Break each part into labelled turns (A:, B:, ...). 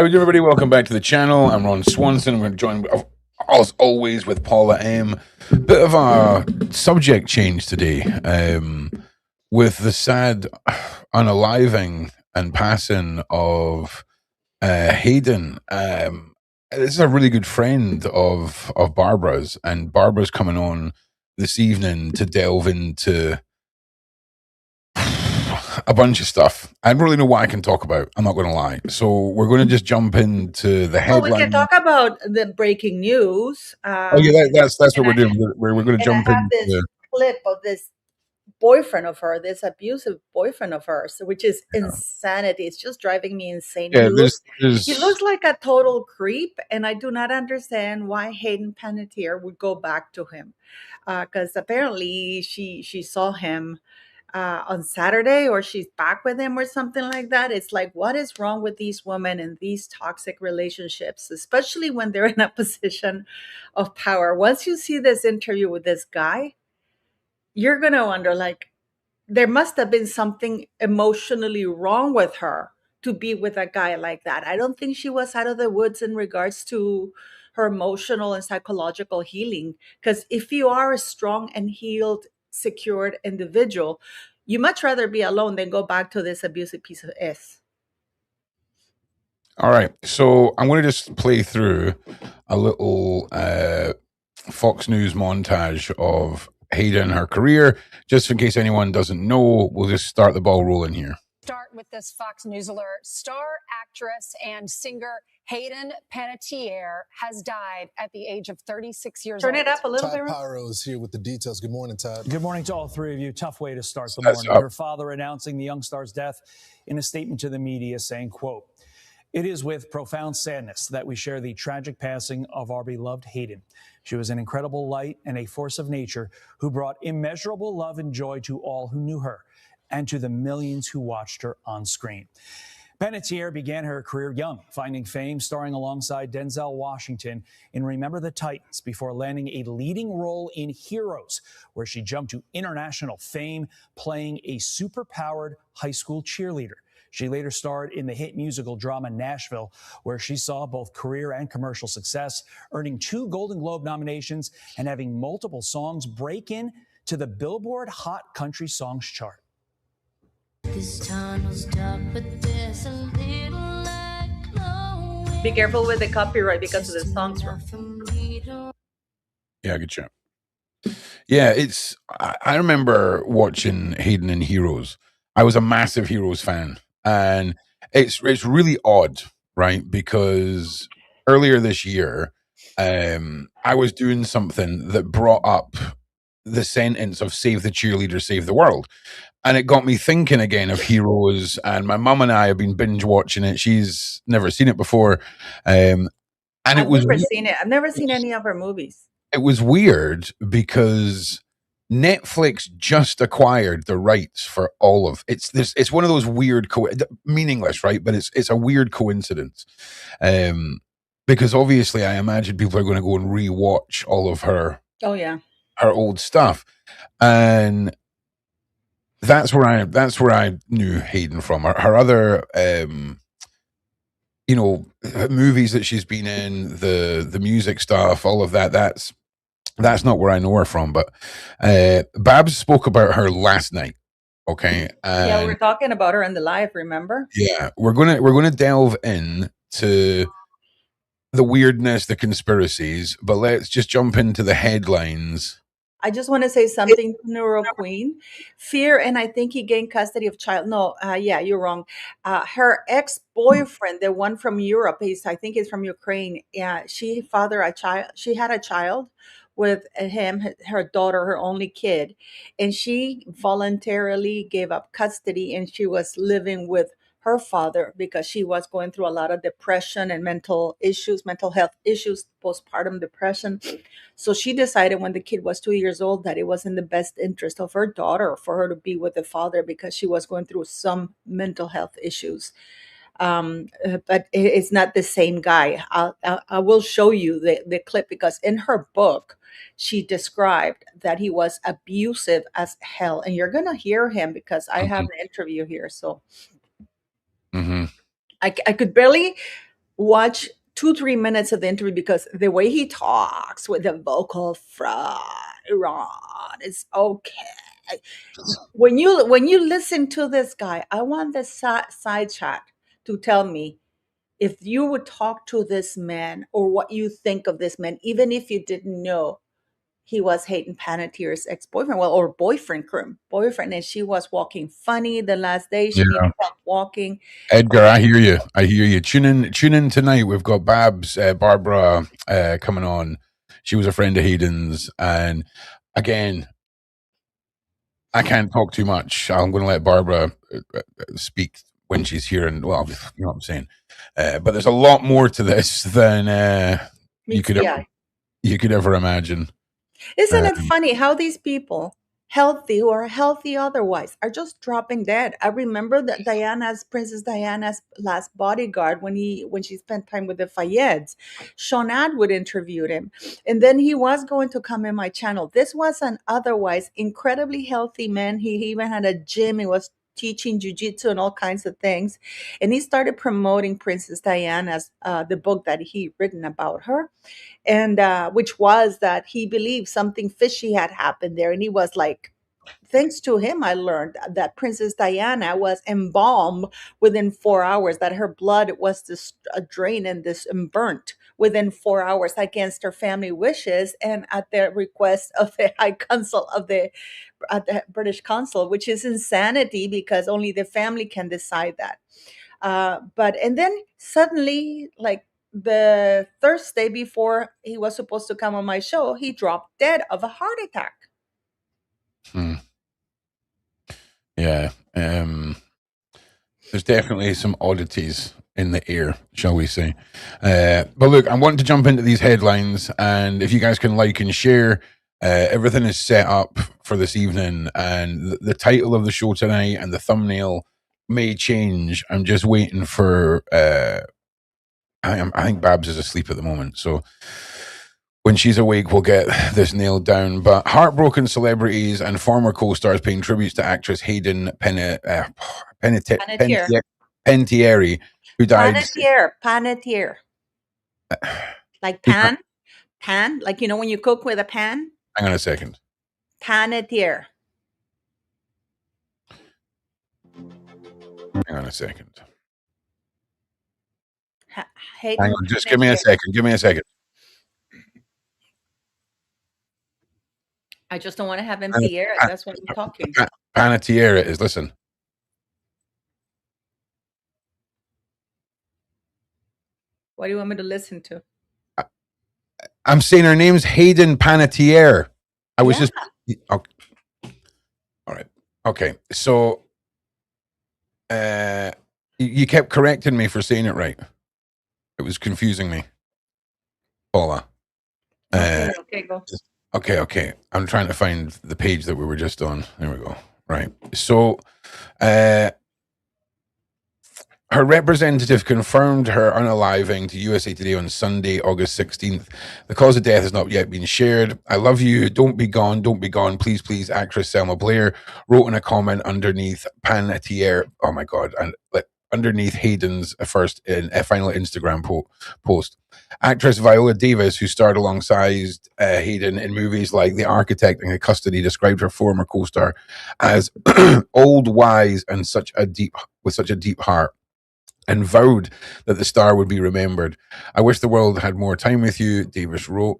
A: How are you, everybody? Welcome back to the channel. I'm Ron Swanson. We're joined, as always, with Paula M. Bit of a subject change today, with the sad unaliving and passing of Hayden. This is a really good friend of Barbara's, and Barbara's coming on this evening to delve into a bunch of stuff. I don't really know what I can talk about. I'm not going to lie. So we're going to just jump into the
B: Well, we can
A: headline.
B: talk about the breaking news.
A: Oh yeah, that's what we're doing. We're going to
B: And I
A: jump
B: have this
A: into.
B: clip of this boyfriend of her, this abusive boyfriend of hers, which is insanity. It's just driving me insane.
A: Yeah,
B: He looks like a total creep, and I do not understand why Hayden Panettiere would go back to him, because apparently she saw him on Saturday, or she's back with him or something like that. It's like, what is wrong with these women in these toxic relationships, especially when they're in a position of power? Once you see this interview with this guy, you're going to wonder, like, there must have been something emotionally wrong with her to be with a guy like that. I don't think she was out of the woods in regards to her emotional and psychological healing. Because if you are a strong and healed, secured individual, you much rather be alone than go back to this abusive piece of S.
A: All right, so I'm going to just play through a little Fox News montage of Hayden and her career, just in case anyone doesn't know. We'll just start the ball rolling here.
C: Start with this Fox News alert. Star actress and singer Hayden Panettiere has died at the age of 36 years old.
B: Turn it up a little bit.
D: Todd Pyro is here with the details. Good morning, Todd.
E: Good morning to all three of you. Tough way to start the morning. Her father announcing the young star's death in a statement to the media saying, quote, "It is with profound sadness that we share the tragic passing of our beloved Hayden. She was an incredible light and a force of nature who brought immeasurable love and joy to all who knew her and to the millions who watched her on screen." Panettiere began her career young, finding fame starring alongside Denzel Washington in Remember the Titans before landing a leading role in Heroes, where she jumped to international fame playing a superpowered high school cheerleader. She later starred in the hit musical drama Nashville, where she saw both career and commercial success, earning 2 Golden Globe nominations and having multiple songs break in to the Billboard Hot Country Songs chart.
B: This tunnel's dark, but there's a little light glowing. Be careful with the copyright because of the songs.
A: Yeah, good job. Yeah, I remember watching Hayden in Heroes. I was a massive Heroes fan, and it's really odd, right? Because earlier this year, I was doing something that brought up the sentence of "Save the cheerleader, save the world." And it got me thinking again of Heroes, and my mum and I have been binge watching it. She's never seen it before, and
B: I've never seen it. I've never seen any of her movies.
A: It was weird because Netflix just acquired the rights for all of it's this. It's one of those weird, meaningless, right? But it's a weird coincidence, because obviously I imagine people are going to go and rewatch all of her.
B: Oh yeah,
A: her old stuff, and that's where I knew Hayden from. Her other, movies that she's been in, the music stuff, all of that. That's not where I know her from. But Babs spoke about her last night. Okay.
B: Yeah, we're talking about her in the live. Remember?
A: Yeah, we're gonna delve into the weirdness, the conspiracies, but let's just jump into the headlines.
B: I just want to say something to Neuro Queen. Fear, and I think he gained custody of child. No, yeah, you're wrong. Her ex-boyfriend, the one from Europe, I think he's from Ukraine. Yeah, she fathered a child. She had a child with him, her daughter, her only kid, and she voluntarily gave up custody, and she was living with her father because she was going through a lot of depression and mental health issues, postpartum depression. So she decided when the kid was 2 years old that it was in the best interest of her daughter for her to be with the father because she was going through some mental health issues. But it's not the same guy. I will show you the clip because in her book, she described that he was abusive as hell. And you're going to hear him because I have an interview here. So I could barely watch 2-3 minutes of the interview because the way he talks with the vocal fry is okay. When you listen to this guy, I want the side chat to tell me if you would talk to this man or what you think of this man, even if you didn't know he was Hayden Panettiere's ex-boyfriend, well, or boyfriend, and she was walking funny the last day. She needed
A: Yeah.
B: help walking.
A: Edgar, I hear you. I hear you. Tune in tonight. We've got Barbara coming on. She was a friend of Hayden's, and again, I can't talk too much. I'm going to let Barbara speak when she's here, and well, you know what I'm saying. But there's a lot more to this than you could ever imagine.
B: Isn't it funny how these people, healthy or healthy otherwise, are just dropping dead? I remember that Princess Diana's last bodyguard when she spent time with the Fayeds. Sean Atwood interviewed him, and then he was going to come in my channel. This was an otherwise incredibly healthy man. He even had a gym. He was teaching jujitsu and all kinds of things, and he started promoting Princess Diana's the book that he written about her, and which was that he believed something fishy had happened there, and he was like, thanks to him, I learned that Princess Diana was embalmed within 4 hours, that her blood was drained and burnt within 4 hours against her family wishes and at the request of the High Council of the British Consul, which is insanity because only the family can decide that. And then suddenly, like the Thursday before he was supposed to come on my show, he dropped dead of a heart attack.
A: Yeah. There's definitely some oddities in the air, shall we say. But look, I'm wanting to jump into these headlines, and if you guys can like and share, everything is set up for this evening, and the title of the show tonight and the thumbnail may change. I'm just waiting for I think Babs is asleep at the moment, so when she's awake, we'll get this nailed down. But heartbroken celebrities and former co-stars paying tributes to actress Hayden Panettiere, who died.
B: Panettiere. Like pan, like, you know, when you cook with a pan.
A: Hang on a second.
B: Panettiere.
A: Hang on a second.
B: Hang
A: on, just give me a second. Give me a second.
B: I just don't want to have empty air. That's why I'm talking.
A: Panettiere is, listen.
B: What do you want me to listen to?
A: I'm saying her name's Hayden Panettiere. I was just... Okay. All right. Okay. So you kept correcting me for saying it right. It was confusing me. Paula.
B: Okay, go.
A: Okay. I'm trying to find the page that we were just on. There we go. Right. So her representative confirmed her unaliving to USA Today on Sunday, August 16th. The cause of death has not yet been shared. I love you. Don't be gone. Don't be gone. Please, please. Actress Selma Blair wrote in a comment underneath Panettiere. Oh my God. And underneath Hayden's final Instagram post. Actress Viola Davis, who starred alongside Hayden in movies like The Architect and Custody, described her former co-star as old, wise, and with such a deep heart, and vowed that the star would be remembered. I wish the world had more time with you, Davis wrote.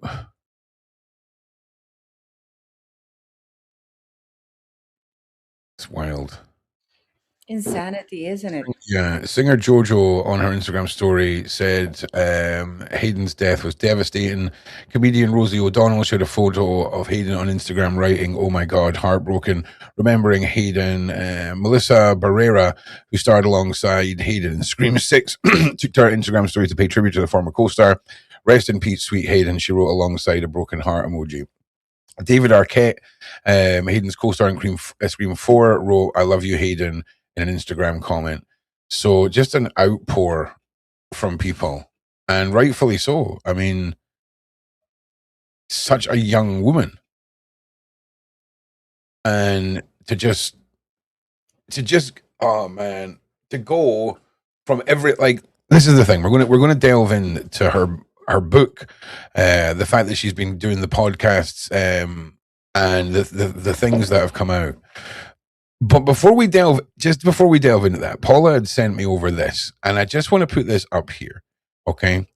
A: It's wild.
B: Insanity, isn't it?
A: Yeah. Singer Jojo on her Instagram story said Hayden's death was devastating. Comedian Rosie O'Donnell shared a photo of Hayden on Instagram writing, "Oh my God, heartbroken, remembering Hayden." Melissa Barrera, who starred alongside Hayden in Scream 6, took to her Instagram story to pay tribute to the former co-star. "Rest in peace, sweet Hayden," she wrote alongside a broken heart emoji. David Arquette, Hayden's co-star in Scream 4, wrote, "I love you, Hayden," in an Instagram comment. So just an outpour from people, and rightfully so. I mean, such a young woman, and to just oh man, to go from this is the thing. We're going to delve into her book, the fact that she's been doing the podcasts, and the things that have come out. But before we delve into that, Paula had sent me over this, and I just want to put this up here. Okay.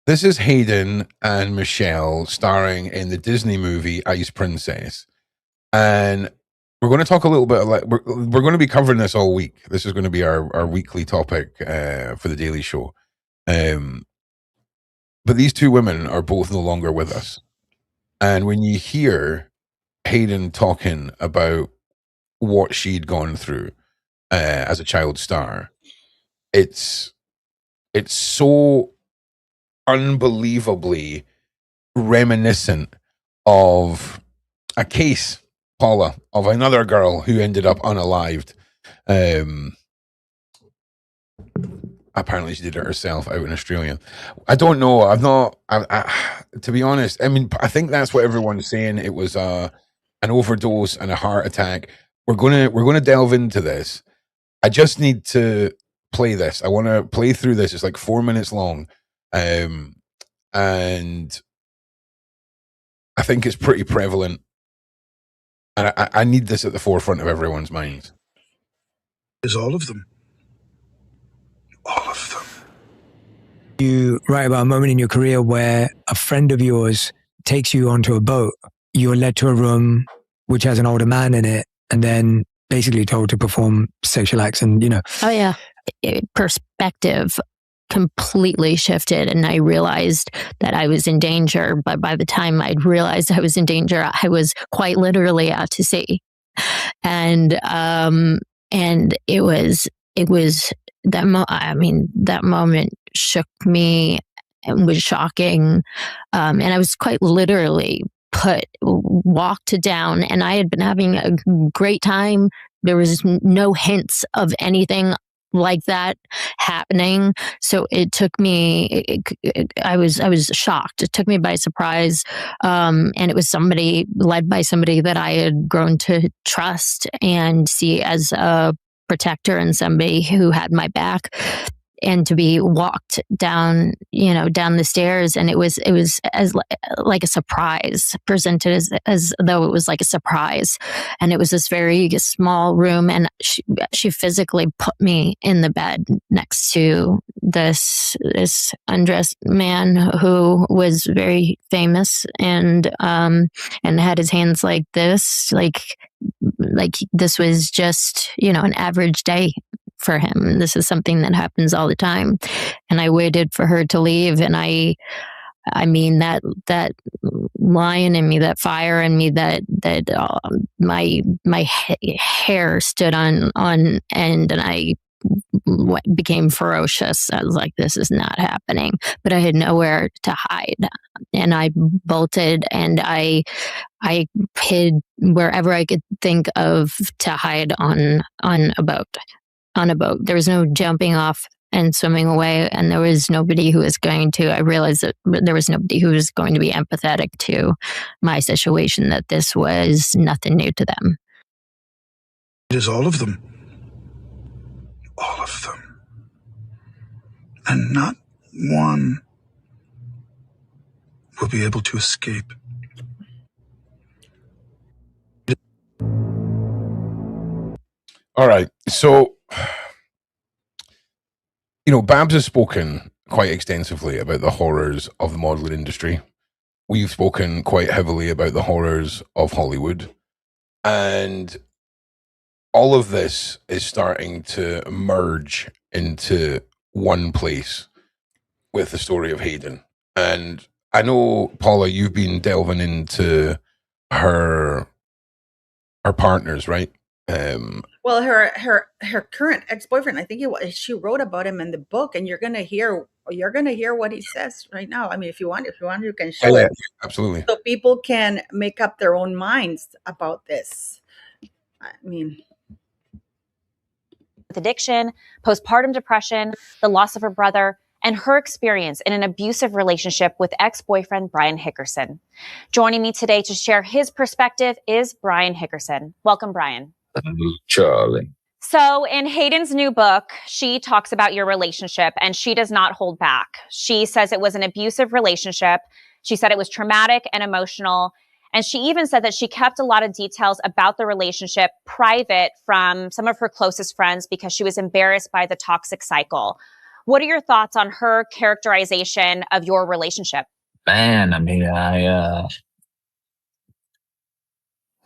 A: This is Hayden and Michelle starring in the Disney movie Ice Princess. And we're going to talk a little bit, we're going to be covering this all week. This is going to be our weekly topic for the Daily Show. But these two women are both no longer with us. And when you hear Hayden talking about what she'd gone through as a child star, it's so unbelievably reminiscent of a case, Paula, of another girl who ended up unalived. Apparently she did it herself out in Australia. I don't know. To be honest, I mean, I think that's what everyone's saying. It was an overdose and a heart attack. We're gonna delve into this. I just need to play this. I want to play through this. It's like 4 minutes long. And I think it's pretty prevalent. And I need this at the forefront of everyone's minds.
F: Is all of them. All of them.
G: You write about a moment in your career where a friend of yours takes you onto a boat. You're led to a room which has an older man in it, and then basically told to perform sexual acts and,
H: Oh, yeah. Perspective completely shifted, and I realized that I was in danger. But by the time I'd realized I was in danger, I was quite literally out to sea. And it was that moment shook me and was shocking. And I was quite literally walked down, and I had been having a great time. There was no hints of anything like that happening. So it took me, I was shocked. It took me by surprise. And it was led by somebody that I had grown to trust and see as a protector and somebody who had my back. And to be walked down the stairs, and it was as like a surprise, presented as though it was like a surprise. And it was this very small room, and she physically put me in the bed next to this undressed man who was very famous and had his hands like this, like this was just an average day for him. This is something that happens all the time. And I waited for her to leave. And I mean, that lion in me, that fire in me, that my hair stood on end, and I became ferocious. I was like, this is not happening. But I had nowhere to hide. And I bolted, and I hid wherever I could think of to hide on a boat. There was no jumping off and swimming away, and there was nobody who was going to. I realized that there was nobody who was going to be empathetic to my situation, that this was nothing new to them.
F: It is all of them. All of them. And not one will be able to escape.
A: All right. So, Babs has spoken quite extensively about the horrors of the modeling industry. We've spoken quite heavily about the horrors of Hollywood. And all of this is starting to merge into one place with the story of Hayden. And I know, Paula, you've been delving into her partners, right?
B: Well, her current ex-boyfriend, I think she wrote about him in the book, and you're gonna hear what he says right now. I mean, if you want, you can show it.
A: Absolutely.
B: So people can make up their own minds about this. I mean,
I: with addiction, postpartum depression, the loss of her brother, and her experience in an abusive relationship with ex-boyfriend Brian Hickerson. Joining me today to share his perspective is Brian Hickerson. Welcome, Brian.
J: Charlie.
I: So in Hayden's new book, she talks about your relationship and she does not hold back. She says it was an abusive relationship. She said it was traumatic and emotional. And she even said that she kept a lot of details about the relationship private from some of her closest friends because she was embarrassed by the toxic cycle. What are your thoughts on her characterization of your relationship?
J: Man, I mean, I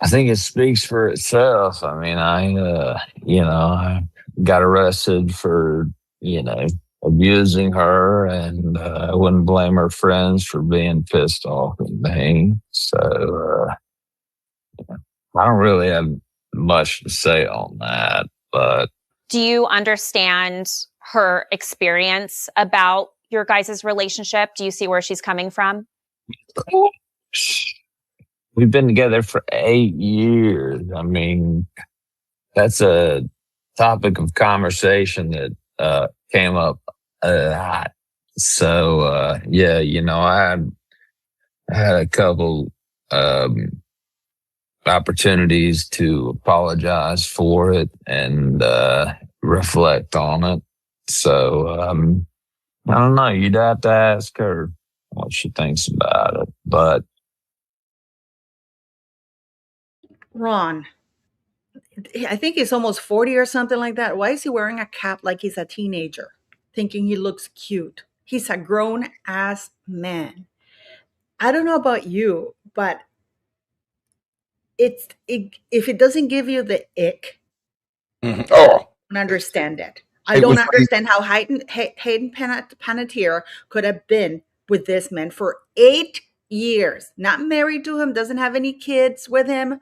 J: think it speaks for itself. I mean, I got arrested for, abusing her, and I wouldn't blame her friends for being pissed off at me. So I don't really have much to say on that, but.
I: Do you understand her experience about your guys' relationship? Do you see where she's coming from?
J: We've been together for 8 years. I mean, that's a topic of conversation that came up a lot. So, I had a couple opportunities to apologize for it and reflect on it. So, I don't know. You'd have to ask her what she thinks about it. But
B: Ron, I think he's almost 40 or something like that. Why is he wearing a cap like he's a teenager, thinking he looks cute? He's a grown ass man. I don't know about you, but if it doesn't give you the ick,
A: Oh,
B: I don't understand it. I
A: It
B: don't
A: was
B: understand how Hayden Panettiere could have been with this man for 8 years, not married to him, doesn't have any kids with him,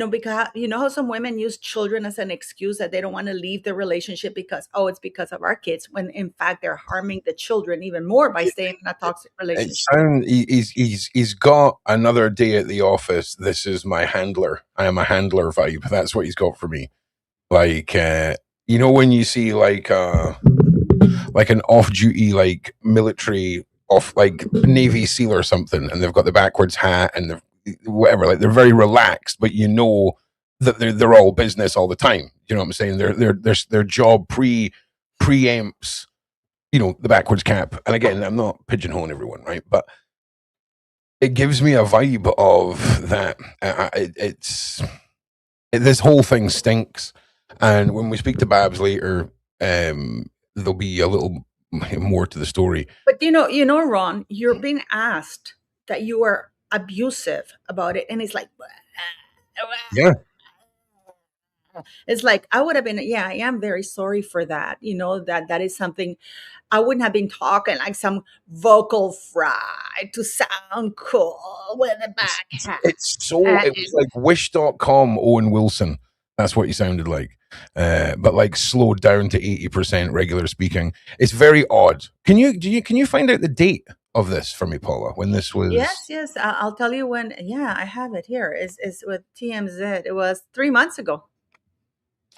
B: because you know how some women use children as an excuse that they don't want to leave the relationship because, oh, it's because of our kids, when in fact they're harming the children even more by staying in a toxic relationship.
A: he's got another day at the office. This is my handler. I am a handler vibe. That's what he's got for me. Like, when you see like an off-duty, like military off, like Navy SEAL or something, and they've got the backwards hat and whatever, like they're very relaxed, but that they're all business all the time. You know what I'm saying? Their job preempts, the backwards cap. And again, I'm not pigeonholing everyone, right? But it gives me a vibe of that. This whole thing stinks. And when we speak to Babs later, there'll be a little more to the story.
B: But Ron, you're being asked that you are abusive about it, and it's like,
A: Yeah.
B: it's like I would have been. Yeah, I am very sorry for that. That is something I wouldn't have been talking like some vocal fry to sound cool with a back hat.
A: It was like Wish.com Owen Wilson. That's what he sounded like. But like slowed down to 80% regular speaking. It's very odd. Can you find out the date of this for me, Paula, when this was?
B: Yes. I'll tell you when. Yeah, I have it here. It's with TMZ. It was 3 months ago.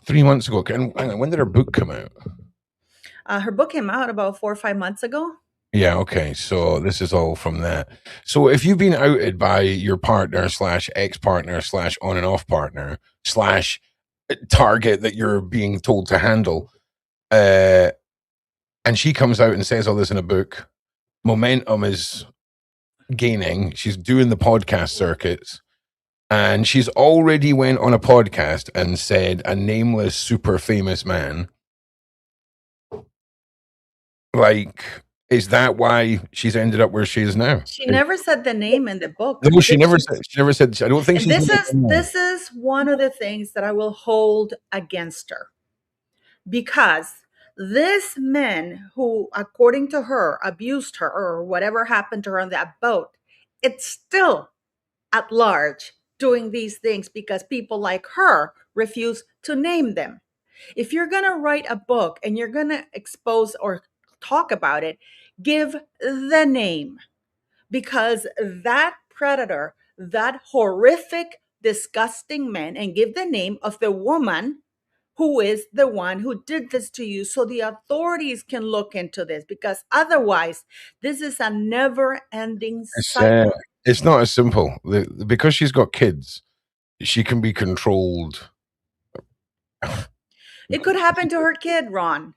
A: 3 months ago. Hang on, when did her book come out?
B: Her book came out about 4 or 5 months ago.
A: Yeah, okay. So this is all from that. So if you've been outed by your partner / ex-partner / on and off partner / target that you're being told to handle, and she comes out and says all this in a book, momentum is gaining. She's doing the podcast circuits, and she's already went on a podcast and said a nameless, super famous man. Like, is that why she's ended up where she is now?
B: She never said the name in the book.
A: No, she never said. I don't think she's.
B: This is one of the things that I will hold against her, because this man who, according to her, abused her or whatever happened to her on that boat, it's still at large doing these things because people like her refuse to name them. If you're going to write a book and you're going to expose or talk about it, give the name, because that predator, that horrific, disgusting man, and give the name of the woman who is the one who did this to you, so the authorities can look into this, because otherwise this is a never-ending cycle.
A: It's not as simple. Because she's got kids, she can be controlled.
B: It could happen to her kid, Ron.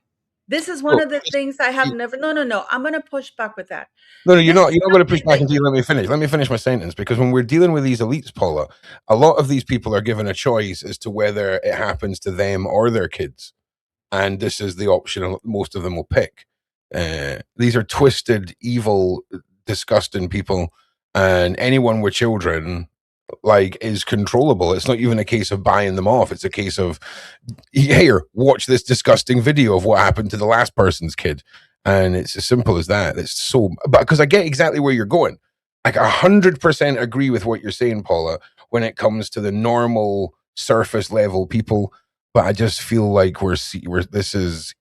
B: This is one
A: Well,
B: of the things I have never. No. I'm going to push back with that.
A: no,
B: This
A: you're
B: is
A: not going to push
B: something
A: back
B: that
A: until you let me finish. Let me finish my sentence, because when we're dealing with these elites, Paula, a lot of these people are given a choice as to whether it happens to them or their kids, and this is the option most of them will pick. These are twisted, evil, disgusting people, and anyone with children like is controllable. It's not even a case of buying them off. It's a case of, here, watch this disgusting video of what happened to the last person's kid. And it's as simple as that. It's so, but because I get exactly where you're going. Like 100% agree with what you're saying, Paula, when it comes to the normal surface level people. But I just feel like this is.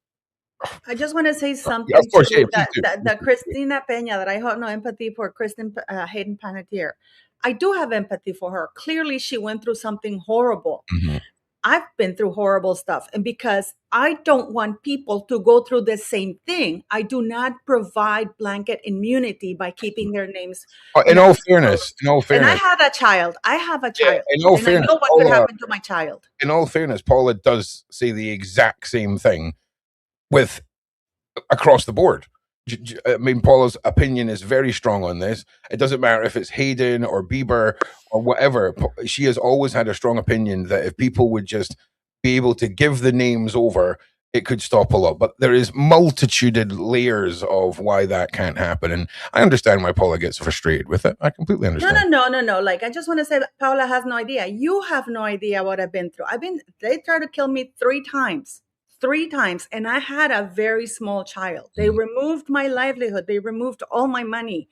B: I just want to say
A: Yeah,
B: something
A: of course, yeah,
B: too,
A: please do.
B: that Christina Peña, that I have no empathy for, Hayden Panettiere. I do have empathy for her. Clearly, she went through something horrible.
A: Mhm.
B: I've been through horrible stuff. And because I don't want people to go through the same thing, I do not provide blanket immunity by keeping their names.
A: In all fairness,
B: And I had a child. I have a
A: yeah,
B: child.
A: in all
B: And I
A: fairness,
B: know what could happen to my child.
A: in all fairness, Paula does say the exact same thing with across the board. I mean, Paula's opinion is very strong on this. It doesn't matter if it's Hayden or Bieber or whatever. She has always had a strong opinion that if people would just be able to give the names over, it could stop a lot. But there is multituded layers of why that can't happen. And I understand why Paula gets frustrated with it. I completely understand.
B: No. Like, I just want to say that Paula has no idea. You have no idea what I've been through. They tried to kill me 3 times. 3 times. And I had a very small child. They removed my livelihood. They removed all my money.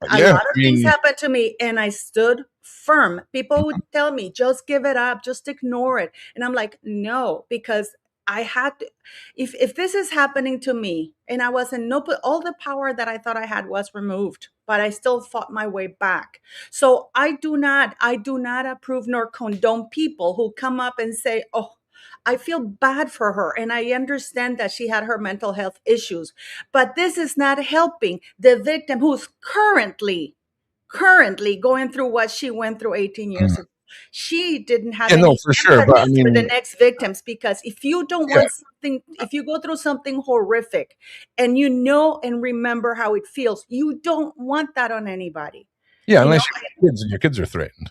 B: A lot of things happened to me, and I stood firm. People would tell me, just give it up, just ignore it. And I'm like, no, because I had to, if this is happening to me, and I was in no, all the power that I thought I had was removed, but I still fought my way back. So I do not approve nor condone people who come up and say, oh, I feel bad for her. And I understand that she had her mental health issues, but this is not helping the victim who's currently going through what she went through 18 years ago. She didn't have
A: Yeah, no,
B: any
A: for sure. But I
B: empathy for the
A: mean,
B: next victims, because if you don't want something, if you go through something horrific and you know and remember how it feels, you don't want that on anybody.
A: yeah, unless you have kids and your kids are threatened.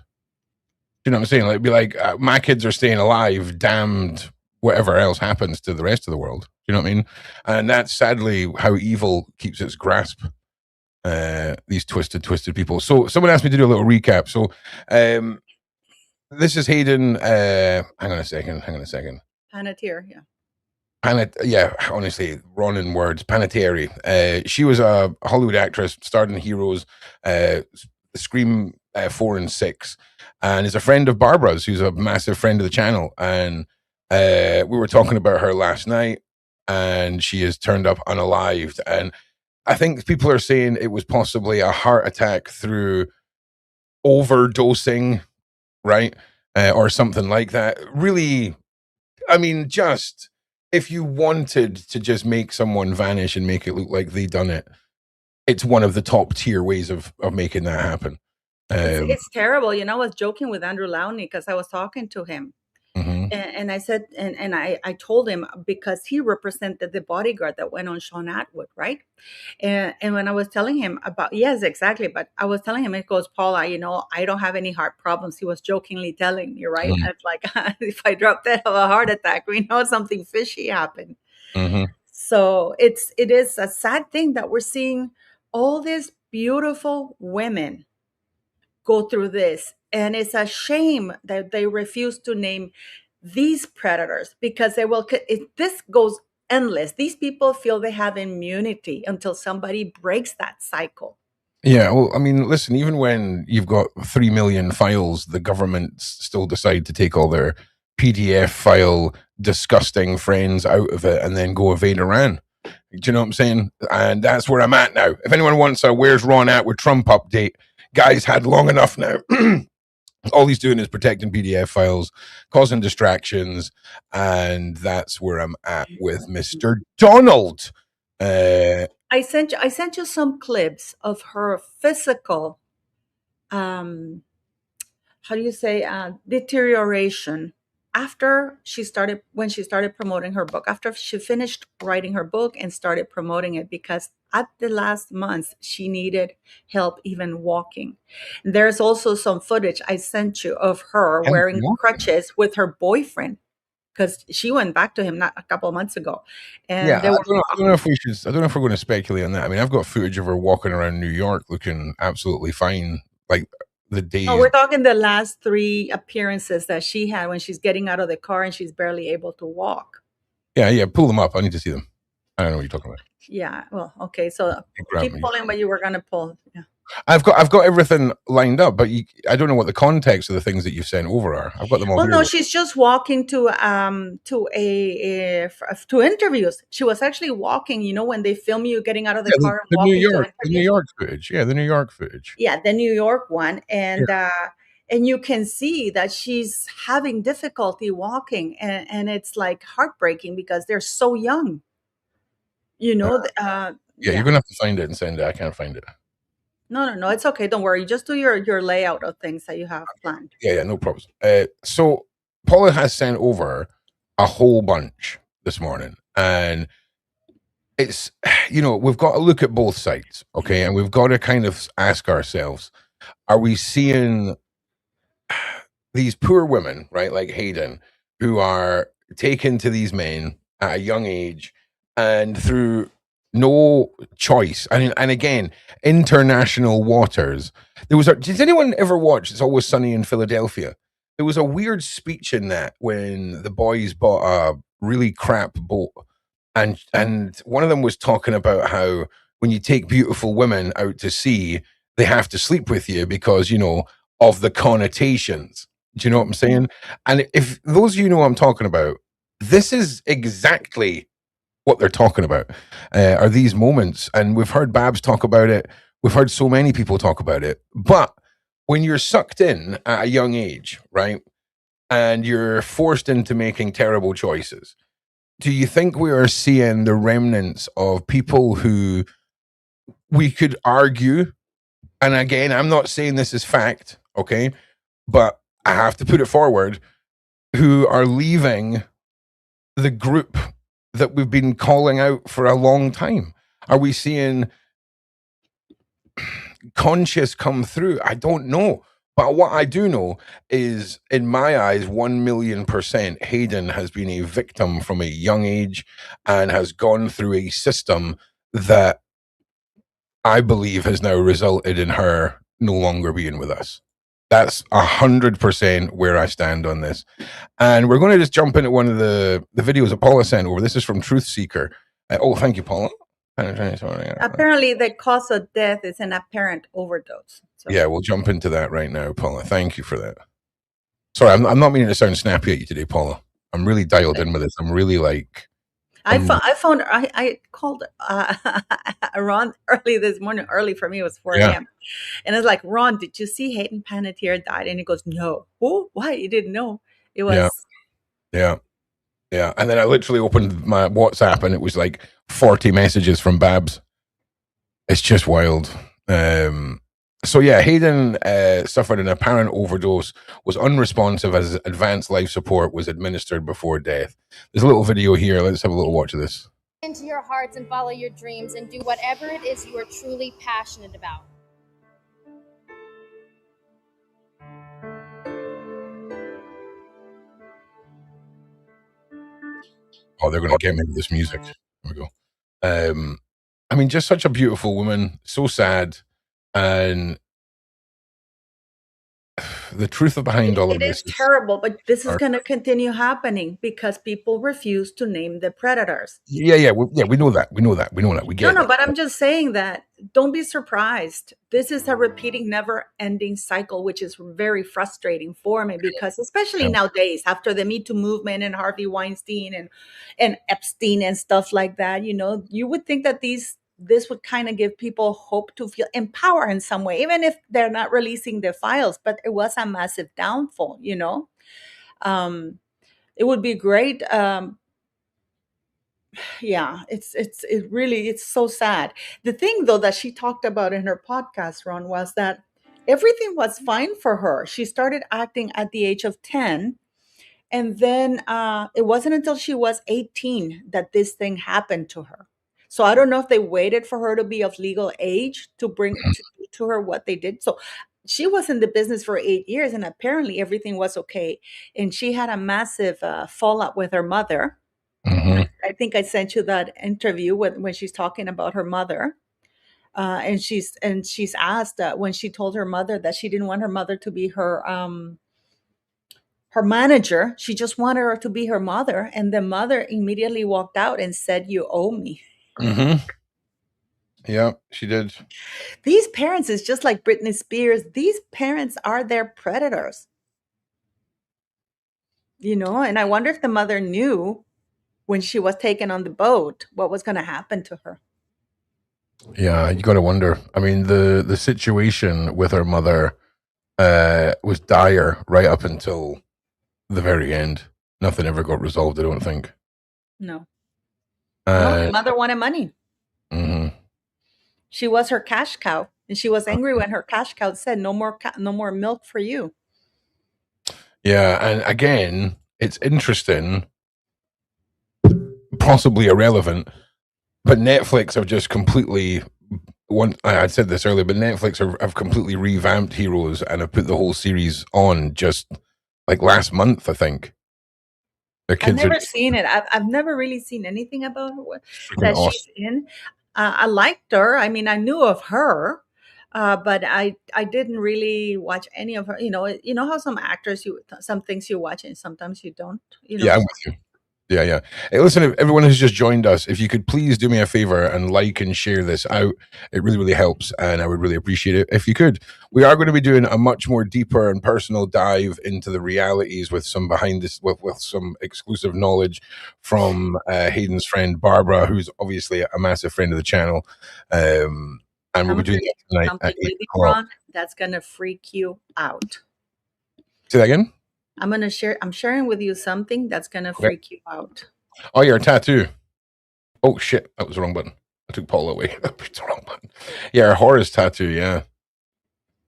A: You know what I'm saying? Like, be like, my kids are staying alive, damned whatever else happens to the rest of the world. You know what I mean? And that's sadly how evil keeps its grasp. These twisted people. So someone asked me to do a little recap. So this is Hayden. Hang on a second.
B: Panettiere, yeah.
A: Honestly, wrong in words. Panettiere. She was a Hollywood actress, starred in Heroes, Scream 4 and 6, and is a friend of Barbara's, who's a massive friend of the channel. And we were talking about her last night, and she has turned up unalived. And I think people are saying it was possibly a heart attack through overdosing, right? Or something like that. Really, I mean, just if you wanted to just make someone vanish and make it look like they done it, it's one of the top tier ways of making that happen.
B: It's terrible. I was joking with Andrew Lowney because I was talking to him. And I said, and I told him, because he represented the bodyguard that went on Sean Atwood, right? And when I was telling him about, yes, exactly. But I was telling him, it goes, Paula, I don't have any heart problems. He was jokingly telling me, right? I was like, if I drop dead of a heart attack, we know something fishy happened. So it is a sad thing that we're seeing all these beautiful women go through this. And it's a shame that they refuse to name these predators, because this goes endless. These people feel they have immunity until somebody breaks that cycle.
A: Yeah, well, I mean, listen, even when you've got 3 million files, the government still decide to take all their PDF file disgusting friends out of it and then go evade Iran. Do you know what I'm saying? And that's where I'm at now. If anyone wants a where's Ron at with Trump update, guys had long enough now. All he's doing is protecting PDF files, causing distractions, and that's where I'm at with Mr. Donald.
B: I sent you some clips of her physical, how do you say, deterioration after when she started promoting her book, after she finished writing her book and started promoting it, because at the last month she needed help even walking. There's also some footage I sent you of her
A: And
B: wearing
A: walking.
B: crutches with her boyfriend, because she went back to him not a couple of months ago,
A: Yeah,
B: and they were
A: I don't know if we should. I don't know if we're going to speculate on that. I mean, I've got footage of her walking around New York looking absolutely fine, like the
B: No,
A: days.
B: we're talking the last 3 appearances that she had when she's getting out of the car and she's barely able to walk.
A: Yeah, pull them up. I need to see them. I don't know what you're talking about.
B: Yeah, well, okay, so
A: Grab
B: keep
A: me.
B: pulling what you were going to pull. Yeah.
A: I've got everything lined up, but I don't know what the context of the things that you've sent over are. I've got them all
B: Well,
A: here.
B: no, she's just walking to to interviews. She was actually walking. You know, when they film you getting out of the
A: Yeah,
B: car and
A: the
B: walking to
A: New
B: interviews.
A: York footage. Yeah, the New York footage.
B: Yeah, the New York one,
A: Yeah.
B: and you can see that she's having difficulty walking, and it's like heartbreaking because they're so young. You know,
A: Yeah,
B: yeah.
A: you're gonna have to find it and send it. I can't find it.
B: No, it's okay. Don't worry. Just do your layout of things that you have planned.
A: Yeah, no problems. So Paula has sent over a whole bunch this morning, and it's we've got to look at both sides, okay, and we've got to kind of ask ourselves: are we seeing these poor women, right, like Hayden, who are taken to these men at a young age and through no choice? And again, international waters. Did anyone ever watch It's Always Sunny in Philadelphia? There was a weird speech in that when the boys bought a really crap boat, and one of them was talking about how when you take beautiful women out to sea, they have to sleep with you because of the connotations. Do you know what I'm saying? And if those of you know what I'm talking about, this is exactly what they're talking about. Are these moments? And we've heard Babs talk about it. We've heard so many people talk about it. But when you're sucked in at a young age, right, and you're forced into making terrible choices, do you think we are seeing the remnants of people who we could argue? And again, I'm not saying this is fact, okay, but I have to put it forward, who are leaving the group that we've been calling out for a long time? Are we seeing conscious come through? I don't know. But what I do know is, in my eyes, 1,000,000%, Hayden has been a victim from a young age and has gone through a system that I believe has now resulted in her no longer being with us. That's 100% where I stand on this. And we're going to just jump into one of the videos that Paula sent over. This is from Truth Seeker. Oh, thank you, Paula.
B: Apparently, the cause of death is an apparent overdose. So.
A: Yeah, we'll jump into that right now, Paula. Thank you for that. Sorry, I'm not meaning to sound snappy at you today, Paula. I'm really dialed in with this. I'm really like...
B: I called Ron early this morning. Early for me, it was 4 a.m. And it's like, Ron, did you see Hayden Panettiere died? And he goes, no. Who? Why? You didn't know? It was...
A: Yeah. And then I literally opened my WhatsApp and it was like 40 messages from Babs. It's just wild. So yeah, Hayden suffered an apparent overdose, was unresponsive as advanced life support was administered before death. There's a little video here. Let's have a little watch of this.
K: Into your hearts and follow your dreams and do whatever it is you are truly passionate about.
A: Oh, they're going to get me with this music. Here we go. I mean, just such a beautiful woman, so sad, and the truth behind all of this
B: is terrible, but this is going to continue happening because people refuse to name the predators.
A: Yeah, we know that. We get it.
B: No, but I'm just saying that don't be surprised. This is a repeating, never-ending cycle, which is very frustrating for me because, especially nowadays, after the Me Too movement and Harvey Weinstein and Epstein and stuff like that, you would think that this would kind of give people hope to feel empowered in some way, even if they're not releasing the files. But it was a massive downfall, It would be great. It's so sad. The thing, though, that she talked about in her podcast, Ron, was that everything was fine for her. She started acting at the age of 10. And then it wasn't until she was 18 that this thing happened to her. So I don't know if they waited for her to be of legal age to bring to her what they did. So she was in the business for 8 years, and apparently everything was okay. And she had a massive fallout with her mother. I think I sent you that interview when she's talking about her mother. And she's asked when she told her mother that she didn't want her mother to be her manager. She just wanted her to be her mother, and the mother immediately walked out and said, "You owe me."
A: Yeah, she did.
B: These parents is just like Britney Spears. These parents are their predators, and I wonder if the mother knew when she was taken on the boat what was going to happen to her.
A: Yeah, you got to wonder. I mean, the situation with her mother was dire right up until the very end. Nothing ever got resolved, I don't think.
B: No. No, the mother wanted money. She was her cash cow, and she was angry when her cash cow said, "No more milk for you."
A: Yeah, and again, it's interesting, possibly irrelevant, but Netflix have just completely I said this earlier, but Netflix have completely revamped Heroes and have put the whole series on just like last month, I think.
B: I've never seen it. I've never really seen anything about her that she's in. I liked her. I mean, I knew of her, but I didn't really watch any of her. You know how some actors, some things you watch and sometimes you don't.
A: Yeah, I'm with you. Yeah. Hey, listen, if everyone who's just joined us, if you could please do me a favor and like and share this out, it really, really helps, and I would really appreciate it if you could. We are going to be doing a much more deeper and personal dive into the realities with some with some exclusive knowledge from Hayden's friend Barbara, who's obviously a massive friend of the channel. And we'll be doing that tonight at 8 o'clock.
B: That's going to freak you out.
A: Say that again?
B: I'm sharing with you something that's gonna freak you out.
A: Oh, your tattoo. Oh shit, that was the wrong button. I took Paul away. That was the wrong button. Yeah, her Horace tattoo, yeah.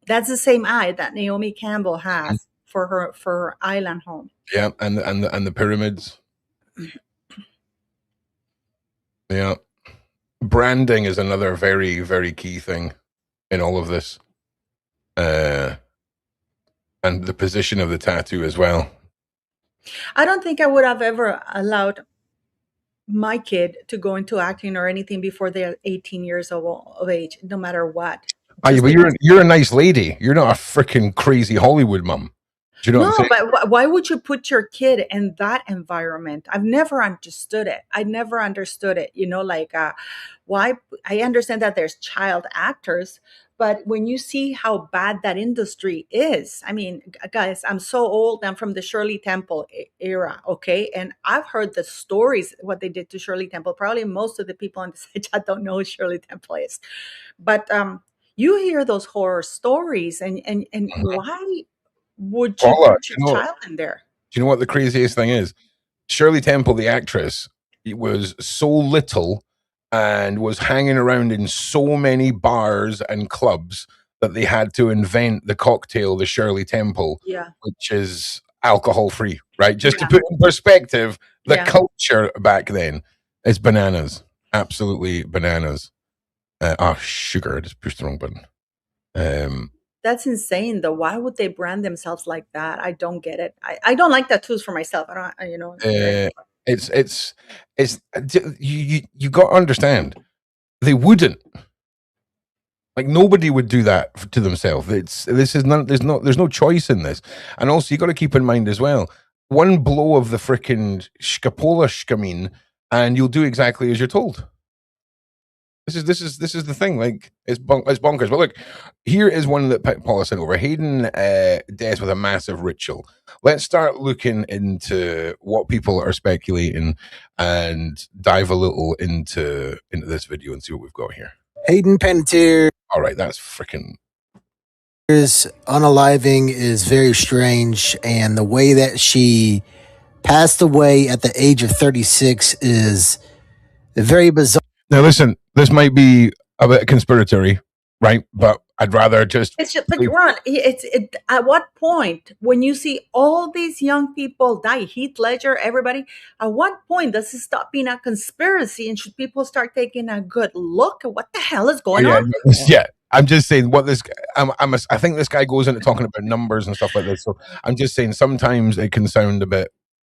B: That's the same eye that Naomi Campbell has for her island home.
A: Yeah, and the pyramids. Yeah. Branding is another very, very key thing in all of this. And the position of the tattoo as well.
B: I don't think I would have ever allowed my kid to go into acting or anything before they're 18 years of age, no matter what.
A: But you're a nice lady. You're not a freaking crazy Hollywood mom. Do you know what I'm saying?
B: But why would you put your kid in that environment? I've never understood it. I never understood it. Why? I understand that there's child actors, but when you see how bad that industry is, I mean, guys, I'm so old. I'm from the Shirley Temple era, okay? And I've heard the stories, what they did to Shirley Temple. Probably most of the people on this chat don't know who Shirley Temple is. But you hear those horror stories, and why would you put your child in there?
A: Do you know what the craziest thing is? Shirley Temple, the actress, was so little and was hanging around in so many bars and clubs that they had to invent the cocktail, the Shirley Temple, which is alcohol free, right? Just to put in perspective, the culture back then is bananas. Absolutely bananas. Sugar. I just pushed the wrong button.
B: That's insane, though. Why would they brand themselves like that? I don't get it. I don't like tattoos for myself. I don't,
A: It's you got to understand, they wouldn't. Like, nobody would do that to themselves. There's no choice in this. And also, you got to keep in mind as well, one blow of the freaking scapola shkameen, and you'll do exactly as you're told. This is the thing. Like, it's bonkers. But look, here is one that Paula sent over. Hayden death with a massive ritual. Let's start looking into what people are speculating and dive a little into this video and see what we've got here.
L: Hayden Panettiere.
A: All right, that's freaking.
L: His unaliving is very strange, and the way that she passed away at the age of 36 is very bizarre.
A: Now, listen, this might be a bit conspiratory, right? But I'd rather just
B: It's just, but
A: sleep.
B: Ron, at what point when you see all these young people die, Heath Ledger, everybody, at what point does it stop being a conspiracy and should people start taking a good look at what the hell is going on?
A: Yeah. I'm just saying what this. I think this guy goes into talking about numbers and stuff like this. So I'm just saying sometimes it can sound a bit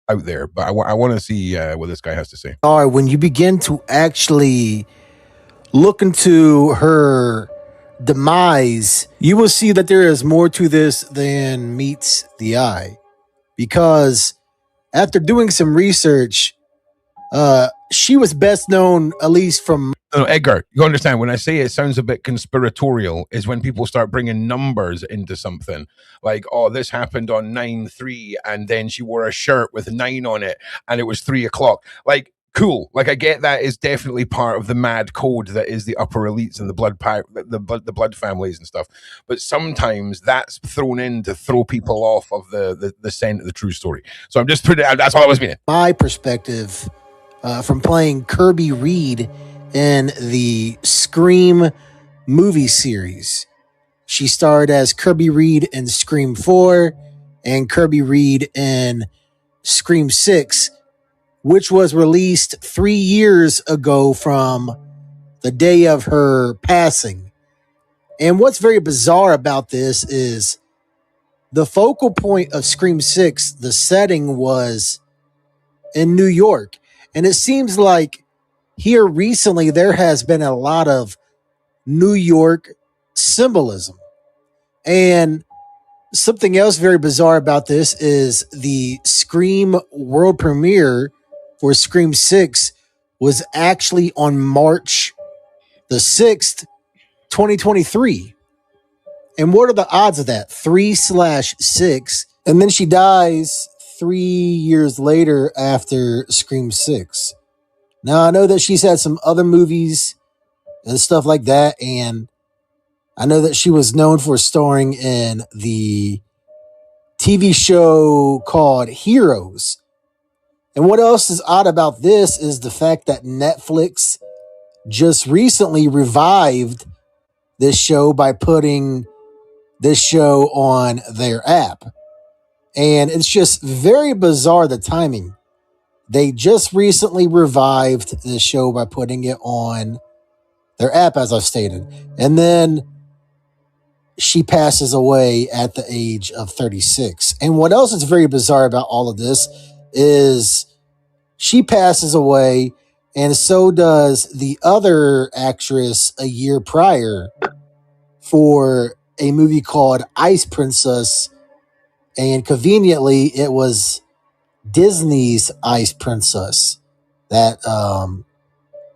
A: out there, but I want to see what this guy has to say.
L: All right, when you begin to actually look into her demise, you will see that there is more to this than meets the eye. Because after doing some research, she was best known, at least from...
A: No, Edgar, you understand when I say it sounds a bit conspiratorial is when people start bringing numbers into something like, oh, this happened on 9/3 and then she wore a shirt with 9 on it and it was 3:00. Like, cool. Like, I get that is definitely part of the mad code that is the upper elites and the blood families and stuff. But sometimes that's thrown in to throw people off of the scent of the true story. So I'm just putting it, that's all I was meaning.
L: My perspective from playing Kirby Reed in the Scream movie series. She starred as Kirby Reed in Scream 4 and Kirby Reed in Scream 6, which was released 3 years ago from the day of her passing. And what's very bizarre about this is the focal point of Scream 6, the setting was in New York. And it seems like here recently there has been a lot of New York symbolism. And something else very bizarre about this is the Scream world premiere for Scream 6 was actually on March the 6th, 2023. And what are the odds of that? 3/6. And then she dies 3 years later after Scream 6. Now, I know that she's had some other movies and stuff like that, and I know that she was known for starring in the TV show called Heroes. And what else is odd about this is the fact that Netflix just recently revived this show by putting this show on their app. And it's just very bizarre, the timing. They just recently revived this show by putting it on their app, as I've stated. And then she passes away at the age of 36. And what else is very bizarre about all of this is she passes away, and so does the other actress a year prior for a movie called Ice Princess. And conveniently, it was Disney's Ice Princess that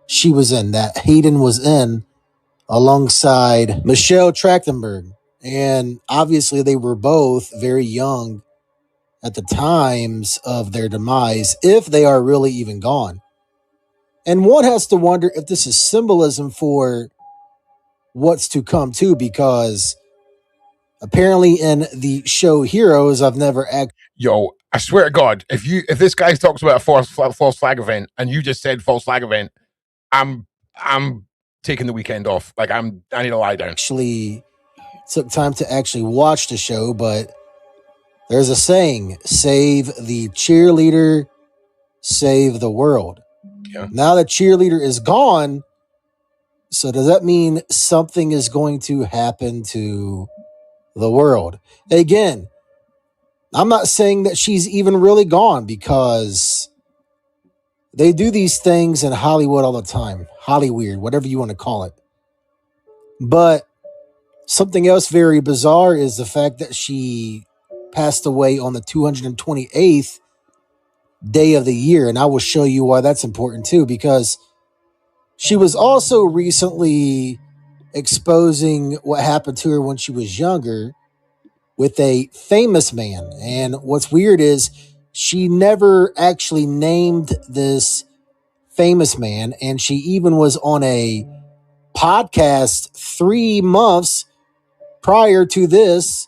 L: she was in, that Hayden was in, alongside Michelle Trachtenberg. And obviously they were both very young at the times of their demise, if they are really even gone. And one has to wonder if this is symbolism for what's to come too, because apparently in the show Heroes, I've never actually...
A: Yo, I swear to God, if this guy talks about a false flag event and you just said false flag event, I'm taking the weekend off. Like I need to lie down.
L: Actually took time to actually watch the show, but there's a saying, save the cheerleader, save the world.
A: Yeah.
L: Now the cheerleader is gone, so does that mean something is going to happen to the world? Again, I'm not saying that she's even really gone, because they do these things in Hollywood all the time. Hollyweird, whatever you want to call it. But something else very bizarre is the fact that she passed away on the 228th day of the year. And I will show you why that's important too, because she was also recently exposing what happened to her when she was younger with a famous man. And what's weird is she never actually named this famous man. And she even was on a podcast 3 months prior to this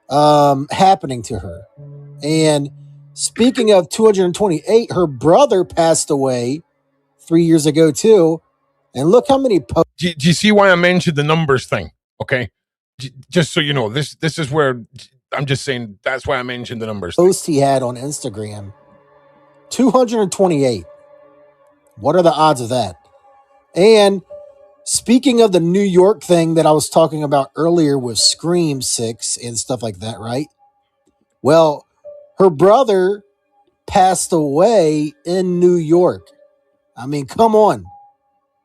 L: happening to her. And speaking of 228, her brother passed away 3 years ago too. And look how many
A: do you see why I mentioned the numbers thing? Okay, just so you know, this is where I'm just saying. That's why I mentioned the numbers.
L: Post he had on Instagram, 228. What are the odds of that? And speaking of the New York thing that I was talking about earlier with Scream 6 and stuff like that, right? Well, her brother passed away in New York. I mean, come on.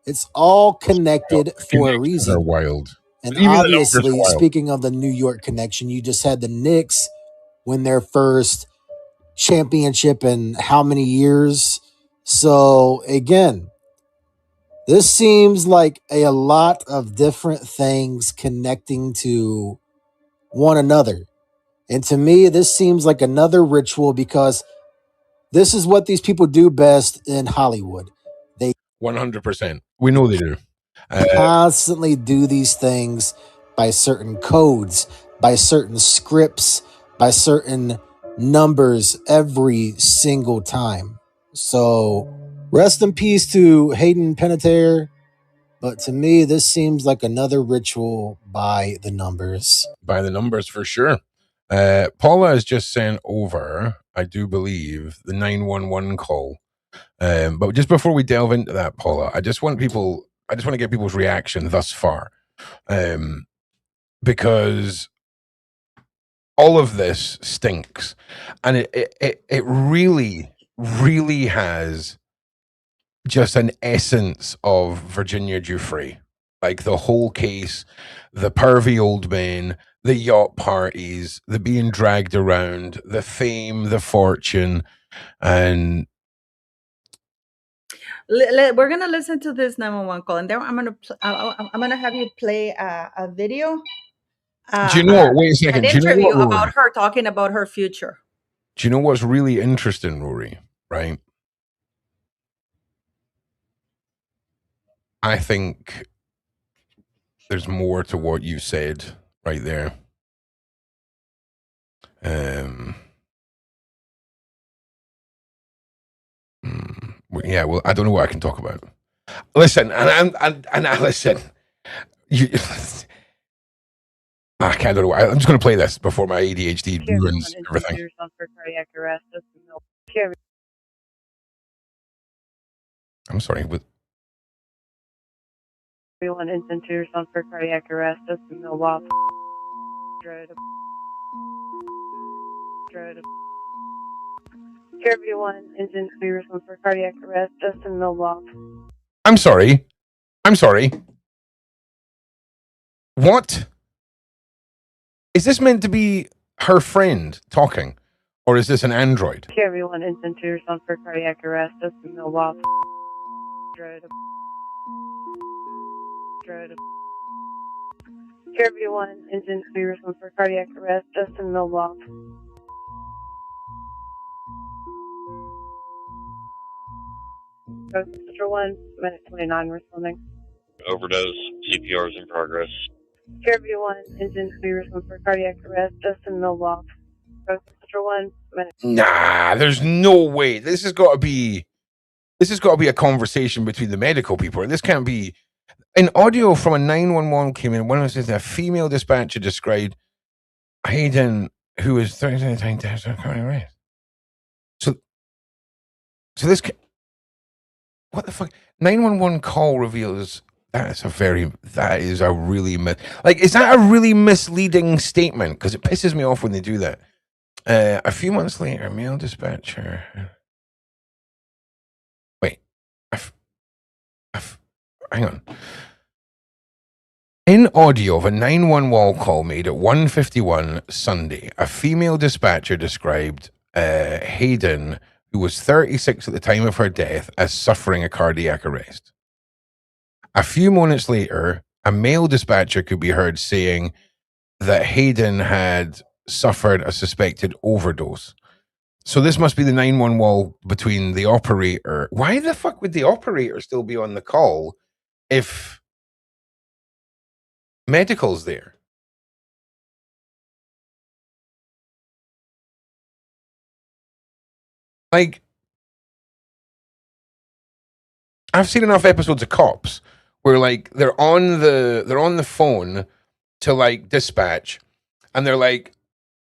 L: It's all connected for a reason.
A: They're wild.
L: And
A: Even the numbers are
L: obviously,
A: wild.
L: speaking of the New York connection, you just had the Knicks win their first championship in how many years? So again, this seems like a lot of different things connecting to one another. And to me, this seems like another ritual because this is what these people do best in Hollywood. They
A: 100%. We know they do.
L: constantly do these things by certain codes, by certain scripts, by certain numbers every single time. So rest in peace to Hayden Panettiere. But to me, this seems like another ritual by the numbers.
A: By the numbers for sure. Paula has just sent over, I do believe, the 911 call. But just before we delve into that, Paula, I just want to get people's reaction thus far. Because all of this stinks. And it really, really has just an essence of Virginia Giuffre. Like the whole case, the pervy old man, the yacht parties, the being dragged around, the fame, the fortune, and
B: We're gonna listen to this 911 call, and then I'm gonna have you play a video.
A: do you know? Wait a
B: An
A: second. Do you know
B: interview
A: what, Rory?
B: about her talking about her future.
A: Do you know what's really interesting, Rory? Right? I think there's more to what you said right there. Yeah, well, I don't know what I can talk about. Listen, and listen. I can't do it. I'm just going to play this before my ADHD ruins everything. I'm sorry. With
M: everyone instant to your son for cardiac arrest. Justin Milwaukee. Everyone instant to your son for cardiac arrest. Justin Milwaukee.
A: I'm sorry. What? Is this meant to be her friend talking? Or is this an android?
M: Everyone instant to your son for cardiac arrest. Justin Milwaukee. Everyone instant to your son for cardiac arrest. Justin Milwaukee. Sister 1, minute 29, responding.
N: Overdose, CPR is in progress.
M: Everyone instant to your son for cardiac arrest. Justin Milwaukee. Sister 1, minute.
A: Nah, there's no way. This has got to be a conversation between the medical people. This can't be. An audio from a 911 came in. One of us says a female dispatcher described Hayden, who was 39 times arrest. So this. What the fuck? 911 call reveals that is a really is that a really misleading statement? Because it pisses me off when they do that. A few months later, male dispatcher. Wait, hang on. In audio of a 911 call made at 1:51 Sunday, a female dispatcher described Hayden, who was 36 at the time of her death, as suffering a cardiac arrest. A few moments later, a male dispatcher could be heard saying that Hayden had suffered a suspected overdose. So this must be the 911 between the operator. Why the fuck would the operator still be on the call if medical's there? Like, I've seen enough episodes of Cops where like they're on the phone to like dispatch, and they're like,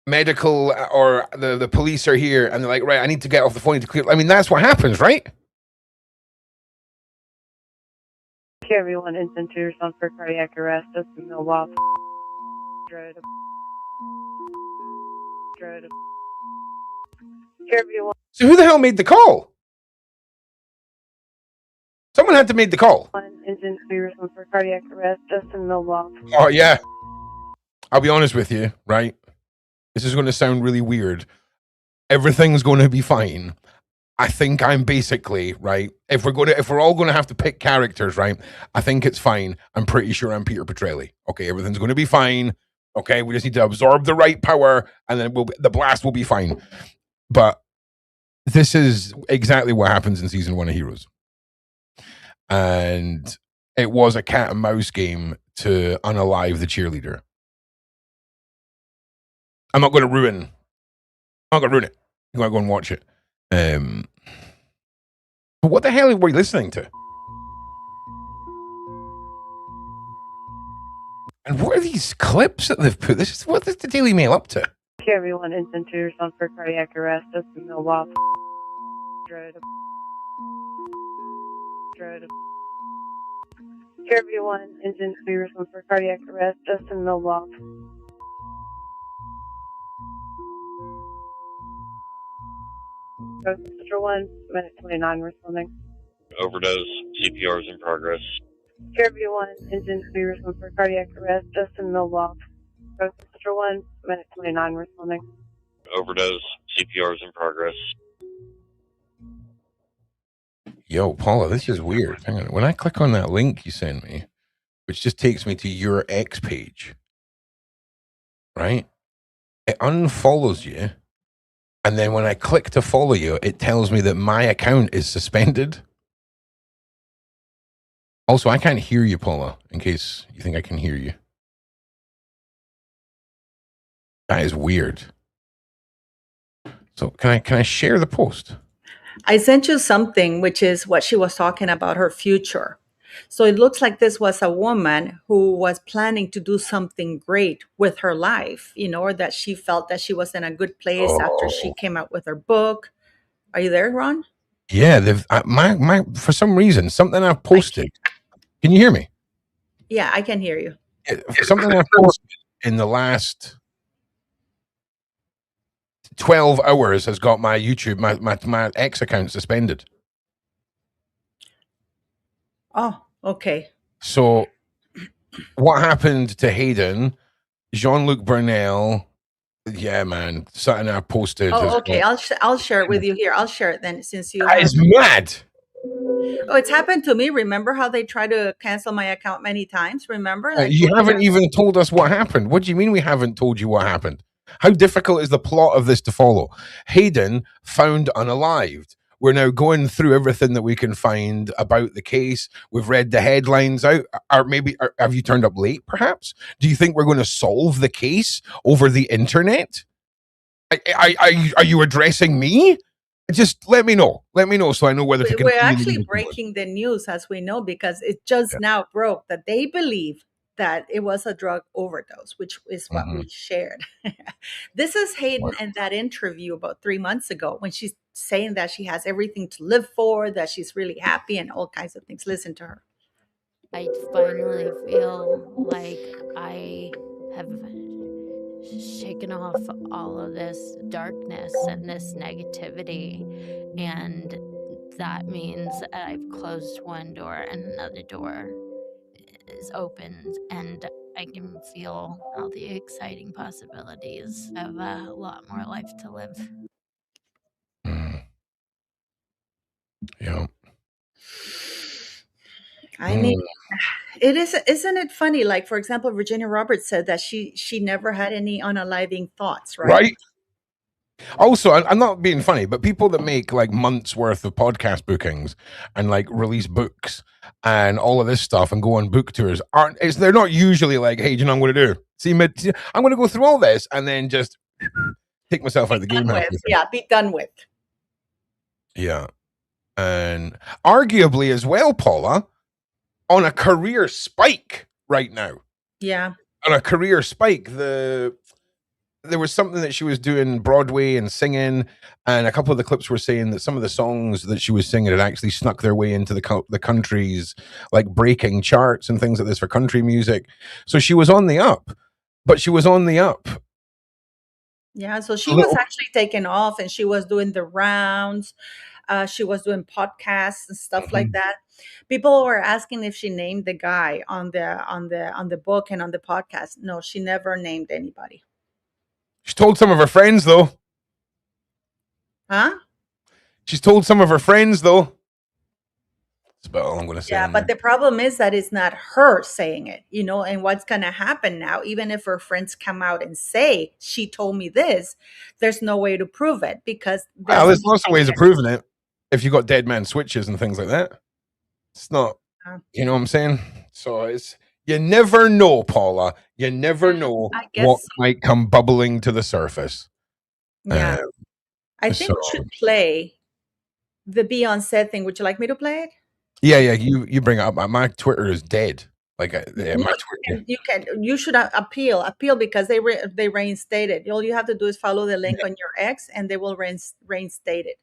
A: medical or the police are here, and they're like, right, I need to get off the phone to clear. I mean, that's what happens, right?
M: Okay, everyone, instant to respond for cardiac arrest. Just in the loft. Here, everyone.
A: So who the hell made the call? Someone had to make the call.
M: Instant to respond for cardiac arrest. Just in the loft.
A: Oh yeah. I'll be honest with you, right? This is going to sound really weird. Everything's going to be fine. I think I'm basically, right, if we're all gonna have to pick characters, right, I think it's fine. I'm pretty sure I'm Peter Petrelli. Okay, everything's gonna be fine. Okay, we just need to absorb the right power, and then the blast will be fine. But this is exactly what happens in season 1 of Heroes. And it was a cat and mouse game to unalive the cheerleader. I'm not gonna ruin it. I'm gonna go and watch it. But what the hell were you listening to? And what are these clips that they've put? What is the Daily Mail up to?
M: Okay, everyone, instant to respond for cardiac arrest. Just in the loft. Here, everyone, instant to respond for cardiac arrest. Just in the loft. Mr. 1, minute 29, responding.
N: Overdose. CPR is in progress.
M: Here, everyone, instant to respond for cardiac arrest. Just in the loft. Mr. 1, minute 29, responding.
N: Overdose. CPR is in progress.
A: Yo, Paula, this is weird. Hang on. When I click on that link you sent me, which just takes me to your X page, right? It unfollows you. And then when I click to follow you, it tells me that my account is suspended. Also, I can't hear you, Paula, in case you think I can hear you. That is weird. So can I share the post?
B: I sent you something, which is what she was talking about, her future. So it looks like this was a woman who was planning to do something great with her life, or that she felt that she was in a good place after she came out with her book. Are you there, Ron?
A: Yeah, they've my for some reason, something I've posted. Can you hear me?
B: Yeah, I can hear you.
A: Something I've posted in the last 12 hours has got my YouTube, my X account suspended.
B: Oh, okay.
A: So what happened to Hayden, Jean-Luc Burnell? Yeah, man, something I posted.
B: Oh, okay. I'll share it with you here. I'll share it then, since you.
A: That is mad.
B: Oh, it's happened to me. Remember how they tried to cancel my account many times? Remember?
A: You haven't even told us what happened. What do you mean we haven't told you what happened? How difficult is the plot of this to follow? Hayden found unalived. We're now going through everything that we can find about the case. We've read the headlines out. Have you turned up late, perhaps? Do you think we're going to solve the case over the internet? Are you addressing me? Just let me know. Let me know so I know whether to continue.
B: We're actually breaking the news, as we know, because it just now broke that they believe that it was a drug overdose, which is what we shared. This is Hayden in that interview about 3 months ago, when she's saying that she has everything to live for, that she's really happy and all kinds of things. Listen to her.
H: I finally feel like I have shaken off all of this darkness and this negativity, and that means I've closed one door and another door is opened, and I can feel all the exciting possibilities of a lot more life to live.
A: Yeah.
B: I mean, isn't it funny? Like, for example, Virginia Roberts said that she never had any unaliving thoughts, right?
A: Right. Also, I'm not being funny, but people that make like months worth of podcast bookings and like release books and all of this stuff and go on book tours they're not usually like, hey, do you know what I'm going to do? I'm going to go through all this and then just take myself out of the game.
B: Yeah, be done with.
A: Yeah. And arguably as well, Paula, on a career spike right now.
B: Yeah.
A: on a career spike. There was something that she was doing Broadway and singing, and a couple of the clips were saying that some of the songs that she was singing had actually snuck their way into the country's like breaking charts and things like this for country music. So she was on the up, but she was on the up.
B: Yeah, so she was actually taken off, and she was doing the rounds. She was doing podcasts and stuff like that. People were asking if she named the guy on the book and on the podcast. No, she never named anybody.
A: She told some of her friends, though.
B: Huh?
A: She's told some of her friends, though. That's about all I'm going to say.
B: Yeah, but the problem is that it's not her saying it, you know, and what's going to happen now, even if her friends come out and say, she told me this, there's no way to prove it because
A: there's lots of ways of proving it. If you got dead man switches and things like that, it's not, you know what I'm saying? So it's, you never know, Paula. You never know what might come bubbling to the surface.
B: Yeah. I think we should play the Beyonce thing. Would you like me to play it?
A: Yeah, you bring it up. My Twitter is dead. Like my
B: Twitter. You should appeal because they reinstated. All you have to do is follow the link on your X, and they will reinstate it.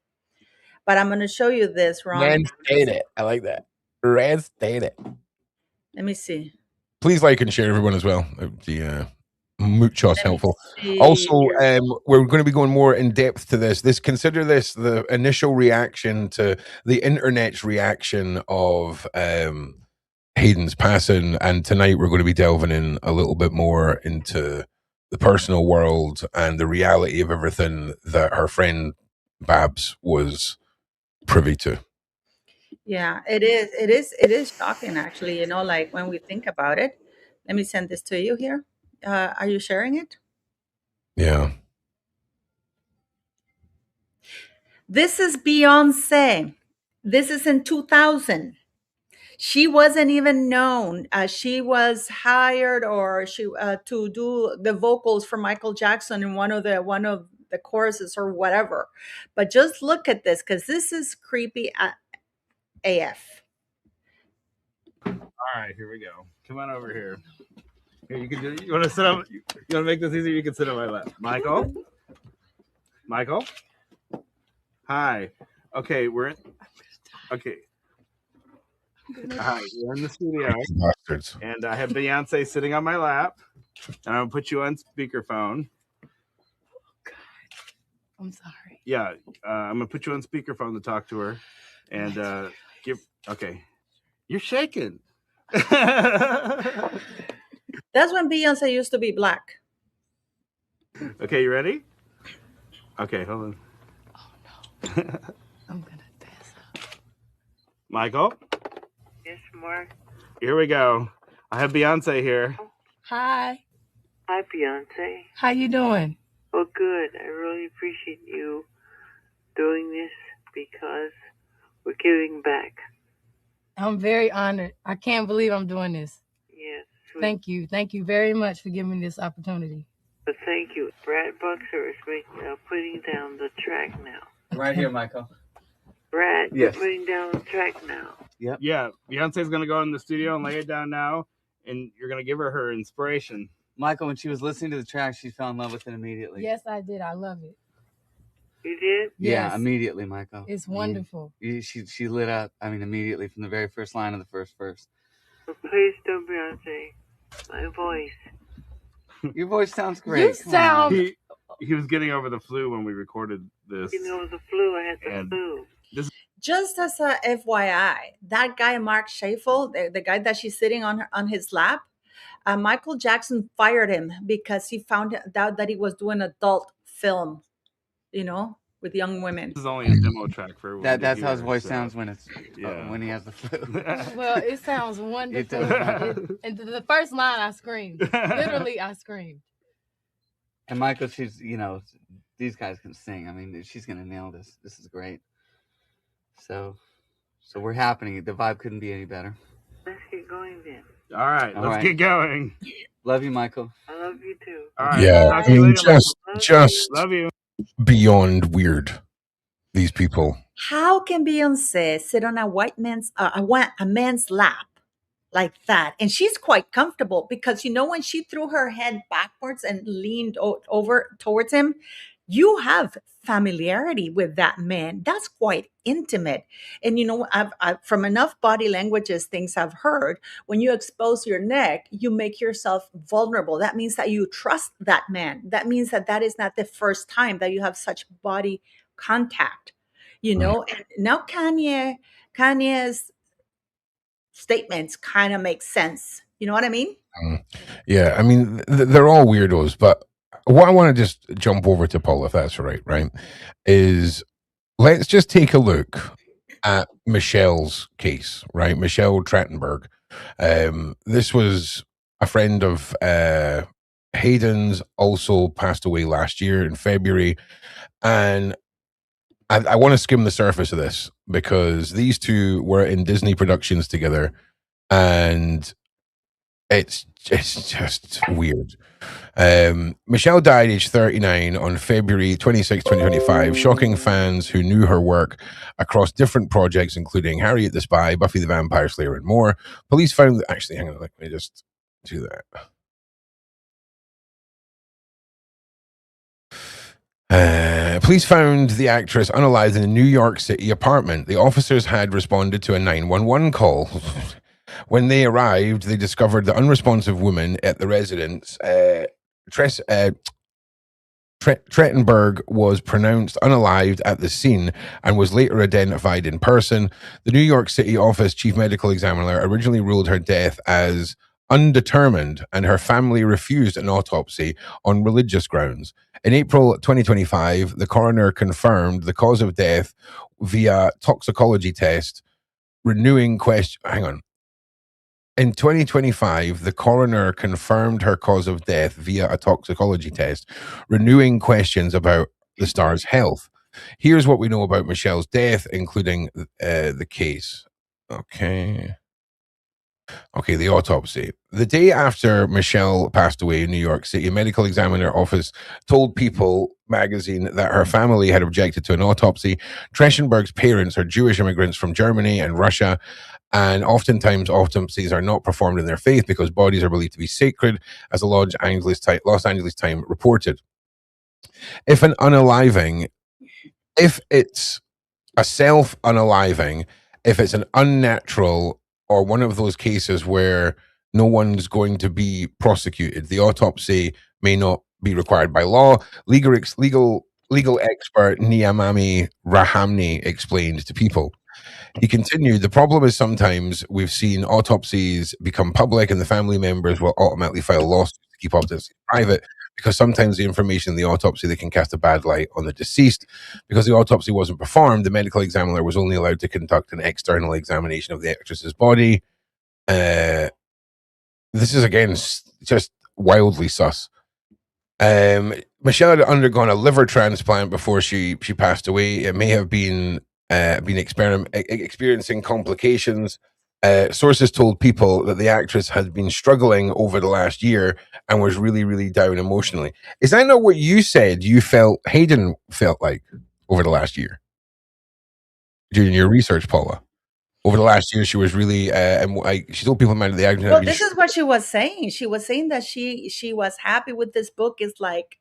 B: But I'm going to show you this, Ron.
A: Reinstate it. I like that. Reinstate it.
B: Let me see.
A: Please like and share, everyone, as well. The muchos helpful. Also, we're going to be going more in depth to this. Consider this the initial reaction to the internet's reaction of Hayden's passing, and tonight we're going to be delving in a little bit more into the personal world and the reality of everything that her friend Babs was privy to.
B: Yeah, it is shocking, actually, you know, like when we think about it. Let me send this to you here. Are you sharing it?
A: Yeah.
B: This is Beyonce. This is in 2000. She wasn't even known. She was hired or to do the vocals for Michael Jackson in one of the choruses or whatever. But just look at this, because this is creepy AF.
O: All right, here we go. Come on over here. Here, you can do. You want to sit up? You want to make this easier? You can sit on my lap. Michael. Hi. Okay, we're in. Okay. Hi, we're in the studio, and I have Beyonce sitting on my lap, and I'm gonna put you on speakerphone.
P: I'm sorry.
O: Yeah, I'm gonna put you on speakerphone to talk to her, and give. Okay, you're shaking.
B: That's when Beyonce used to be black.
O: Okay, you ready? Okay, hold on.
P: Oh no, I'm gonna pass out.
O: Michael.
M: Yes, Mark.
O: Here we go. I have Beyonce here.
P: Hi.
M: Hi, Beyonce.
P: How you doing?
M: Oh, good. I really appreciate you doing this because we're giving back.
P: I'm very honored. I can't believe I'm doing this.
M: Yes. Sweet.
P: Thank you. Thank you very much for giving me this opportunity.
M: But thank you. Brad Buxer is putting down the track now.
Q: Right here, Michael.
M: Brad,
O: yes.
M: You're putting down the track now.
O: Yep. Yeah, Beyonce's going to go in the studio and lay it down now, and you're going to give her inspiration.
Q: Michael, when she was listening to the track, she fell in love with it immediately.
P: Yes, I did. I love it.
M: You did?
Q: Yeah,
P: Yes.
Q: immediately, Michael.
P: It's wonderful.
Q: She lit up, immediately from the very first line of the first verse.
M: But please don't, Beyonce. My voice.
Q: Your voice sounds great.
P: You sound...
O: He was getting over the flu when we recorded this.
M: Getting over the flu. I had the flu.
B: Just as a FYI, that guy, Mark Schaeffel, the guy that she's sitting on his lap, Michael Jackson fired him because he found out that he was doing adult film, you know, with young women.
O: This is only a demo track for everyone.
Q: That's how his voice sounds when it's when he has the flu.
P: Well, it sounds wonderful. And the first line, I screamed. Literally, I screamed.
Q: And Michael, she's, these guys can sing. I mean, she's going to nail this. This is great. So we're happening. The vibe couldn't be any better.
M: Let's get going then.
O: All right, let's get going.
Q: Love you, Michael.
M: I love you too.
O: All right.
A: Yeah, I mean, just
O: love you.
A: Beyond weird. These people.
B: How can Beyonce sit on a white man's a man's lap like that. And she's quite comfortable because, when she threw her head backwards and leaned over towards him, you have familiarity with that man. That's quite intimate. And, I've from enough body languages, things I've heard, when you expose your neck, you make yourself vulnerable. That means that you trust that man. That means that that is not the first time that you have such body contact, And now Kanye's statements kind of make sense. You know what I mean?
A: Yeah, I mean, they're all weirdos, but what I want to just jump over to Paul, if that's all right, is let's just take a look at Michelle's case, right? Michelle Trachtenberg. This was a friend of Hayden's, also passed away last year in February. And I want to skim the surface of this because these two were in Disney productions together, and it's just weird. Michelle died aged 39 on February 26, 2025, shocking fans who knew her work across different projects, including Harriet the Spy, Buffy the Vampire Slayer, and more. Police found that, actually, hang on, let me just do that. Police found the actress unalived in a New York City apartment. The officers had responded to a 911 call. When they arrived, they discovered the unresponsive woman at the residence. Trachtenberg was pronounced unalived at the scene and was later identified in person. The New York City office chief medical examiner originally ruled her death as undetermined, and her family refused an autopsy on religious grounds. In April 2025, the coroner confirmed the cause of death via toxicology test, renewing question. Hang on. In 2025, the coroner confirmed her cause of death via a toxicology test, renewing questions about the star's health. Here's what we know about Michelle's death, including the case. Okay, the autopsy. The day after Michelle passed away in New York City, a medical examiner office told People magazine that her family had objected to an autopsy. Trachtenberg's parents are Jewish immigrants from Germany and Russia, and oftentimes autopsies are not performed in their faith because bodies are believed to be sacred, as the Los Angeles Times reported. If an unaliving, if it's a self-unaliving, if it's an unnatural or one of those cases where no one's going to be prosecuted, the autopsy may not be required by law. Legal expert Niamami Rahamni explained to People. He continued, the problem is sometimes we've seen autopsies become public and the family members will automatically file lawsuits to keep autopsies private, because sometimes the information in the autopsy, they can cast a bad light on the deceased. Because the autopsy wasn't performed, the medical examiner was only allowed to conduct an external examination of the actress's body. This is, again, just wildly sus. Michelle had undergone a liver transplant before she passed away. It may have been experiencing complications. Sources told People that the actress had been struggling over the last year and was really, really down emotionally. Is that not what you said you felt Hayden felt like over the last year? During your research, Paula? Over the last year, she was really, she told People that the actress.
B: Well, this is what she was saying. She was saying that she was happy with this book. Is like,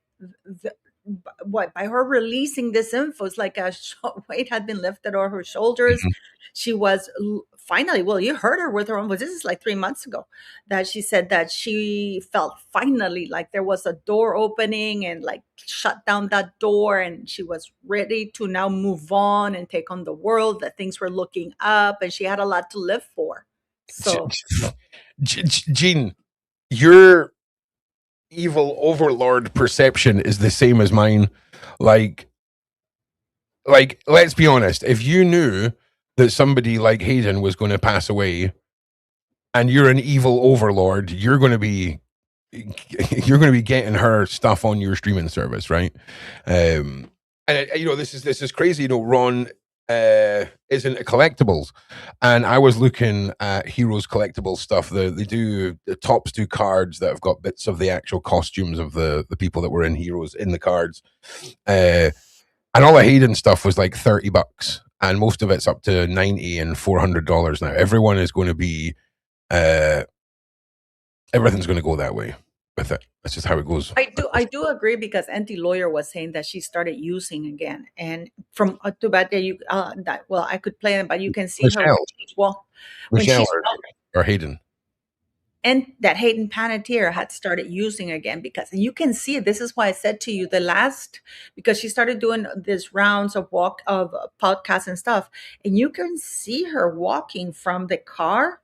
B: by her releasing this info, it's like a weight had been lifted off her shoulders. Mm-hmm. She was finally, well, you heard her with her own voice. This is like 3 months ago that she said that she felt finally like there was a door opening and like shut down that door, and she was ready to now move on and take on the world, that things were looking up and she had a lot to live for. So
A: Jean, your evil overlord perception is the same as mine. Like let's be honest, if you knew that somebody like Hayden was going to pass away and you're an evil overlord, you're going to be getting her stuff on your streaming service, right? And this is crazy. Ron is into collectibles, and I was looking at Heroes collectible stuff. The Tops do cards that have got bits of the actual costumes of the people that were in Heroes in the cards, and all the Hayden stuff was like $30, and most of it's up to $90 and $400 now. Everyone is going to be everything's going to go that way with it. That's just how it goes.
B: I do agree, because Auntie Lawyer was saying that she started using again, and from too bad that you that well I could play it, but you can see her when she's when
A: Michelle
B: she's
A: or Hayden.
B: and that Hayden Panettiere had started using again, because you can see it. This is why I said to you because she started doing these rounds of podcasts and stuff, and you can see her walking from the car.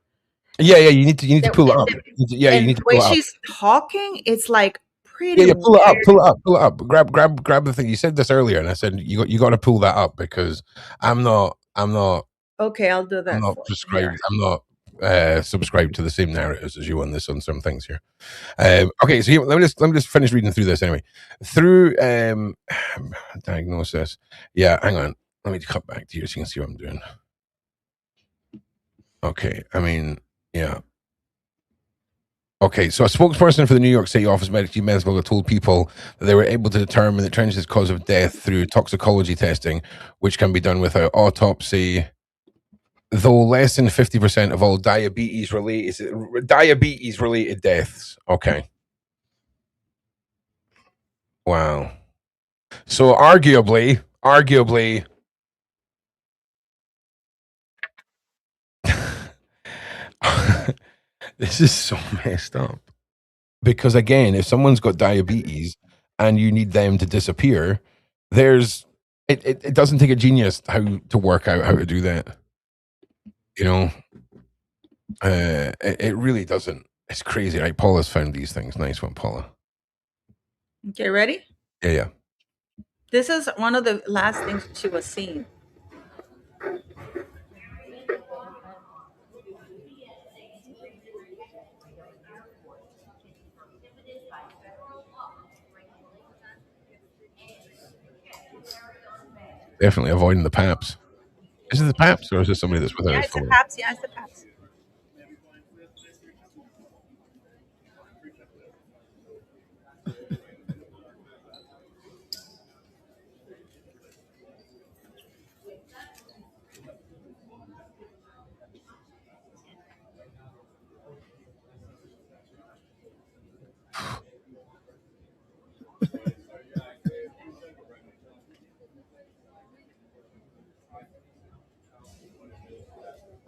A: Yeah, you need to pull it up. Yeah, you need to
B: the way
A: pull it up.
B: she's talking, it's like pretty.
A: Yeah, pull it up. Grab the thing. You said this earlier, and I said you got to pull that up, because I'm not.
B: Okay, I'll do that.
A: I'm not subscribed. I'm not subscribed to the same narratives as you on some things here. Okay, so let me just finish reading through this anyway. Through diagnosis. Yeah, hang on. Let me cut back to you so you can see what I'm doing. Okay, I mean, yeah. Okay, so a spokesperson for the New York State Office of Medical told people that they were able to determine the trench's cause of death through toxicology testing, which can be done without autopsy. Though less than 50% of all diabetes-related deaths. Okay. Wow. So arguably, this is so messed up. Because again, if someone's got diabetes and you need them to disappear, it doesn't take a genius to work out how to do that. You know, it really doesn't. It's crazy, right? Paula's found these things. Nice one, Paula.
B: Okay, ready?
A: Yeah.
B: This is one of the last things she was seeing.
A: Definitely avoiding the paps. Is it the paps, or is it somebody that's without his phone?
B: Paps. Yeah, it's the paps.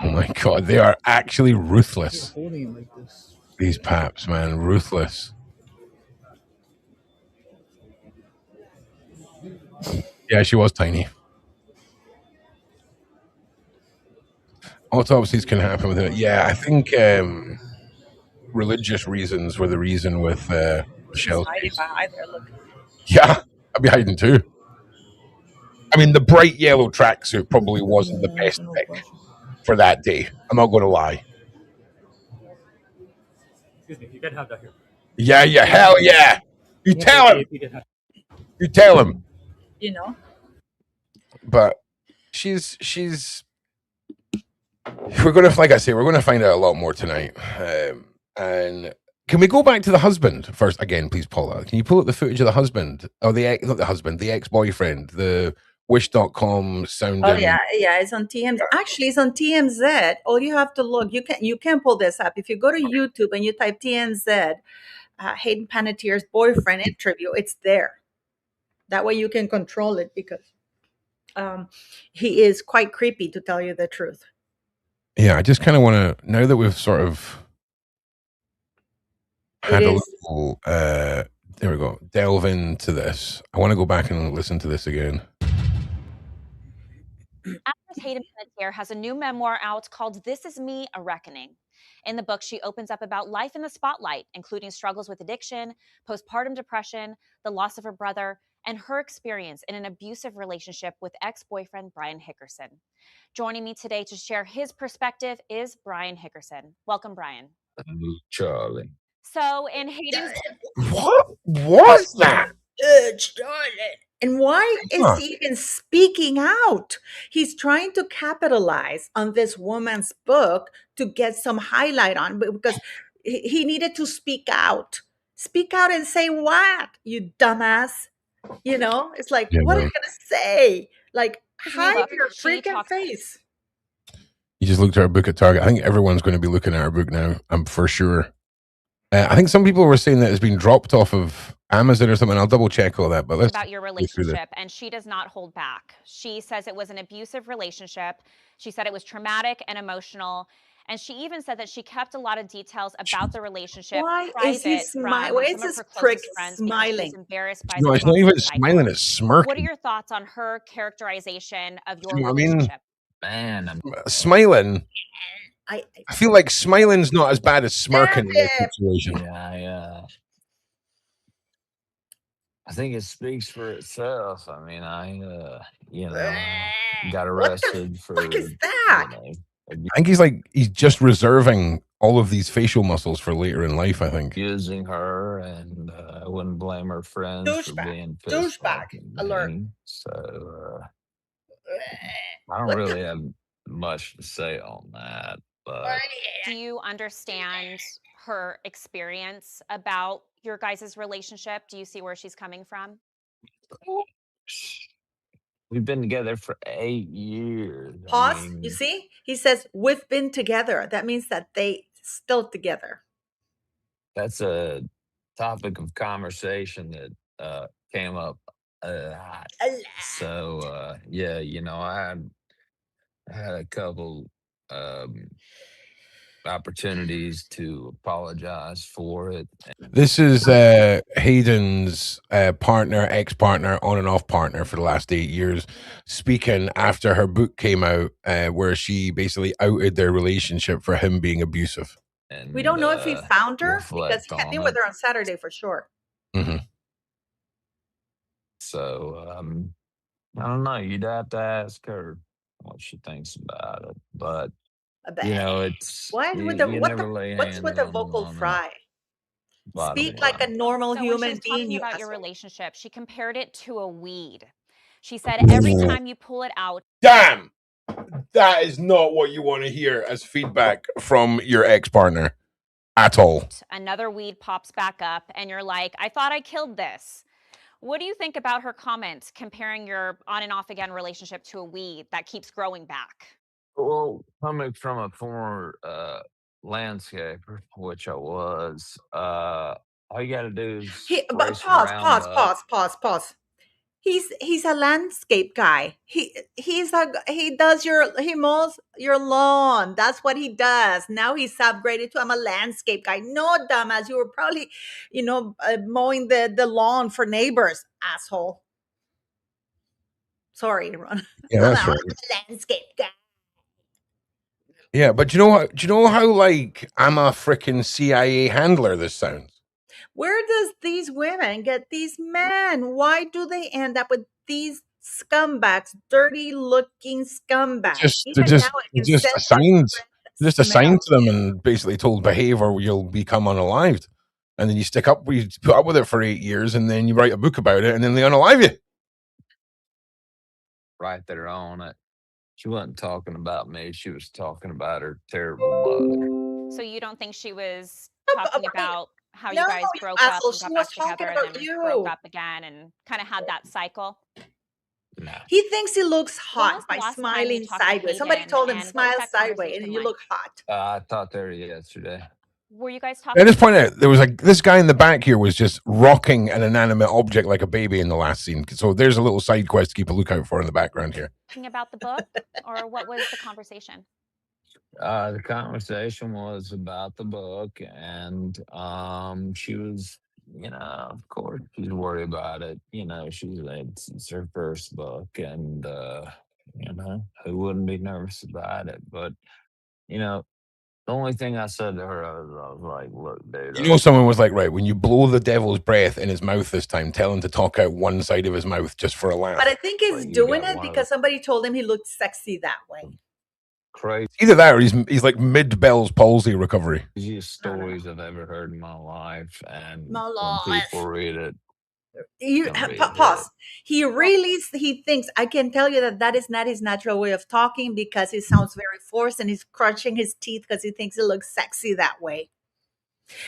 A: Oh my God, they are actually ruthless. These paps, man, ruthless. Yeah, she was tiny. Autopsies can happen with it. Yeah, I think religious reasons were the reason with Michelle's case.
B: Behind there, look.
A: Yeah, I'd be hiding too. I mean, the bright yellow tracksuit probably wasn't the best pick for that day. I'm not going to lie.
R: Excuse me, you can have that here.
A: Yeah, hell yeah. You tell him. You tell him.
B: You know.
A: But she's we're gonna, like I say, we're gonna find out a lot more tonight. And can we go back to the husband first again, please, Paula? Can you pull up the footage of the husband? Oh, not the husband, the ex-boyfriend, the wish.com sounding.
B: Oh yeah, it's on TMZ. Actually, it's on TMZ. All you have to look, you can pull this up. If you go to YouTube and you type TMZ, Hayden Panettiere's boyfriend interview, it's there. That way you can control it, because he is quite creepy, to tell you the truth.
A: Yeah, I just kind of want to, now that we've sort of had a little, there we go, delve into this. I want to go back and listen to this again.
I: Actress Hayden Panettiere has a new memoir out called This Is Me, A Reckoning. In the book, she opens up about life in the spotlight, including struggles with addiction, postpartum depression, the loss of her brother, and her experience in an abusive relationship with ex-boyfriend Brian Hickerson. Joining me today to share his perspective is Brian Hickerson. Welcome, Brian.
J: Charlie.
I: So in Hayden's...
A: What was that?
B: Charlotte. And why is he even speaking out? He's trying to capitalize on this woman's book to get some highlight on, because he needed to speak out. Speak out and say what, you dumbass? You know, it's like, what are you going to say? Like, hide your freaking face.
A: You just looked at our book at Target. I think everyone's going to be looking at our book now. I'm for sure. I think some people were saying that it's been dropped off of Amazon or something. I'll double check all that. But let's
I: about your
A: go through this.
I: relationship, and she does not hold back. She says it was an abusive relationship. She said it was traumatic and emotional. And she even said that she kept a lot of details about the relationship
B: Why is he
I: private from
B: smiling? Why is
I: some of
B: this
I: her
B: prick
I: closest friends because she was
B: smiling?
I: embarrassed by
A: No,
I: the
A: it's not
I: toxic
A: even
I: cycle.
A: smiling. It's smirking.
I: What are your thoughts on her characterization of your
A: You know what I mean?
I: relationship?
J: Man, I'm
A: Smiling.
B: I
A: feel like smiling's not as bad as smirking in this situation.
J: yeah. I think it speaks for itself. I mean, you know, got arrested for,
B: What is that?
A: I think he's just reserving all of these facial muscles for later in life, I think.
J: Abusing her, and I wouldn't blame her friends for being pissed off at
B: alert.
J: me. So I don't really have much to say on that, but
I: Do you understand her experience about your guys' relationship? Do you see where she's coming from?
J: we've been together for 8 years.
B: Pause. You see? He says, we've been together. That means that they still together.
J: That's a topic of conversation that came up a lot. So yeah, you know, I had a couple opportunities to apologize for it.
A: This is Hayden's partner, ex-partner, on and off partner for the last 8 years, speaking after her book came out, where she basically outed their relationship for him being abusive.
B: We don't know if he found her because he had been with
J: it.
B: her on Saturday for sure.
A: Mm-hmm.
J: So I don't know. You'd have to ask her what she thinks about it, but you know, it's
B: What
J: you,
B: with the
J: you
B: what
J: never
B: the
J: lay
B: what's
J: hands
B: with the
J: on a
B: vocal
J: woman.
B: fry?
J: Bottom
B: Speak like a
J: line.
B: normal
I: So when
B: human
I: she's
B: being,
I: talking
B: you
I: about your
B: asshole.
I: relationship, she compared it to a weed. She said every time you pull it out.
A: Damn! That is not what you want to hear as feedback from your ex-partner at all.
I: Another weed pops back up and you're like, I thought I killed this. What do you think about her comments comparing your on and off again relationship to a weed that keeps growing back?
J: Well, coming from a former landscaper, which I was, all you got to do is
B: But
J: spray some
B: pause. He's a landscape guy. He mows your lawn. That's what he does. Now he's upgraded to I'm a landscape guy. No, dumbass, you were probably, mowing the lawn for neighbors, asshole. Sorry, Ron.
A: Yeah, that's
B: I'm
A: right.
B: a landscape guy.
A: Yeah, but do you know how like I'm a freaking CIA handler this sounds?
B: Where does these women get these men? Why do they end up with these scumbags, dirty looking scumbags?
A: They're
B: Even now I can sense
A: just assigned to them and basically told behave or you'll become unalived. And then you put up with it for 8 years and then you write a book about it and then they unalive you.
J: right there on it. She wasn't talking about me. She was talking about her terrible mother.
I: So you don't think she was talking about how you
B: No,
I: guys
B: you
I: broke up
B: asshole.
I: and
B: She
I: got
B: was
I: back
B: talking
I: together and
B: about
I: then
B: you.
I: broke up again and kind of had that cycle?
J: No.
B: He thinks he looks
I: When
B: hot
I: was the
B: by
I: last time you
B: smiling
I: talked to
B: sideways. Somebody
I: Hayden,
B: told him
I: and what
B: smile
I: was that
B: sideways and
I: conversation
B: you
I: like?
B: look hot.
J: I talked to her yesterday.
I: Were you guys
A: I
I: talking?
A: just point out there was this guy in the back here was just rocking an inanimate object like a baby in the last scene. So there's a little side quest to keep a lookout for in the background here.
I: About the book, or what was the conversation?
J: The conversation was about the book, and she was, you know, of course, she's worried about it. You know, it's her first book, and you know, who wouldn't be nervous about it? But you know, the only thing I said to her, I was like, "Look, dude,
A: You know, someone was like, right, when you blow the devil's breath in his mouth this time, tell him to talk out one side of his mouth just for a laugh."
B: But I think he's
J: Well, you
B: doing
J: got
B: it
J: one of
B: because somebody told him he looked sexy that way.
J: crazy
A: Either that or he's like mid Bell's palsy recovery.
J: stories I've ever heard in my life, and
B: My
J: when
B: life.
J: people read it,
B: Pause. He thinks, I can tell you that is not his natural way of talking because he sounds very forced and he's crunching his teeth because he thinks he looks sexy that way.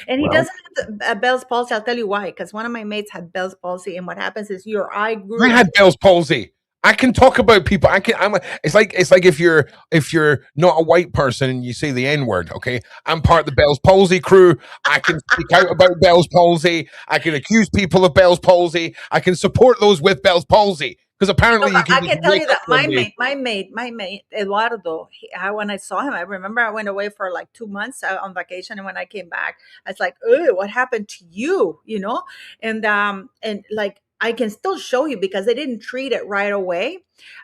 B: And he doesn't have Bell's palsy. I'll tell you why. Because one of my mates had Bell's palsy, and what happens is your eye grew.
A: I had Bell's palsy. I can talk about people. It's like if you're not a white person and you say the N word. Okay, I'm part of the Bell's palsy crew. I can speak out about Bell's palsy. I can accuse people of Bell's palsy. I can support those with Bell's palsy because apparently you can
B: I
A: just
B: can tell
A: wake
B: you
A: up
B: that
A: one day.
B: my mate Eduardo, when I saw him, I remember I went away for like 2 months on vacation, and when I came back, I was like, "Oh, what happened to you?" You know, and like I can still show you because they didn't treat it right away,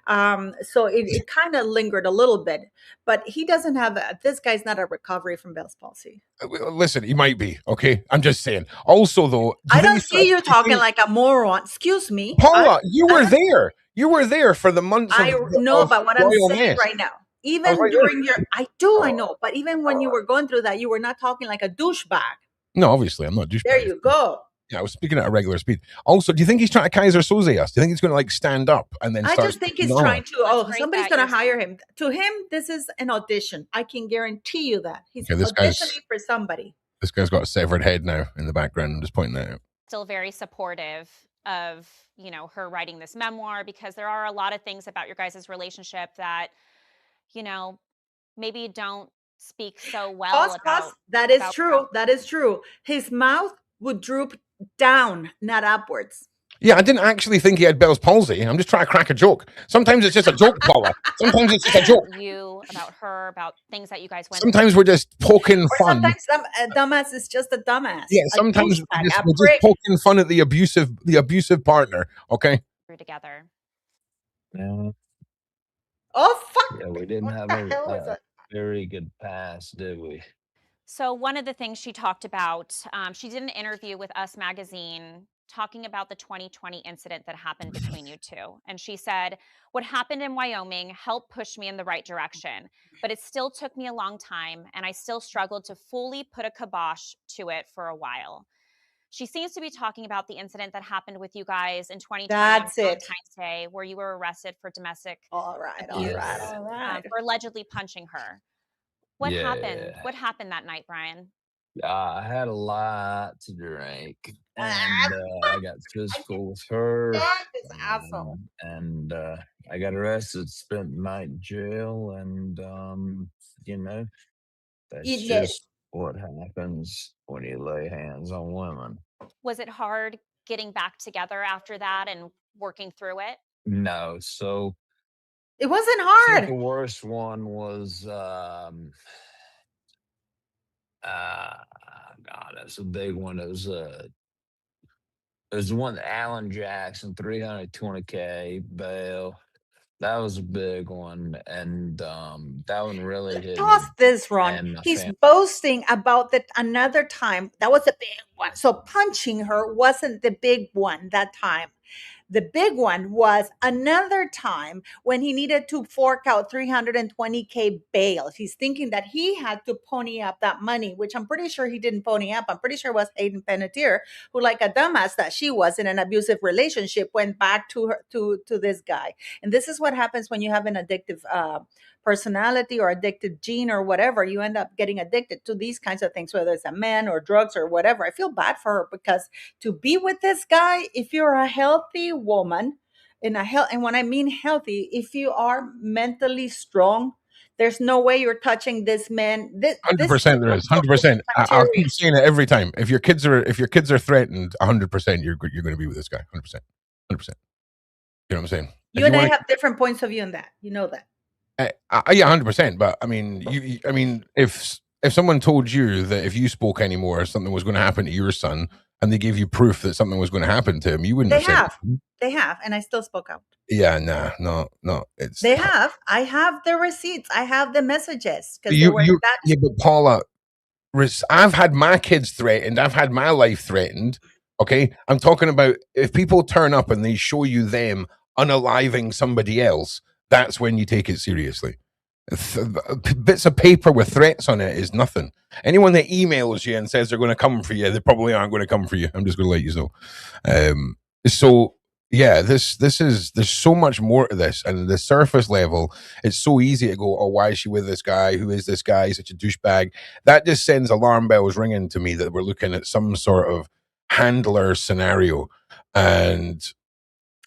B: so it kind of lingered a little bit. But he doesn't have this guy's not a recovery from Bell's palsy.
A: Listen, he might be. Okay, I'm just saying. Also, though, do you
B: I
A: think
B: don't
A: he's
B: see you
A: do you
B: talking
A: think,
B: like a moron. Excuse me.
A: Paula, you
B: I
A: were
B: don't
A: there. You were there for the months
B: I know,
A: of
B: but what I'm
A: royal
B: saying
A: mess.
B: right now,
A: I was
B: even
A: right there.
B: during your, I know, but even when you were going through that, you were not talking like a douchebag.
A: No, obviously, I'm not a
B: There
A: douchebag.
B: you go.
A: Yeah, I was speaking at a regular speed. Also, do you think he's trying to Kaiser Soze us? Do you think he's going to like stand up and then
B: I
A: start?
B: just think he's
A: No.
B: trying to. Oh,
I: great
B: somebody's
I: that
B: going to
I: you're
B: hire him. To him, this is an audition. I can guarantee you that he's
A: Okay,
B: auditioning for somebody.
A: this guy's got a severed head now in the background. I'm just pointing that out.
I: Still very supportive of her writing this memoir, because there are a lot of things about your guys' relationship that maybe don't speak so well about.
B: That is true. That is true. His mouth would droop down, not upwards.
A: Yeah, I didn't actually think he had Bell's palsy. I'm just trying to crack a joke. Sometimes it's just a joke, Paula. Sometimes it's just a joke.
I: You, about her, about things that you guys went
A: Sometimes we're just poking fun.
B: Sometimes a dumbass is just a dumbass.
A: Yeah,
B: a
A: sometimes
B: douchebag,
A: we're just poking fun at the abusive partner. Okay.
I: through together.
J: Yeah.
B: Oh fuck!
J: Yeah, we didn't have a very good past, did we?
I: So one of the things she talked about, she did an interview with Us Magazine talking about the 2020 incident that happened between you two. And she said, "What happened in Wyoming helped push me in the right direction, but it still took me a long time, and I still struggled to fully put a kibosh to it for a while." She seems to be talking about the incident that happened with you guys in 2020
B: That's
I: on
B: it.
I: Valentine's Day, where you were arrested for domestic
B: abuse,
I: for allegedly punching her. What happened?
J: Yeah.
I: What happened that night, Brian?
J: I had a lot to drink, and I got physical with her.
B: That is awesome.
J: And I got arrested, spent the night in jail, and that's just what happens when you lay hands on women.
I: Was it hard getting back together after that and working through it?
J: No, so
B: it wasn't
J: I
B: hard.
J: think the worst one was God, that's a big one. It was the one that Alan Jackson, 320K bail. That was a big one, and that one really hit
B: Toss
J: me.
B: this, Ron.
J: and my
B: He's
J: family.
B: boasting about that another time. That was a big one. So punching her wasn't the big one that time. The big one was another time when he needed to fork out 320K bail. He's thinking that he had to pony up that money, which I'm pretty sure he didn't pony up. I'm pretty sure it was Hayden Panettiere, who, like a dumbass that she was in an abusive relationship, went back to her to this guy. And this is what happens when you have an addictive personality or addicted gene or whatever. You end up getting addicted to these kinds of things, whether it's a man or drugs or whatever. I feel bad for her, because to be with this guy, if you're a healthy woman, and when I mean healthy, if you are mentally strong, there's no way you're touching this man.
A: 100% there is. 100%. I'll keep saying it every time. If your kids are threatened, 100% you're going to be with this guy. 100%. 100%. You know what I'm saying?
B: You and I have different points of view on that. You know that.
A: Yeah, 100%. But I mean, if someone told you that if you spoke anymore, something was going to happen to your son, and they gave you proof that something was going to happen to him, you wouldn't have said.
B: They have, and I still spoke out.
A: Yeah, no.
B: They have. I have the receipts. I have the messages.
A: Yeah, but Paula, I've had my kids threatened. I've had my life threatened. Okay, I'm talking about if people turn up and they show you them unaliving somebody else, that's when you take it seriously. Bits of paper with threats on it is nothing. Anyone that emails you and says they're going to come for you, they probably aren't going to come for you. I'm just going to let you know. So yeah, there's so much more to this, and the surface level, it's so easy to go, oh, why is she with this guy? Who is this guy? He's such a douchebag. That just sends alarm bells ringing to me that we're looking at some sort of handler scenario. And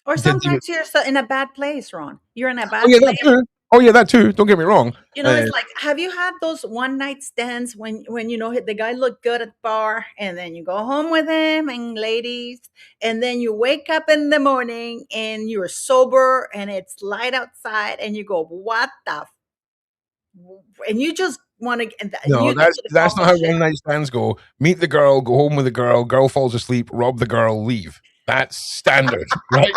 B: Or
A: Didn't even.
B: sometimes you're in a bad place, Ron. You're in a
A: Oh
B: bad
A: yeah, that
B: place.
A: too. Oh yeah, that too. Don't get me wrong.
B: You know, it's like, have you had those one night stands when you know the guy looked good at the bar, and then you go home with him, and ladies, and then you wake up in the morning and you're sober and it's light outside, and you go, what the? And you just want to, and
A: No,
B: you just want to
A: that's
B: talk
A: not how
B: shit.
A: one night stands go. Meet the girl, go home with the girl falls asleep, rob the girl, leave. That's standard, right?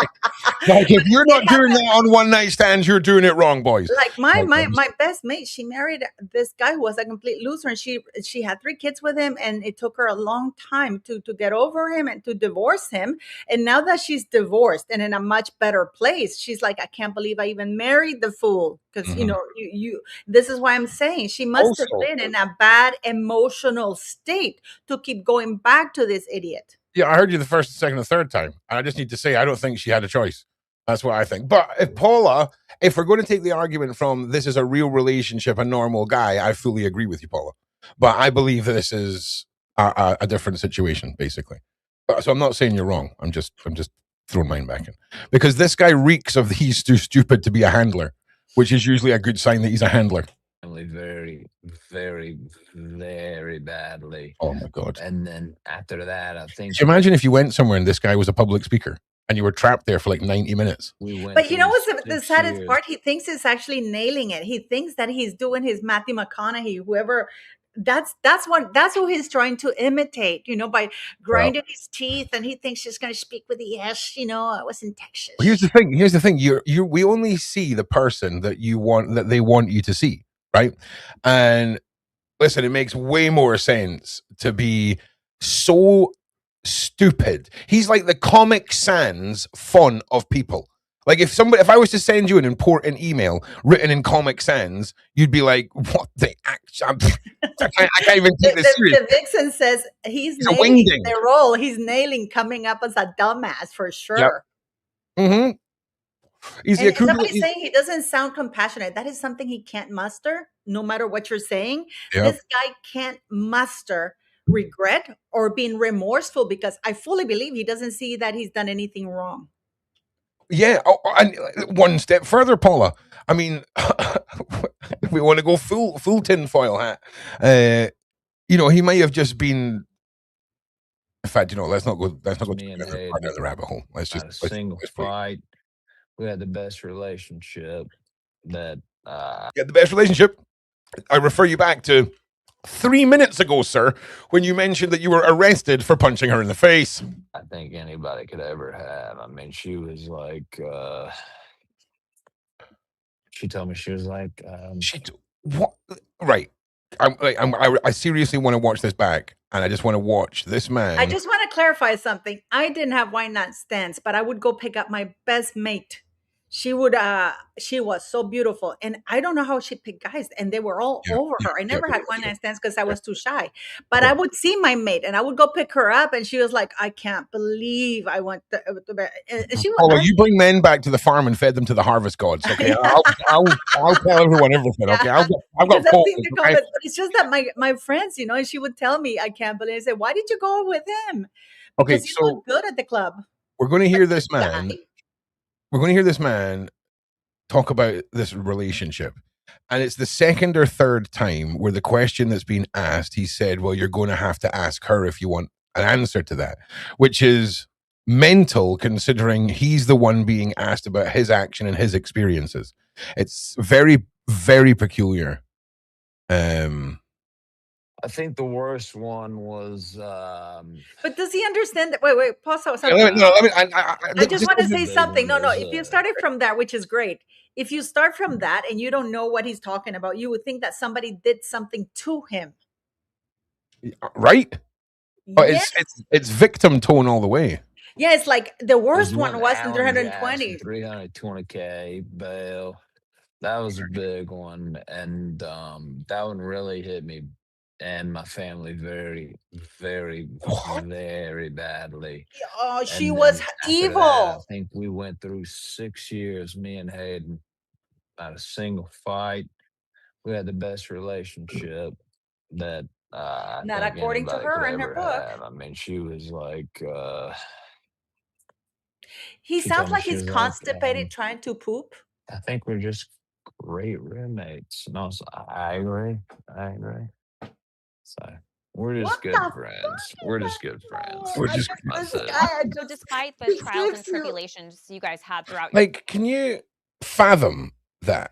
A: Like if you're not doing that on one night stands, you're doing it wrong, boys.
B: Like my
A: Like,
B: my my best mate, she married this guy who was a complete loser, and she had 3 kids with him, and it took her a long time to get over him and to divorce him. And now that she's divorced and in a much better place, she's like, I can't believe I even married the fool. Because you know, you this is why I'm saying she must have
A: Also-
B: been in a bad emotional state to keep going back to this idiot.
A: Yeah, I heard you the first, second, and third time. I just need to say, I don't think she had a choice. That's what I think. But if Paula, if we're going to take the argument from this is a real relationship, a normal guy, I fully agree with you, Paula. But I believe that this is a different situation, basically. So I'm not saying you're wrong. I'm just throwing mine back in because this guy reeks of he's too stupid to be a handler, which is usually a good sign that he's a handler.
J: Very, very, very badly.
A: Oh my God.
J: And then after that, I think
A: Can you imagine if you went somewhere and this guy was a public speaker and you were trapped there for like 90 minutes?
B: But you know what's the saddest part? He thinks he's actually nailing it. He thinks that he's doing his Matthew McConaughey, whoever. That's who he's trying to imitate, you know, by grinding his teeth, and he thinks she's going to speak with the S. You know, I was in Texas.
A: Here's the thing. We only see the person that they want you to see, right? And listen, it makes way more sense to be so stupid. He's like the Comic Sans font of people. Like if I was to send you an important email written in Comic Sans, you'd be like, "What the action? I can't even take this seriously."
B: The Vixen says he's nailing the role. He's nailing coming up as a dumbass for sure.
A: Yep. Mm-hmm.
B: And somebody's saying he doesn't sound compassionate. That is something he can't muster, no matter what you're saying.
A: Yep.
B: This guy can't muster regret or being remorseful, because I fully believe he doesn't see that he's done anything wrong.
A: Yeah, and one step further, Paula. I mean, if we want to go full tinfoil hat, you know, he may have just been. In fact, you know, let's not go down the rabbit hole. Let's just
J: single fight. We had the best relationship that.
A: Yeah, the best relationship. I refer you back to 3 minutes ago, sir, when you mentioned that you were arrested for punching her in the face.
J: I think anybody could ever have. I mean, she was like, she told me she was like,
A: what? Right. I seriously want to watch this back, and I just want to watch this man.
B: I just want to clarify something. I didn't have one night stands, but I would go pick up my best mate. She was so beautiful, and I don't know how she picked guys, and they were all over her. I never had one night stands because I was too shy. But I would see my mate, and I would go pick her up, and she was like, "I can't believe I went." And she
A: was. You bring men back to the farm and fed them to the harvest gods. Okay, I'll tell everyone everything. Okay, I've got
B: but it's just that my friends, you know, and she would tell me, "I can't believe." I said, "Why did you go with him?" Because you look good at the club.
A: We're going to hear this man. We're going to hear this man talk about this relationship. And it's the second or third time where the question that's been asked, he said, well, you're going to have to ask her if you want an answer to that, which is mental considering he's the one being asked about his action and his experiences. It's very, very peculiar.
J: I think the worst one was.
B: But does he understand that? Wait, pause. I just want to say something. No. If you started from that, which is great. If you start from that and you don't know what he's talking about, you would think that somebody did something to him.
A: Right?
B: Yes.
A: It's victim tone all the way.
B: Yeah, it's like the worst one was in 320.
J: 320K bail. That was a big one, and that one really hit me and my family very, very, very badly.
B: Oh, she was evil.
J: That, I think we went through 6 years, me and Hayden, not a single fight. We had the best relationship that
B: not according to her in her book.
J: I mean, she was like.
B: He
J: She
B: sounds
J: told me
B: like
J: she
B: he's
J: was like,
B: constipated trying to poop.
J: I think we're just great roommates. And I agree. I agree. So we're
B: What
J: just good
B: the
J: friends. We're just good friends.
A: We're just
J: That's
B: this
J: it.
B: guy? I
I: So,
B: just
I: despite the
B: he
I: trials and
B: gives you.
I: tribulations you guys had throughout your
A: like, can you fathom that?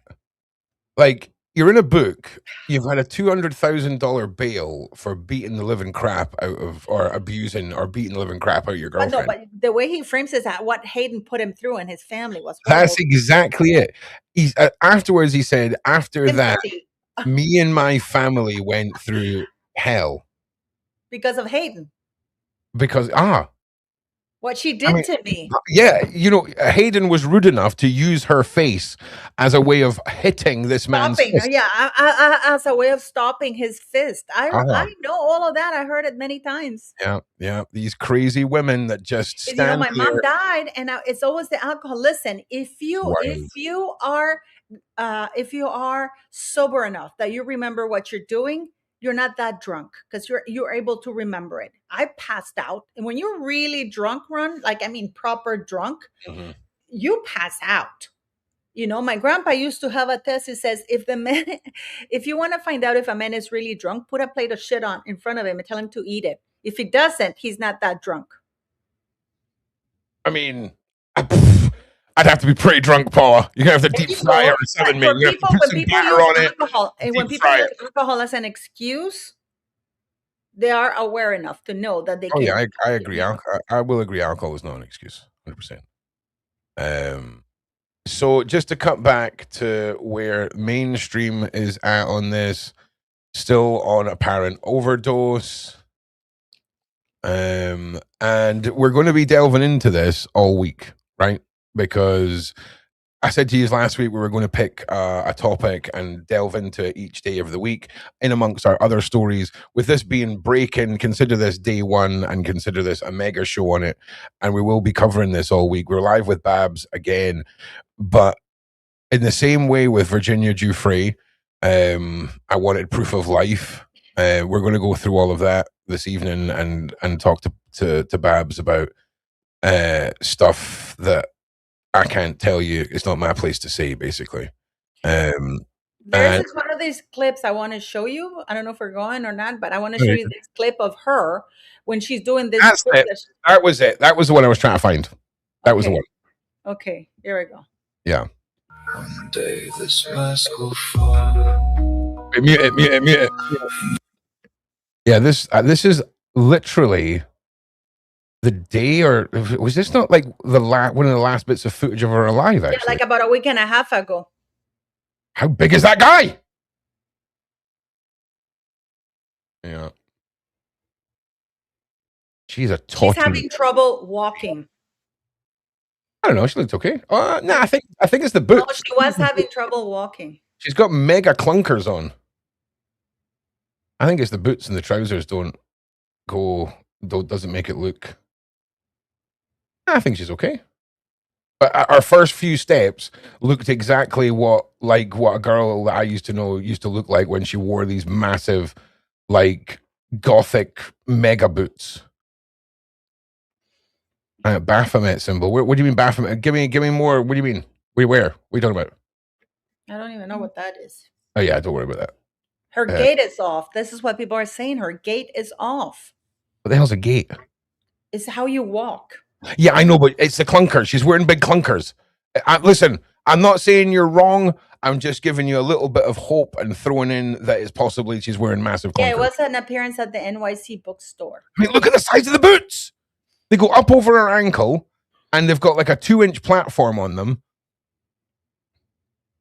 A: Like, you're in a book, you've had a $200,000 bail for beating the living crap out of, or abusing, or beating the living crap out of your
B: But no,
A: girlfriend.
B: but the way he frames is that what Hayden put him through and his family was
A: That's
B: horrible.
A: exactly it. He's afterwards. He said, "After that,
B: Sympathy.
A: me and my family went through hell
B: Because of Hayden,
A: because
B: what she
A: I
B: did
A: mean,
B: to me.
A: yeah, you know, Hayden was rude enough to use her face as a way of hitting this man's
B: Stopping,
A: fist.
B: yeah, as a way of stopping his fist. I know all of that. I heard it many times.
A: Yeah. These crazy women that just
B: 'Cause, you know,
A: stand
B: my mom
A: there.
B: died, and it's always the alcohol. Listen, if you are sober enough that you remember what you're doing, you're not that drunk because you're able to remember it. I passed out, and when you're really drunk, proper drunk, you pass out. You know, my grandpa used to have a test. He says, if you want to find out if a man is really drunk, put a plate of shit on in front of him and tell him to eat it. If he doesn't, he's not that drunk.
A: I mean, I'd have to be pretty drunk, Paula. You're gonna have to deep fry her or something, man. You have to put some batter on it.
B: Alcohol, and when people use alcohol as an excuse, they are aware enough to know that they
A: Oh
B: can.
A: yeah, I agree. I will agree. Alcohol is not an excuse, 100%. So just to cut back to where mainstream is at on this, still on apparent overdose. And we're going to be delving into this all week, right? Because I said to you last week we were going to pick a topic and delve into each day of the week in amongst our other stories. With this being breaking, consider this day one and consider this a mega show on it. And we will be covering this all week. We're live with Babs again. But in the same way with Virginia Giuffre, I wanted proof of life. We're going to go through all of that this evening and talk to Babs about stuff that I can't tell you. It's not my place to say, basically.
B: There's one of these clips I want to show you. I don't know if we're going or not, but I want to show you this clip of her when she's doing this.
A: That was it. That was the one I was trying to find. That was the one.
B: Okay, here we go.
A: Yeah.
S: One day this mask will fall.
A: Mute it. Yeah, this is literally the day, or was this not like one of the last bits of footage of her alive? Actually,
B: yeah, like about a week and a half ago.
A: How big is that guy? Yeah, she's
B: She's having trouble walking.
A: I don't know. She looked okay. No, I think it's the boots.
B: No, she was having trouble walking.
A: She's got mega clunkers on. I think it's the boots and the trousers doesn't make it look. I think she's okay. But our first few steps looked exactly what a girl that I used to know used to look like when she wore these massive, like, gothic mega boots. Baphomet symbol. What do you mean Baphomet? Give me more. What do you mean? Where? What are you talking about?
B: I don't even know what that is.
A: Oh yeah, don't worry about that.
B: Her gait is off. This is what people are saying. Her gait is off.
A: What the hell's a gait?
B: It's how you walk.
A: Yeah, I know, but it's the clunkers. She's wearing big clunkers. Listen, I'm not saying you're wrong. I'm just giving you a little bit of hope and throwing in that it's possibly she's wearing massive clunkers.
B: Yeah, it was an appearance at the NYC bookstore.
A: I mean, look at the size of the boots. They go up over her ankle, and they've got like a 2-inch platform on them.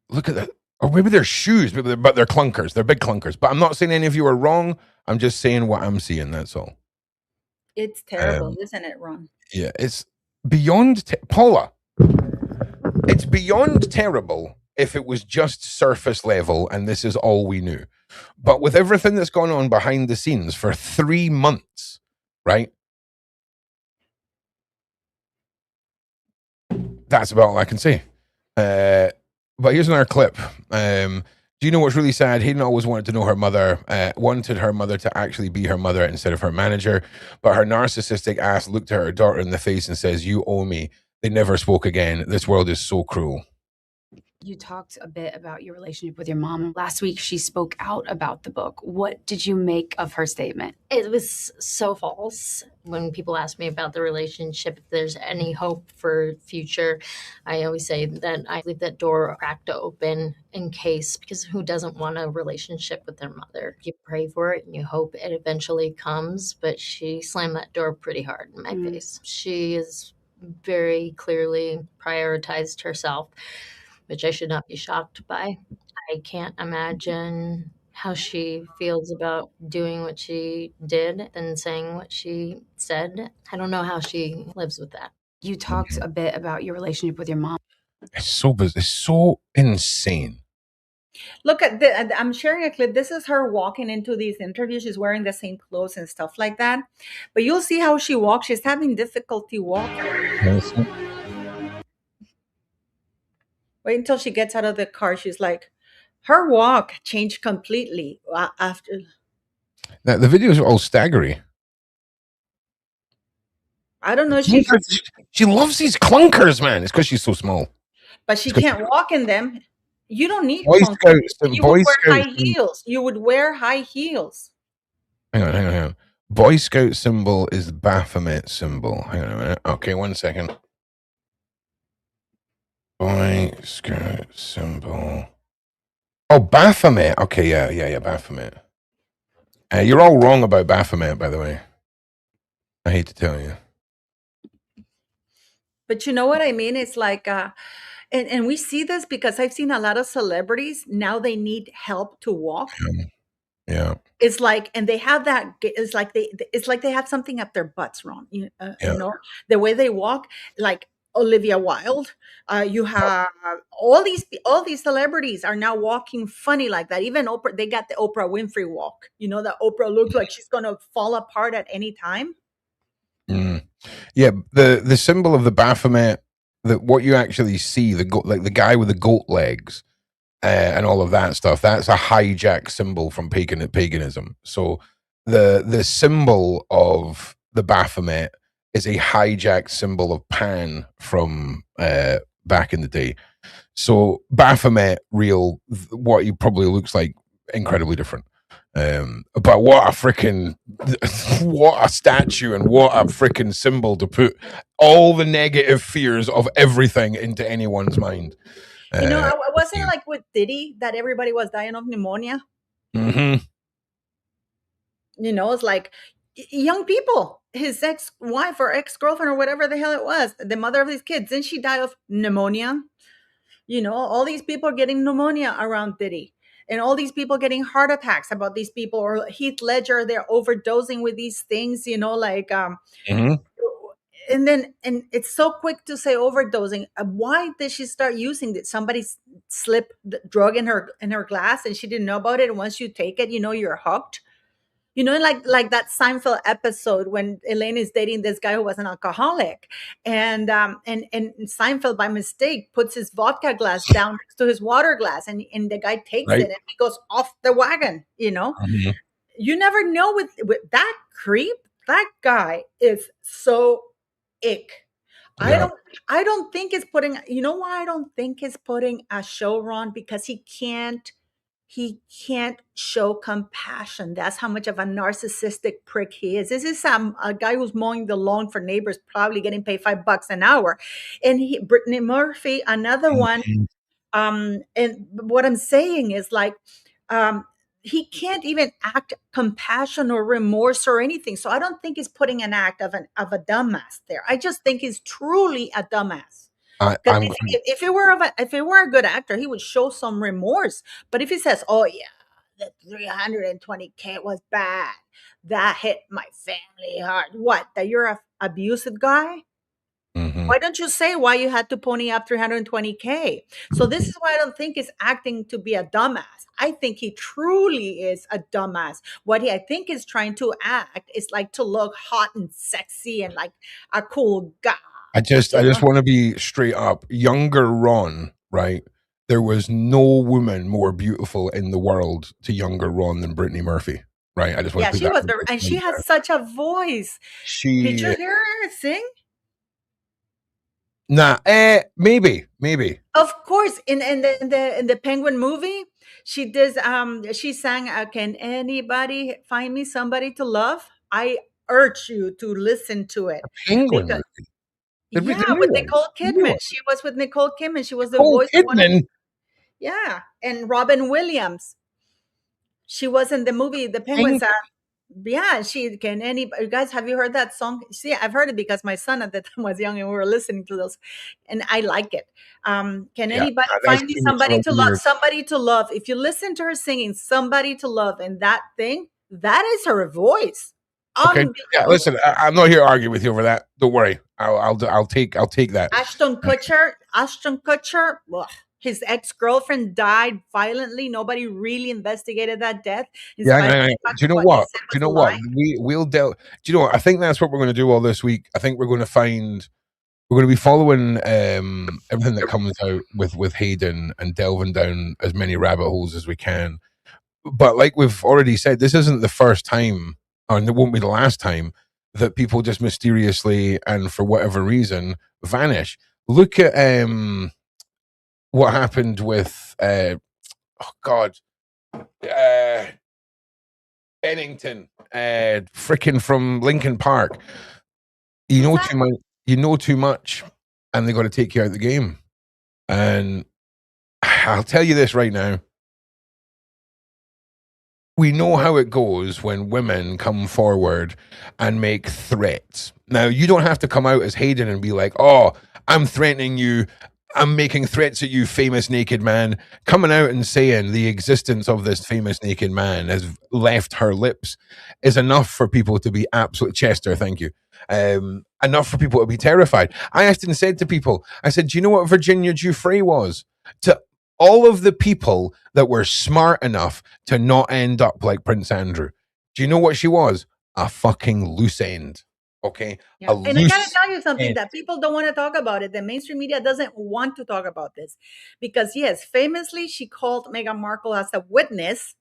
A: Look at that. Or maybe they're shoes, but they're clunkers. They're big clunkers. But I'm not saying any of you are wrong. I'm just saying what I'm seeing. That's all.
B: It's terrible, isn't it, Ron?
A: Yeah, it's beyond Paula. It's beyond terrible if it was just surface level and this is all we knew. But with everything that's gone on behind the scenes for 3 months, right? That's about all I can say. But here's another clip. Do you know what's really sad? Hayden always wanted to know her mother, wanted her mother to actually be her mother instead of her manager. But her narcissistic ass looked at her daughter in the face and says, "You owe me." They never spoke again. This world is so cruel.
T: You talked a bit about your relationship with your mom. Last week, she spoke out about the book. What did you make of her statement?
H: It was so false. When people ask me about the relationship, if there's any hope for future, I always say that I leave that door cracked open in case, because who doesn't want a relationship with their mother? You pray for it and you hope it eventually comes, but she slammed that door pretty hard in my face. She is very clearly prioritized herself, which I should not be shocked by. I can't imagine how she feels about doing what she did and saying what she said. I don't know how she lives with that.
T: You talked a bit about your relationship with your mom.
A: It's so insane.
B: Look at I'm sharing a clip. This is her walking into these interviews. She's wearing the same clothes and stuff like that. But you'll see how she walks. She's having difficulty walking. Wait until she gets out of the car. She's like, her walk changed completely after.
A: Now, the videos are all staggery.
B: I don't know.
A: She loves these clunkers, man. It's because she's so small.
B: But she can't walk in them. You don't need
A: Boy
B: clunkers.
A: Scouts,
B: You
A: Boy
B: would wear high
A: Scouts.
B: heels. You would wear high heels.
A: Hang on. Boy Scout symbol is the Baphomet symbol. Hang on a minute. Okay, 1 second. Boy Scout symbol. Oh, Baphomet. Okay, yeah, Baphomet. You're all wrong about Baphomet, by the way. I hate to tell you.
B: But you know what I mean? It's like, and we see this because I've seen a lot of celebrities. Now they need help to walk.
A: Yeah.
B: It's like, and they have that. It's like they have something up their butts, Ron. You know, the way they walk, like Olivia Wilde. You have all these celebrities are now walking funny like that. Even Oprah, they got the Oprah Winfrey walk. You know, that Oprah looks like she's gonna fall apart at any time.
A: Yeah, the symbol of the Baphomet, what you actually see, the guy with the goat legs, and all of that stuff, that's a hijack symbol from paganism. So the symbol of the Baphomet is a hijacked symbol of Pan from back in the day. So Baphomet, what he probably looks like, incredibly different. But what a statue and what a freaking symbol to put all the negative fears of everything into anyone's mind.
B: You know, wasn't like with Diddy that everybody was dying of pneumonia.
A: Mm-hmm.
B: You know, it's like young people, his ex-wife or ex-girlfriend or whatever the hell it was, the mother of his kids, didn't she die of pneumonia? You know, all these people are getting pneumonia around Diddy. And all these people getting heart attacks about these people, or Heath Ledger, they're overdosing with these things, you know, like, and it's so quick to say overdosing. Why did she start using it? Somebody slipped the drug in her glass and she didn't know about it. And once you take it, you know, you're hooked. You know, like that Seinfeld episode when Elaine is dating this guy who was an alcoholic, and Seinfeld by mistake puts his vodka glass down next to his water glass, and the guy takes it and he goes off the wagon. You know, you never know with that creep. That guy is so ick. Yeah. I don't think it's putting. You know why I don't think it's putting a show, Ron? Because he can't show compassion. That's how much of a narcissistic prick he is. This is a guy who's mowing the lawn for neighbors, probably getting paid $5 an hour. And Brittany Murphy, another one. And what I'm saying is like, he can't even act compassion or remorse or anything. So I don't think he's putting an act of a dumbass there. I just think he's truly a dumbass. If it were a good actor, he would show some remorse. But if he says, "Oh yeah, the 320K was bad, that hit my family hard," what? That you're a abusive guy? Why don't you say why you had to pony up 320K? So this is why I don't think he's acting to be a dumbass. I think he truly is a dumbass. What I think is trying to act is like to look hot and sexy and like a cool guy.
A: I just want to be straight up. Younger Ron, right? There was no woman more beautiful in the world to younger Ron than Brittany Murphy, right? I just want to
B: she was, and she has such a voice. Did you hear her sing?
A: Nah, maybe.
B: Of course, in the Penguin movie, she sang "Can anybody find me somebody to love?" I urge you to listen to it
A: Penguin
B: because
A: movie. The
B: yeah,
A: new
B: with
A: one.
B: Nicole
A: The new
B: Kidman.
A: one.
B: She was with Nicole Kidman. She was the
A: Nicole
B: voice of one of
A: Kidman.
B: yeah, and Robin Williams. She was in the movie The Penguins.
A: Penguin.
B: Yeah, she can. Any you guys, have you heard that song? See, I've heard it because my son at the time was young and we were listening to those, and I like it. Can
A: Yeah,
B: anybody
A: that's
B: find me
A: too much of
B: somebody
A: a
B: to love?
A: weird.
B: Somebody to love. If you listen to her singing "Somebody to Love" and that thing, that is her voice.
A: Okay. Yeah. Listen, I'm not here to argue with you over that. Don't worry. I'll take that.
B: Ashton Kutcher, ugh, his ex-girlfriend died violently. Nobody really investigated that death, in
A: Yeah,
B: spite of
A: I.
B: the
A: Do
B: fact
A: you
B: that
A: know
B: what he
A: what?
B: said
A: Do you
B: was a
A: know what?
B: lie.
A: We'll delve. Do you know what? I think that's what we're going to do all this week. I think we're going to find. We're going to be following everything that comes out with Hayden and delving down as many rabbit holes as we can. But like we've already said, this isn't the first time, and it won't be the last time that people just mysteriously and for whatever reason vanish. Look at what happened with oh God, Bennington, freaking from Lincoln Park. You know too much. You know too much, and they got to take you out of the game. And I'll tell you this right now. We know how it goes when women come forward and make threats. Now, you don't have to come out as Hayden and be like, oh, I'm threatening you. I'm making threats at you, famous naked man. Coming out and saying the existence of this famous naked man has left her lips is enough for people to be absolute Chester. Thank you. Enough for people to be terrified. I often said to people, I said, do you know what Virginia Giuffre was? To all of the people that were smart enough to not end up like Prince Andrew. Do you know what she was? A fucking loose end. Okay?
B: Yeah.
A: A
B: And I gotta
A: loose
B: tell you something
A: end.
B: that people don't want to talk about it. The mainstream media doesn't want to talk about this because, yes, famously, she called Meghan Markle as a witness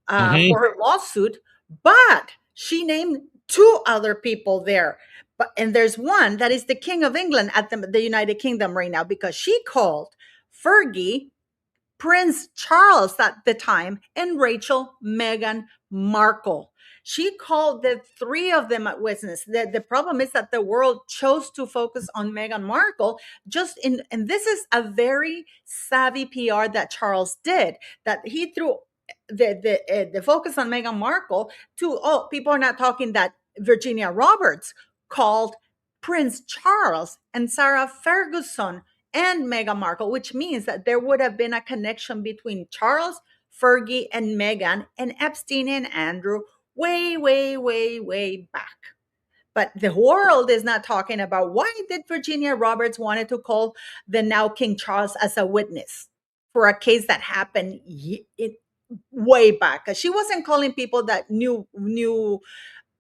B: for her lawsuit, but she named two other people there. And there's one that is the King of England at the United Kingdom right now because she called Fergie Prince Charles at the time, and Rachel Meghan Markle. She called the three of them at witness. The problem is that the world chose to focus on Meghan Markle and this is a very savvy PR that Charles did, that he threw the focus on Meghan Markle to, oh, people are not talking that Virginia Roberts called Prince Charles and Sarah Ferguson and Meghan Markle, which means that there would have been a connection between Charles, Fergie, and Meghan, and Epstein and Andrew way, way, way, way back. But the world is not talking about why did Virginia Roberts wanted to call the now King Charles as a witness for a case that happened way back. 'Cause she wasn't calling people that knew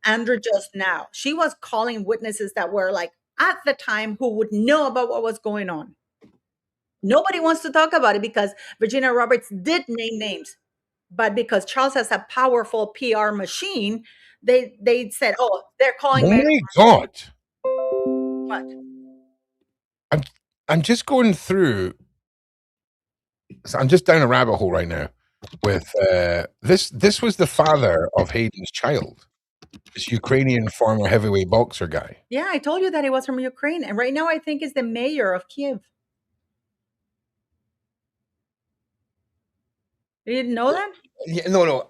B: Andrew just now. She was calling witnesses that were like at the time who would know about what was going on. Nobody wants to talk about it because Virginia Roberts did name names, but because Charles has a powerful PR machine, they said, "Oh, they're calling
A: Oh
B: Meghan
A: my
B: Markle."
A: God.
B: What?
A: I'm just going through. So I'm just down a rabbit hole right now with this was the father of Hayden's child, this Ukrainian former heavyweight boxer guy.
B: Yeah, I told you that he was from Ukraine, and right now I think is the mayor of Kiev. You didn't know that?
A: Yeah, no.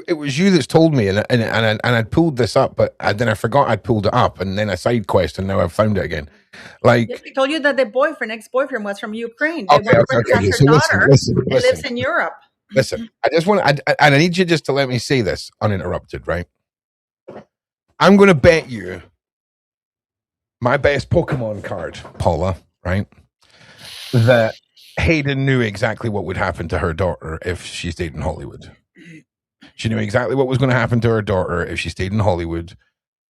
A: It was you that's told me, and I'd pulled this up, but then I forgot I'd pulled it up, and then a side quest, and now I've found it again. Like,
B: I told you that the ex-boyfriend was from Ukraine.
A: okay. So
B: daughter
A: listen.
B: and lives in Europe.
A: Listen, I just want, and I need you just to let me say this uninterrupted, right? I'm going to bet you my best Pokemon card, Paula, right? That Hayden knew exactly what would happen to her daughter if she stayed in Hollywood. She knew exactly what was going to happen to her daughter if she stayed in Hollywood,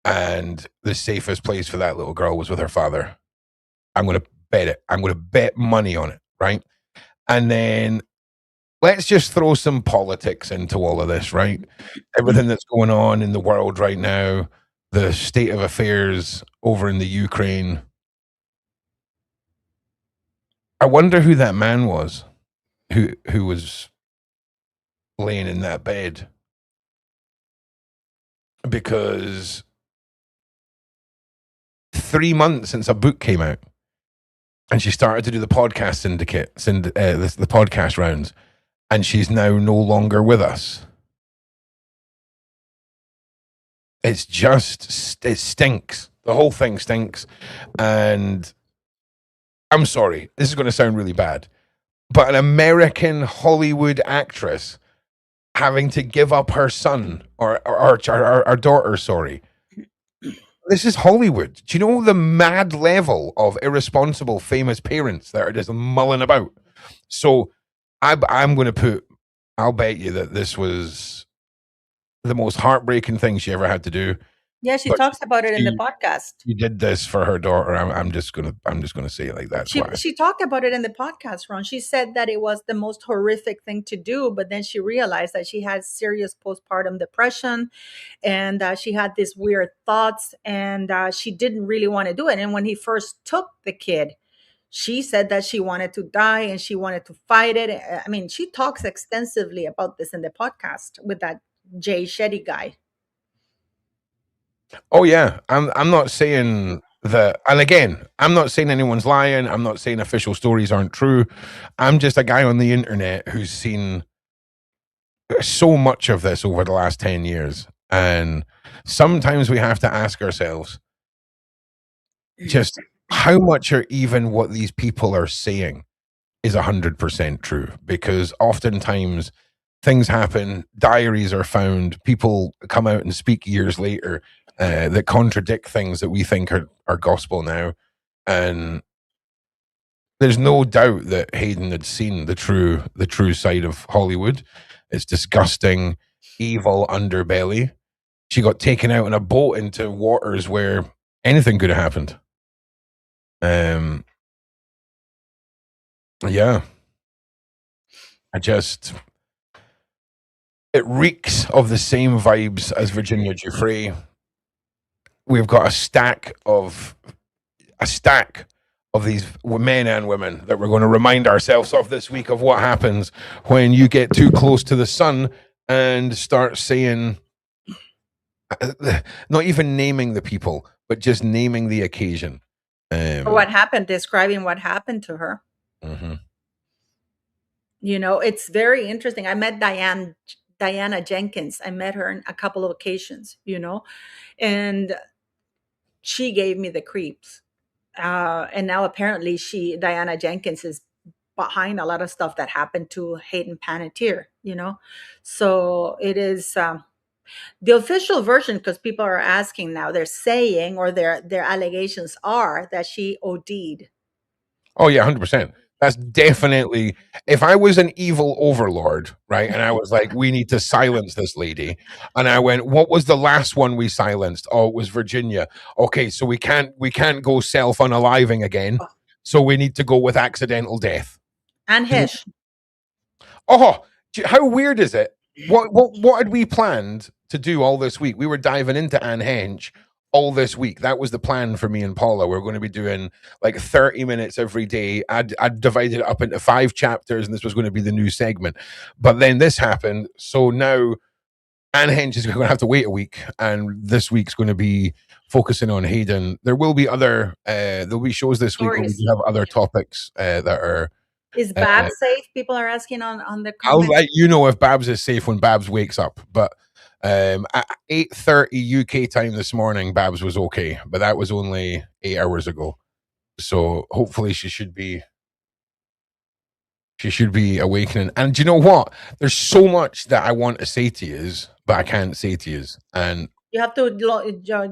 A: and the safest place for that little girl was with her father. I'm going to bet it. I'm going to bet money on it, right? And then let's just throw some politics into all of this, right? Everything that's going on in the world right now, the state of affairs over in the Ukraine. I wonder who that man was who was laying in that bed, because 3 months since a book came out, and she started to do the podcast the podcast rounds, and she's now no longer with us. It stinks. The whole thing stinks. And I'm sorry, this is going to sound really bad, but an American Hollywood actress having to give up her son or our daughter, sorry. This is Hollywood. Do you know the mad level of irresponsible famous parents that are just mulling about? So I'm going to I'll bet you that this was the most heartbreaking thing she ever had to do.
B: Yeah, she
A: But
B: talks about it in the podcast.
A: She did this for her daughter. I'm just gonna say it like that.
B: She talked about it in the podcast, Ron. She said that it was the most horrific thing to do, but then she realized that she had serious postpartum depression, and she had these weird thoughts, and she didn't really want to do it. And when he first took the kid, she said that she wanted to die and she wanted to fight it. I mean, she talks extensively about this in the podcast with that Jay Shetty guy.
A: Oh yeah, I'm not saying that, and again, I'm not saying anyone's lying. I'm not saying official stories aren't true. I'm just a guy on the internet who's seen so much of this over the last 10 years, and sometimes we have to ask ourselves, just how much are even what these people are saying is 100% true, because oftentimes things happen, diaries are found, people come out and speak years later that contradict things that we think are gospel now. And there's no doubt that Hayden had seen the true side of Hollywood. It's disgusting, evil underbelly. She got taken out on a boat into waters where anything could have happened. Yeah. It reeks of the same vibes as Virginia Giuffre. We've got a stack of these men and women that we're going to remind ourselves of this week, of what happens when you get too close to the sun and start saying, not even naming the people, but just naming the occasion.
B: What happened, describing what happened to her.
A: Mm-hmm.
B: You know, it's very interesting. I met Diana Jenkins. I met her on a couple of occasions, you know, and she gave me the creeps. And now apparently Diana Jenkins is behind a lot of stuff that happened to Hayden Panettiere, you know. So it is the official version, because people are asking now, they're saying, or their allegations are that she OD'd.
A: Oh yeah, 100%. That's definitely, if I was an evil overlord, right, and I was like, we need to silence this lady, and I went, what was the last one we silenced? Oh, it was Virginia. Okay, so we can't go self-unaliving again, so we need to go with accidental death.
B: And Hesh.
A: Oh, how weird is it? What had we planned to do all this week? We were diving into Anne Hench all this week. That was the plan for me and Paula. We're going to be doing like 30 minutes every day. I'd divided it up into 5 chapters, and this was going to be the new segment. But then this happened, so now Anne Hench is going to have to wait a week, and this week's going to be focusing on Hayden. There will be there'll be shows this week where we do have other topics that are.
B: Is Babs safe? People are asking on the comments.
A: I'll let you know if Babs is safe when Babs wakes up. But at 8:30 UK time this morning, Babs was okay. But that was only 8 hours ago. So hopefully she should be awakening. And do you know what? There's so much that I want to say to you, but I can't say to you. And
B: you have to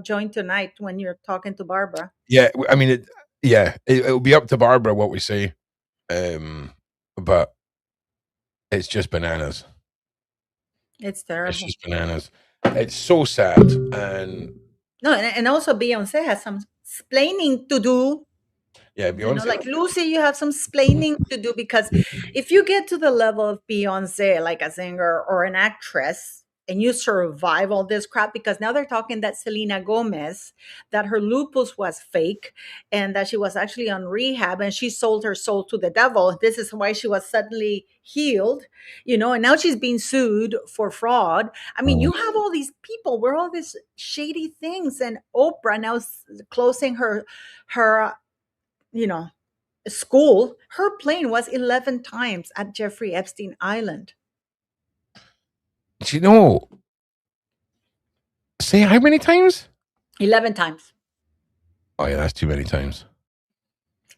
B: join tonight when you're talking to Barbara.
A: Yeah, I mean, it'll be up to Barbara what we say. But it's just bananas.
B: It's terrible.
A: It's just bananas. It's so sad.
B: And also Beyonce has some splaining to do.
A: Yeah, Beyonce.
B: You know, like Lucy, you have some splaining to do, because if you get to the level of Beyonce, like a singer or an actress, and you survive all this crap, because now they're talking that Selena Gomez, that her lupus was fake and that she was actually on rehab and she sold her soul to the devil. This is why she was suddenly healed, and now she's being sued for fraud. I mean, you have all these people where all these shady things, and Oprah now closing her school. Her plane was 11 times at Jeffrey Epstein Island.
A: Do you know? Say how many times?
B: 11 times.
A: Oh yeah, that's too many times.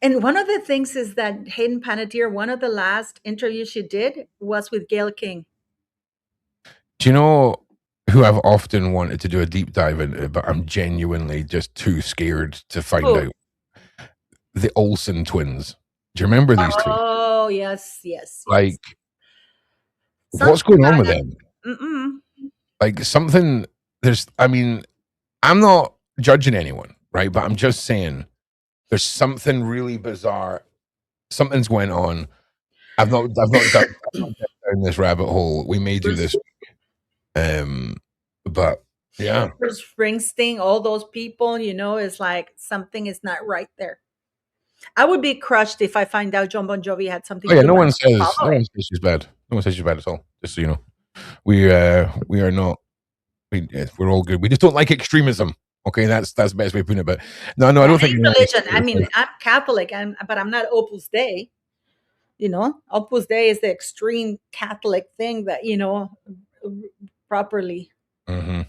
B: And one of the things is that Hayden Panettiere, one of the last interviews she did was with Gayle King.
A: Do you know who I've often wanted to do a deep dive into, but I'm genuinely just too scared to find out? The Olsen twins. Do you remember these two?
B: Oh, yes.
A: Like, what's going on with them? Like something, I'm not judging anyone, right? But I'm just saying there's something really bizarre. Something's went on. I've not done down this rabbit hole. We may do this. But yeah.
B: Bruce Springsteen, all those people, is like something is not right there. I would be crushed if I find out John Bon Jovi had something to do.
A: No one says she's bad. No one says she's bad at all. Just so you know. We are not. We're all good. We just don't like extremism. Okay, that's the best way of putting it. But no, I don't think
B: religion. I mean, I'm Catholic, but I'm not Opus Dei. Opus Dei is the extreme Catholic thing that properly.
A: Mm-hmm.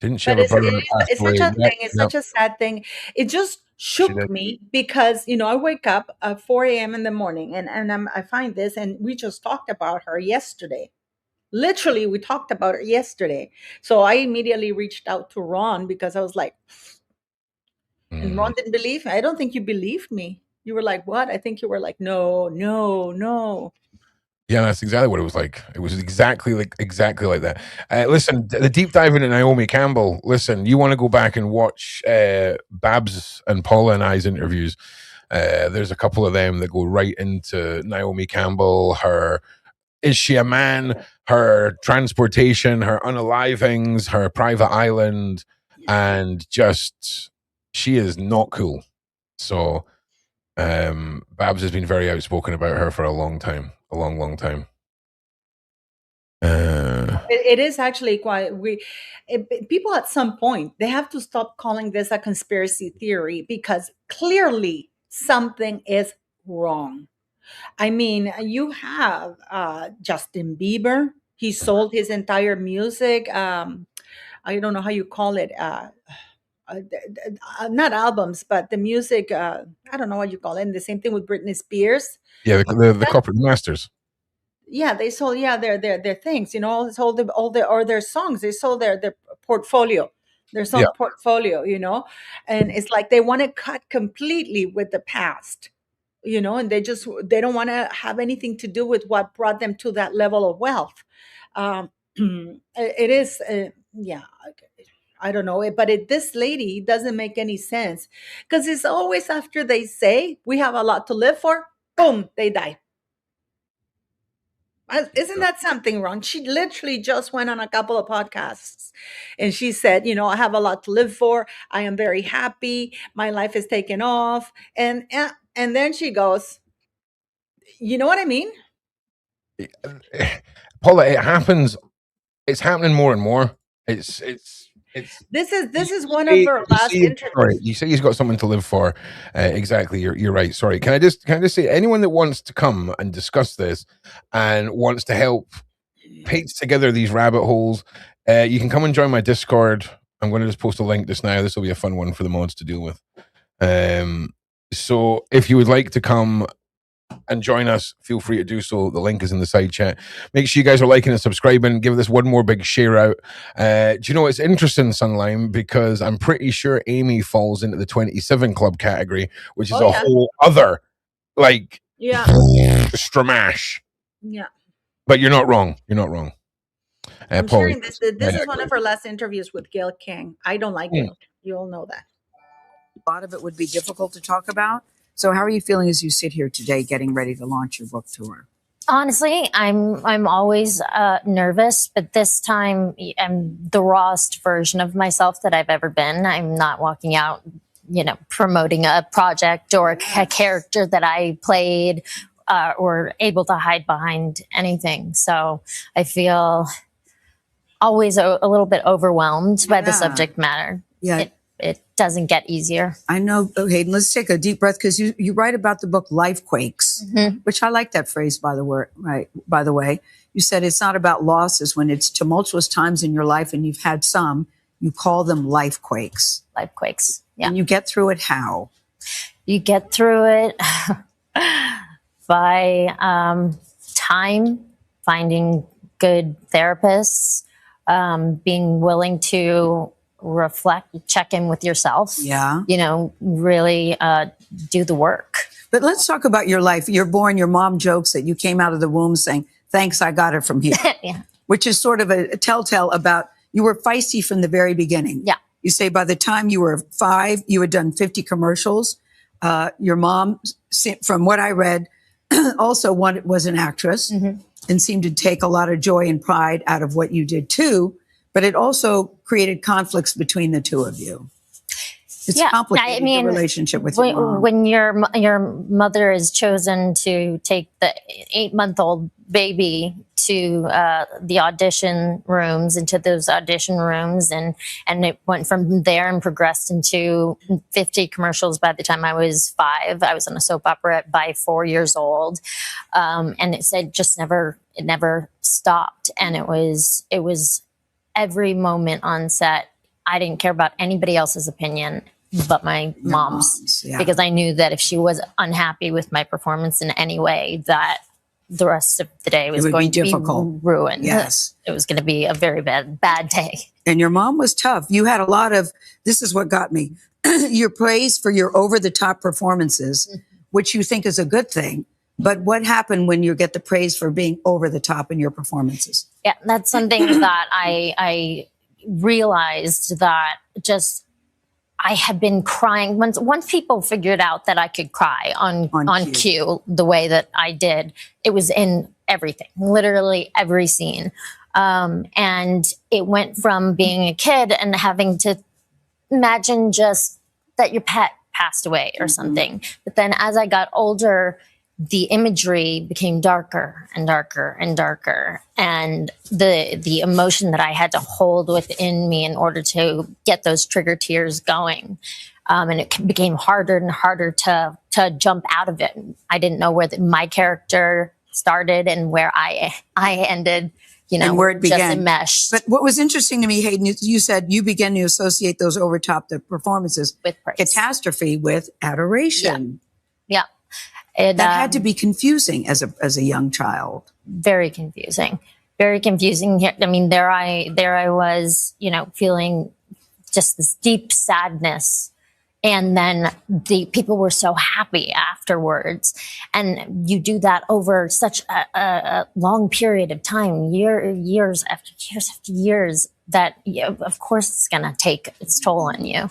A: Didn't she
B: But
A: have a brother?
B: it's such a thing. It's such a sad thing. It just shook me because I wake up at 4 a.m. in the morning and I find this, and we just talked about her yesterday. Literally, we talked about her yesterday. So I immediately reached out to Ron because I was like, and Ron didn't believe me. I don't think you believed me. You were like, what? I think you were like, no.
A: Yeah, that's exactly what it was like. It was exactly like that. Listen, the deep dive into Naomi Campbell. Listen, you want to go back and watch Babs and Paula and I's interviews. There's a couple of them that go right into Naomi Campbell, is she a man, her transportation, her unalivings, her private island, and just she is not cool. So Babs has been very outspoken about her for a long time. A long time.
B: It is actually quite. People at some point they have to stop calling this a conspiracy theory because clearly something is wrong. I mean, you have Justin Bieber. He sold his entire music. I don't know how you call it. Not albums, but the music. I don't know what you call it. And the same thing with Britney Spears.
A: Yeah, the corporate masters.
B: Yeah, they sold their things. Sold their songs. They sold their portfolio, their song portfolio. And it's like they want to cut completely with the past. And they don't want to have anything to do with what brought them to that level of wealth. It is, I don't know, but this lady doesn't make any sense because it's always after they say we have a lot to live for, boom, they die. Isn't that something wrong? She literally just went on a couple of podcasts and she said, I have a lot to live for. I am very happy. My life is taken off. And then she goes, you know what I mean?
A: Paula, it happens. It's happening more and more. This
B: is one of her last interviews.
A: Sorry, you say he's got something to live for. Exactly. You're right. Sorry. Can I just say anyone that wants to come and discuss this and wants to help paste together these rabbit holes, you can come and join my Discord. I'm going to just post a link just now. This will be a fun one for the mods to deal with. So if you would like to come and join us, feel free to do so. The link is in the side chat. Make sure you guys are liking and subscribing. Give this one more big share out. Do you know, it's interesting, Sunline, because I'm pretty sure Amy falls into the 27 Club category, which is whole other, stramash.
B: Yeah.
A: But you're not wrong.
B: I'm sharing this. This is one of her last interviews with Gayle King. I don't like Gayle. You all know that.
U: A lot of it would be difficult to talk about. So how are you feeling as you sit here today getting ready to launch your book tour?
H: Honestly, I'm always nervous, but this time I'm the rawest version of myself that I've ever been. I'm not walking out, promoting a project or a character that I played, or able to hide behind anything. So I feel always a little bit overwhelmed by the subject matter.
C: Yeah.
H: It doesn't get easier.
C: I know, Hayden, let's take a deep breath, because you write about the book Life Quakes, which I like that phrase, by the way. You said it's not about losses. When it's tumultuous times in your life and you've had some, you call them life quakes.
H: Life quakes, yeah.
C: And you get through it how?
H: You get through it by time, finding good therapists, being willing to reflect, check in with yourself.
C: Yeah.
H: Really do the work.
C: But let's talk about your life. You're born, your mom jokes that you came out of the womb saying, thanks, I got it from here.
H: Yeah.
C: Which is sort of a telltale about you were feisty from the very beginning.
H: Yeah.
C: You say by the time you were 5, you had done 50 commercials. Your mom, from what I read, also was an actress and seemed to take a lot of joy and pride out of what you did too. But it also created conflicts between the two of you. It's complicated, the relationship with your mom.
H: When your mother is chosen to take the 8-month-old baby to the audition rooms, into those audition rooms, and it went from there and progressed into 50 commercials by the time I was 5. I was on a soap opera by 4 years old, and it never stopped, and it was every moment on set. I didn't care about anybody else's opinion but my mom's, because I knew that if she was unhappy with my performance in any way, that the rest of the day was going to be ruined.
C: Yes.
H: It was going to be a very bad day.
C: And your mom was tough. You had a lot of, this is what got me, your praise for your over-the-top performances, which you think is a good thing. But what happened when you get the praise for being over the top in your performances?
H: Yeah, that's something that I realized that I had been crying. Once people figured out that I could cry on cue the way that I did, it was in everything, literally every scene. And it went from being a kid and having to imagine just that your pet passed away or something. But then as I got older, the imagery became darker and darker and darker. And the emotion that I had to hold within me in order to get those trigger tears going. And it became harder and harder to jump out of it. I didn't know where my character started and where I ended,
C: and where it began.
H: Just enmeshed.
C: But what was interesting to me, Hayden, you said you began to associate those overtop performances
H: with praise.
C: Catastrophe with adoration.
H: Yeah.
C: That had to be confusing as a young child.
H: Very confusing. Very confusing. I mean, there I was, feeling just this deep sadness. And then the people were so happy afterwards. And you do that over such a long period of time, years after years, that of course it's going to take its toll on you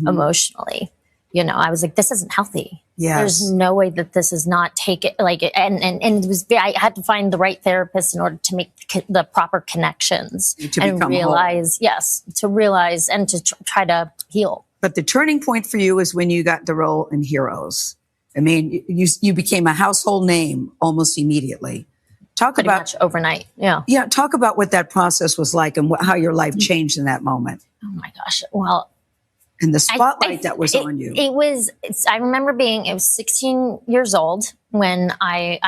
H: emotionally. I was like, this isn't healthy.
C: Yes.
H: There's no way that this is not taken. And it was. I had to find the right therapist in order to make the proper connections and realize, to realize and to try to heal.
C: But the turning point for you is when you got the role in Heroes. I mean, you became a household name almost immediately.
H: Pretty much overnight. Yeah.
C: Yeah. Talk about what that process was like and how your life changed in that moment.
H: Oh my gosh. Well.
C: And the spotlight that was on you.
H: I remember it was 16 years old when I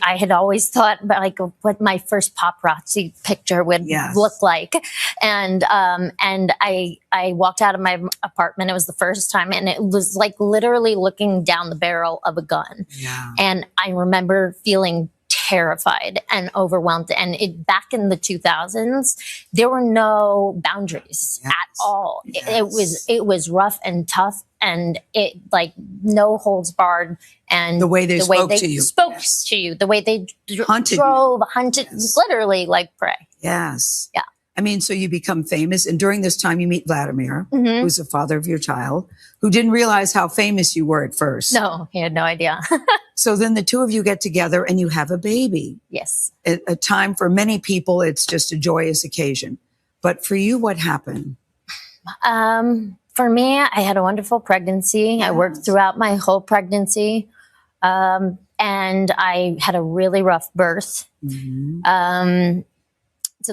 H: had always thought about what my first paparazzi picture would look like. And I walked out of my apartment. It was the first time, and it was like literally looking down the barrel of a gun.
C: Yeah.
H: And I remember feeling terrified and overwhelmed. And back in the 2000s, there were no boundaries at all.
C: Yes.
H: It was rough and tough, and it no holds barred. And
C: the way they spoke to
H: you, the way they hunted, literally like prey.
C: Yes.
H: Yeah.
C: I mean, so you become famous, and during this time you meet Vladimir, who's the father of your child, who didn't realize how famous you were at first.
H: No, he had no idea.
C: So then the two of you get together and you have a baby.
H: Yes.
C: A time for many people, it's just a joyous occasion. But for you, what happened?
H: For me, I had a wonderful pregnancy. I worked throughout my whole pregnancy. And I had a really rough birth. To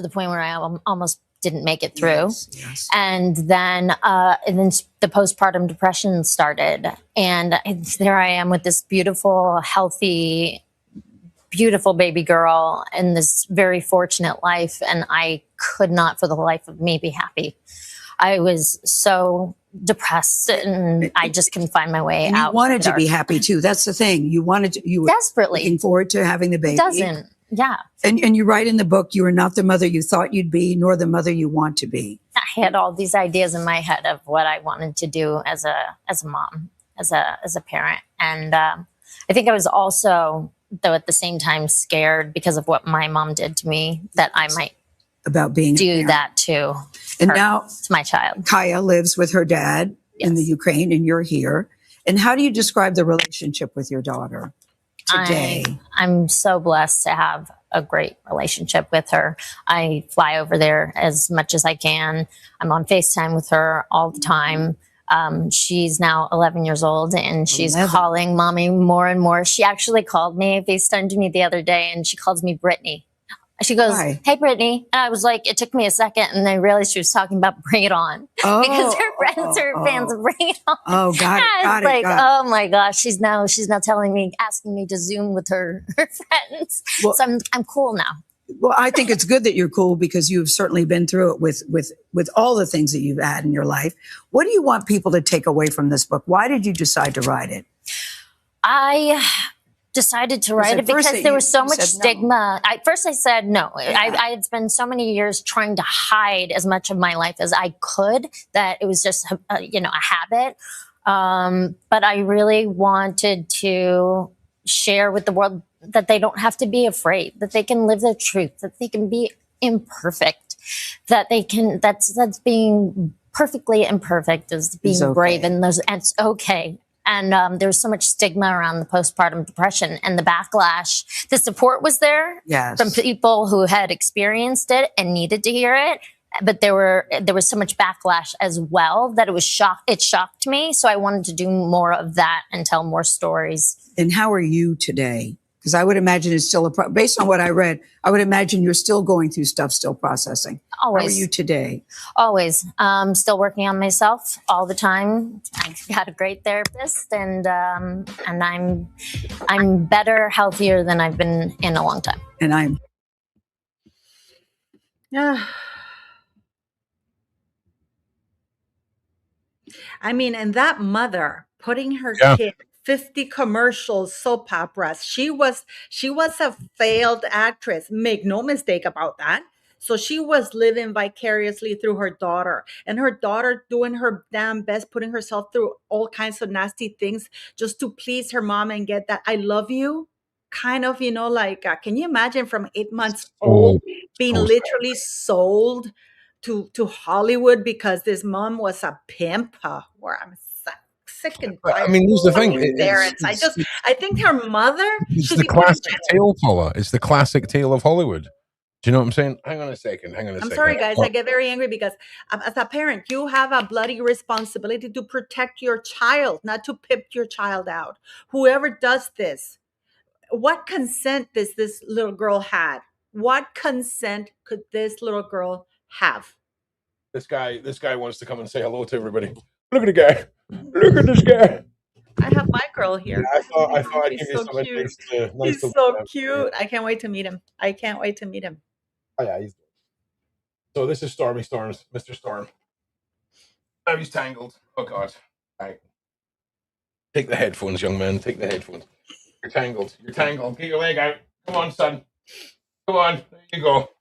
H: the point where I almost didn't make it through.
C: Yes.
H: And then the postpartum depression started. And there I am with this beautiful, healthy, beautiful baby girl in this very fortunate life. And I could not for the life of me be happy. I was so depressed and I just couldn't find my way
C: and
H: out.
C: You wanted to be happy too. That's the thing. You wanted to, you were
H: desperately
C: looking forward to having the baby.
H: Doesn't. Yeah.
C: And you write in the book, you are not the mother you thought you'd be, nor the mother you want to be.
H: I had all these ideas in my head of what I wanted to do as a mom, as a parent. And I think I was also, though, at the same time scared because of what my mom did to me, that I might
C: about being
H: do that to
C: and
H: her,
C: now
H: to my child.
C: Kaya lives with her dad in the Ukraine, and you're here. And how do you describe the relationship with your daughter today?
H: I'm so blessed to have a great relationship with her. I fly over there as much as I can. I'm on FaceTime with her all the time. She's now 11 years old and she's calling mommy more and more. She actually called me, FaceTimed me the other day, and she calls me Brittany. She goes, "Hey, Brittany." And I was like, it took me a second, and I realized she was talking about Bring It On. Because her friends are fans of Bring It On.
C: Oh, got it.
H: Oh my gosh, she's now telling me, asking me to Zoom with her friends. Well, so I'm cool now.
C: Well, I think it's good that you're cool because you've certainly been through it with all the things that you've had in your life. What do you want people to take away from this book? Why did you decide to write it?
H: I decided to write it because there was so much stigma. At first I said no. Yeah. I had spent so many years trying to hide as much of my life as I could that it was just, a habit. But I really wanted to share with the world that they don't have to be afraid, that they can live their truth, that they can be imperfect, that they can, that's being perfectly imperfect is being brave, and it's okay. And there was so much stigma around the postpartum depression and the backlash. The support was there from people who had experienced it and needed to hear it. But there was so much backlash as well that it shocked me. So I wanted to do more of that and tell more stories.
C: And how are you today? Because I would imagine it's still based on what I read, I would imagine you're still going through stuff, still processing.
H: Always.
C: How are you today?
H: Always. Still working on myself all the time. I've got a great therapist, and I'm better, healthier than I've been in a long time.
C: And I'm.
B: Yeah. I mean, and that mother putting her kid 50 commercials, soap operas. She was a failed actress. Make no mistake about that. So she was living vicariously through her daughter, and her daughter doing her damn best, putting herself through all kinds of nasty things just to please her mom and get that "I love you" kind of, can you imagine from 8 months old being literally sold to Hollywood because this mom was a pimp? Where I'm sick and tired.
A: I mean, here's the thing.
B: Parents. I think her mother.
A: It's the classic tale, Paula. It's the classic tale of Hollywood. Do you know what I'm saying? Hang on a second.
B: I'm sorry, guys. I get very angry because as a parent, you have a bloody responsibility to protect your child, not to pimp your child out. Whoever does this, what consent does this little girl had? What consent could this little girl have?
A: This guy wants to come and say hello to everybody. Look at the guy. Look at this guy.
B: I have my girl here.
A: Yeah, I thought I'd give you some advice.
B: He's so cute. I can't wait to meet him.
A: Oh yeah, so this is Stormy Storms, Mr. Storm. Now he's tangled. Oh God. All right. Take the headphones, young man. Take the headphones. You're tangled. Get your leg out. Come on, son. Come on. There you go.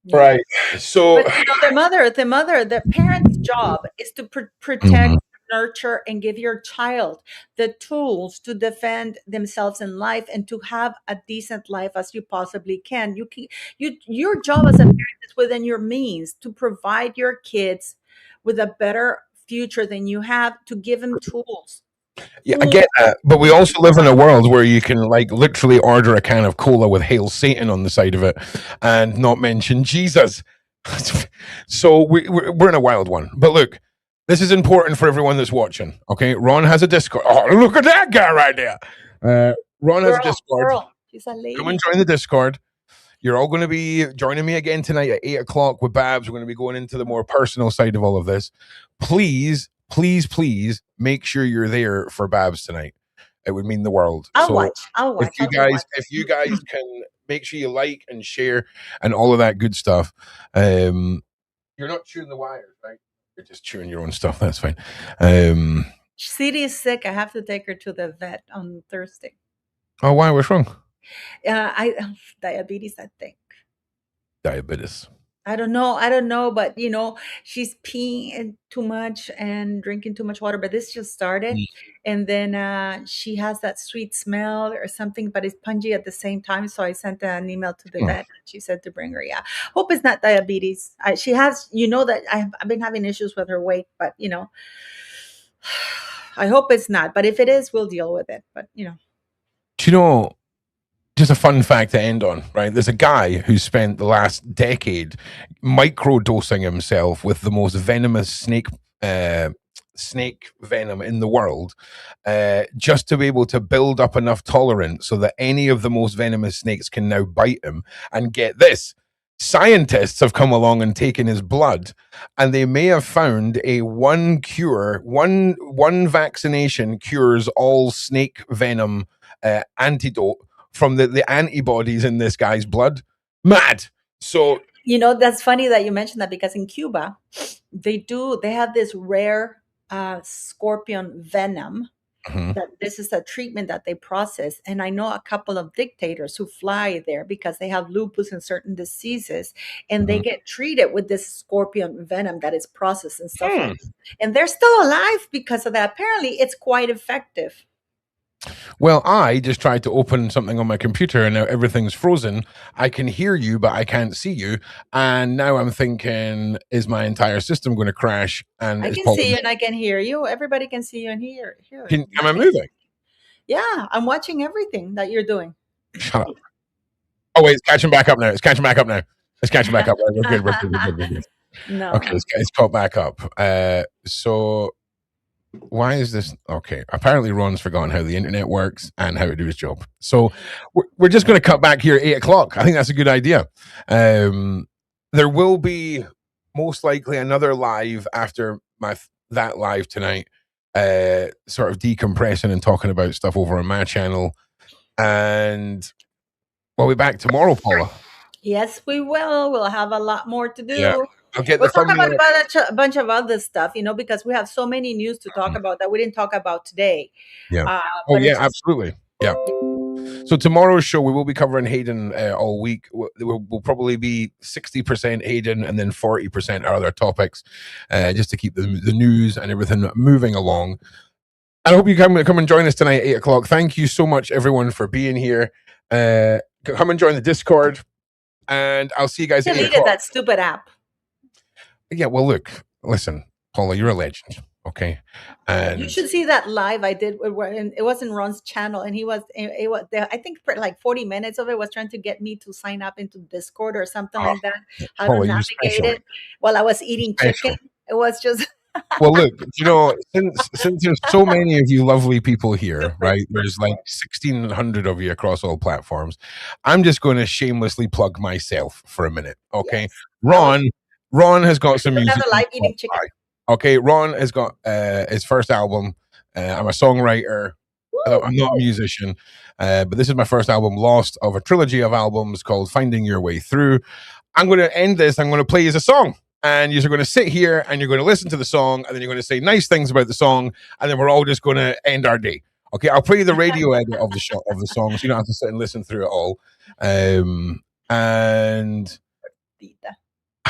A: Yeah. Right. So
B: but, the parent's job is to protect, nurture, and give your child the tools to defend themselves in life and to have a decent life as you possibly can. Your job as a parent is within your means to provide your kids with a better future than you have, to give them tools
A: Yeah, I get that, but we also live in a world where you can like literally order a can of cola with "Hail Satan" on the side of it, and not mention Jesus. So we're in a wild one. But look, this is important for everyone that's watching. Okay, Ron has a Discord. Oh, look at that guy right there. Ron has a Discord.
B: Girl, she's a lady.
A: Come and join the Discord. You're all going to be joining me again tonight at 8 o'clock with Babs. We're going to be going into the more personal side of all of this. Please, please, please make sure you're there for Babs tonight. It would mean the world.
B: I'll watch.
A: If you guys can make sure you like and share and all of that good stuff. You're not chewing the wires, right? You're just chewing your own stuff. That's fine.
B: Sadie is sick. I have to take her to the vet on Thursday.
A: Oh, why? What's wrong?
B: Diabetes, I think.
A: Diabetes.
B: I don't know, but she's peeing too much and drinking too much water. But this just started, and then she has that sweet smell or something, but it's pungent at the same time. So I sent an email to the vet. She said to bring her. Yeah, hope it's not diabetes. She has, that I've been having issues with her weight, but I hope it's not. But if it is, we'll deal with it. But
A: Do you know? Just a fun fact to end on, right? There's a guy who spent the last decade microdosing himself with the most venomous snake venom in the world, just to be able to build up enough tolerance so that any of the most venomous snakes can now bite him. And get this, scientists have come along and taken his blood, and they may have found one vaccination cures all snake venom antidote from the antibodies in this guy's blood. Mad. So
B: that's funny that you mentioned that, because in Cuba they have this rare scorpion venom. That this is a treatment that they process, and I know a couple of dictators who fly there because they have lupus and certain diseases, and they get treated with this scorpion venom that is processed and stuff like that. And they're still alive because of that. Apparently it's quite effective.
A: Well, I just tried to open something on my computer and now everything's frozen. I can hear you, but I can't see you. And now I'm thinking, is my entire system going to crash? And
B: I can see you and I can hear you. Everybody can see you and hear.
A: Am I moving?
B: Yeah, I'm watching everything that you're doing.
A: Shut up. Oh, wait, it's catching back up now. It's catching back up. We're good.
B: No.
A: Okay, it's caught back up. So why is this? Okay, apparently Ron's forgotten how the internet works and how to do his job. So we're just going to cut back here at 8 o'clock. I think that's a good idea. There will be most likely another live after that live tonight, sort of decompressing and talking about stuff over on my channel. And we'll be back tomorrow, Paula.
B: Yes, we will. We'll have a lot more to do.
A: Yeah.
B: We'll talk about a bunch of other stuff, because we have so many news to talk about that we didn't talk about today.
A: Yeah. Absolutely. Yeah. So tomorrow's show, we will be covering Hayden all week. We'll probably be 60% Hayden and then 40% our other topics, just to keep the news and everything moving along. I hope you come and join us tonight at 8 o'clock. Thank you so much, everyone, for being here. Come and join the Discord, and I'll see you guys at 8 o'clock.
B: Deleted that stupid app.
A: Yeah, well, listen, Paula, you're a legend, okay? And
B: you should see that live I did. It was in Ron's channel, and I think for like 40 minutes of it was trying to get me to sign up into Discord or something like that. How
A: Paula,
B: to navigate it while I was eating chicken. It was just...
A: Well, look, since there's so many of you lovely people here, right? There's like 1,600 of you across all platforms. I'm just going to shamelessly plug myself for a minute, okay? Yes. Ron has got some music.
B: Live eating chicken.
A: Okay, Ron has got his first album. I'm a songwriter. I'm not a musician, but this is my first album, Lost, of a trilogy of albums called Finding Your Way Through. I'm going to end this. I'm going to play you a song. And you're going to sit here and you're going to listen to the song, and then you're going to say nice things about the song, and then we're all just going to end our day. Okay, I'll play you the radio edit of the song, so you don't have to sit and listen through it all. And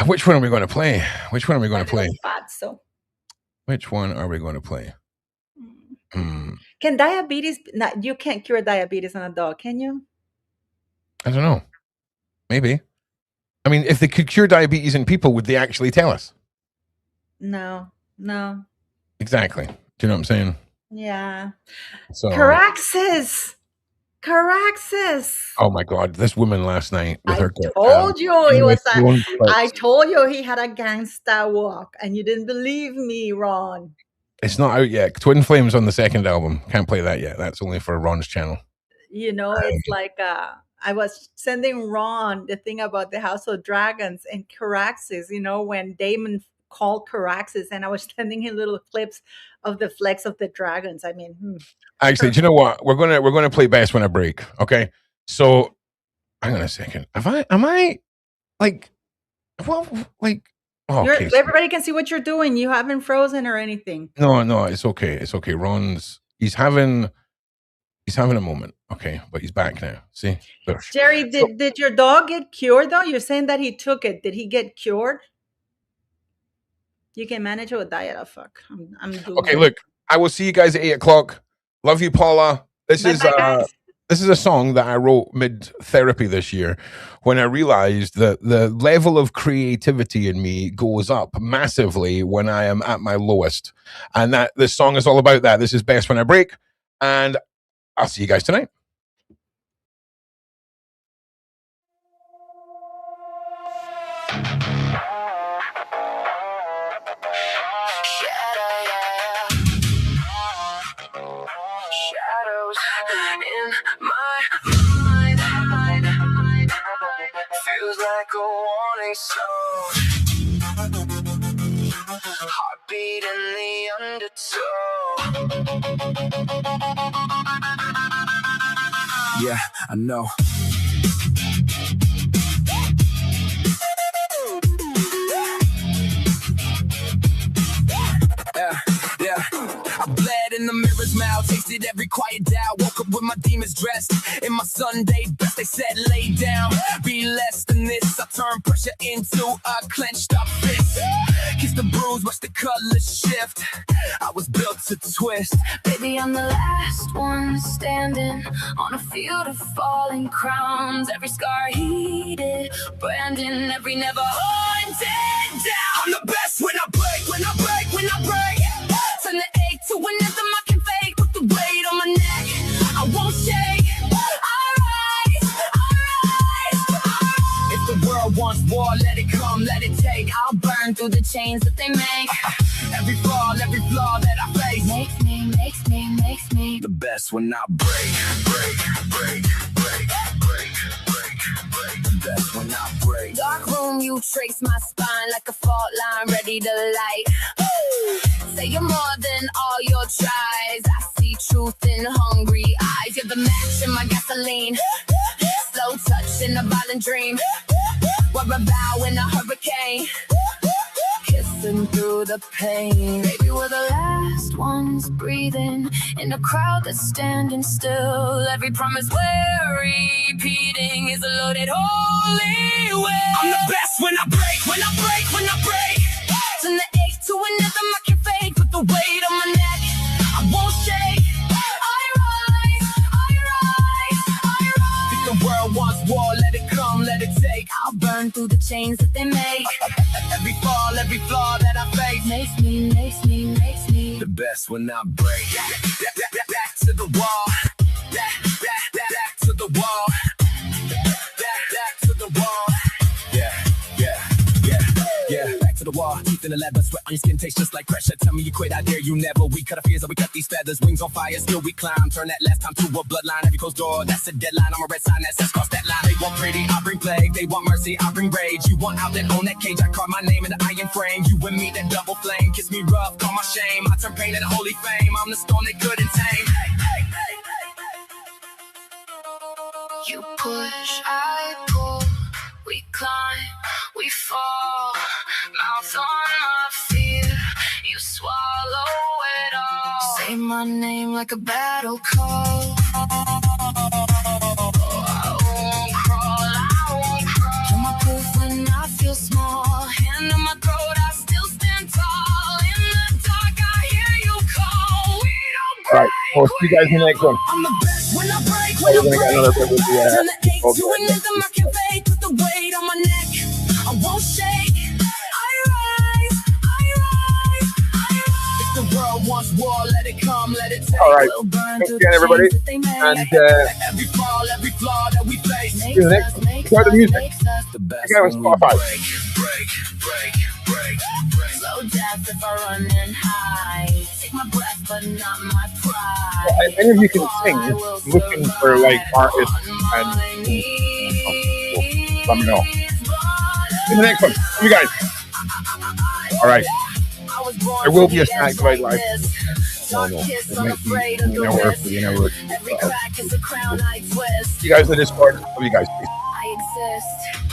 A: which one are we going to play? Which one are we going to play?
B: Can diabetes? You can't cure diabetes on a dog, can you?
A: I don't know. Maybe. I mean, if they could cure diabetes in people, would they actually tell us?
B: No.
A: Exactly. Do you know what I'm saying?
B: Yeah.
A: So,
B: Caraxes.
A: oh my God, this woman last night with her
B: Told you it was a.
A: phone
B: I
A: clips.
B: told you he had a gangsta walk, and you didn't believe me, Ron.
A: It's not out yet. Twin Flames on the second album. Can't play that yet. That's only for Ron's channel.
B: You know, it's like I was sending Ron the thing about the House of Dragons and Caraxes. You know, when Damon called Caraxes, and I was sending him little clips of the flex of the dragons. I mean,
A: Actually, do you know what? We're gonna play Best When I Break. Okay. So hang on a second. Am I like, well, like, oh, okay.
B: Everybody can see what you're doing. You haven't frozen or anything.
A: No, it's okay. It's okay. He's having a moment. Okay, but he's back now. See?
B: Jerry, did your dog get cured though? You're saying that he took it. Did he get cured? You can manage it with diet. Oh, fuck. I'm doing
A: okay, look, I will see you guys at 8:00. Love you, Paula. This is a song that I wrote mid-therapy this year when I realized that the level of creativity in me goes up massively when I am at my lowest. And that this song is all about that. This is Best When I Break. And I'll see you guys tonight.
S: Shadows in my mind. Feels like a warning song. Heartbeat in the undertow. Yeah, I know. Yeah. I bled in the mirror's mouth, tasted every quiet doubt. Woke up with my demons dressed in my Sunday best. They said lay down, be less than this. I turned pressure into a clenched up fist. Kiss the bruise, watch the colors shift. I was built to twist.
D: Baby, I'm the last one standing on a field of falling crowns. Every scar heated, branding every never haunted down.
S: I'm the best when I break, when I break, when I break. Turn the ache to an anthem I can fake. Put the weight on my neck, I won't shake.
D: If the world wants war, let it come, let it take. I'll burn through the chains that they make.
S: Every flaw that I face
D: makes me
S: the best when I break. The best when I break.
D: Dark room, you trace my spine like a fault line ready to light. Say you're more than all your tries. I see truth in hungry eyes. You're the match in my gasoline. Slow touch in a violent dream. We're a bow in a hurricane. Kissing through the pain. Baby, we're the last ones breathing in a crowd that's standing still. Every promise we're repeating is a loaded holy will.
S: I'm the best when I break, when I break, when I break.
D: Turn the ache to an anthem I can fake. Put the weight on my neck, I won't shake. I rise.
S: If the world wants war, let it come, let it take.
D: I'll burn through the chains that they make.
S: Every fall, every flaw that I face
D: makes me
S: the best when I break. Back to the wall. Back to the wall. Back to the wall. Yeah. Back to the wall. Teeth in the leather, sweat on your skin tastes just like pressure. Tell me you quit, I dare you never. We cut our fears, we cut these feathers. Wings on fire, still we climb. Turn that last time to a bloodline. Every closed door, that's a deadline. I'm a red sign that says cross that line. They want pretty, I bring plague. They want mercy, I bring rage. You want out that on that cage, I carve my name in the iron frame. You and me, that double flame. Kiss me rough, call my shame. I turn pain into holy fame. I'm the storm they couldn't tame.
D: You push, I pull. We climb, we fall. Mouth on my fear. You swallow it all. Say my name like a battle call. I won't crawl. You're my proof when I feel small. Hand on my throat, I still stand tall. In the dark, I hear you call. We don't break.
A: All right, we'll see you guys in the next one.
D: I'm the best when I break.
A: We're gonna get another bit with the
D: Turn the ache to an anthem I can fake. Put the weight on my neck, I won't shake. I rise.
S: If the world once war, let it come, let it take.
E: All right.
S: We'll burn
E: Thanks
S: through
E: again,
S: the
E: everybody.
S: chains that they make.
E: And
S: Every fall, every flaw that we face
E: see you next one. Enjoy the music.
S: the best
E: You guys
S: when we
E: Spotify.
S: break. Slow death if I run and hide. Take my breath, but not my pride.
E: Well, if any of you can sing, looking for like artists and let me know. In the next one, see you guys. All right. There will be a snack bite live. No. It might be an hour for the hour. You guys in the Discord. Love you guys. Peace.
S: I exist.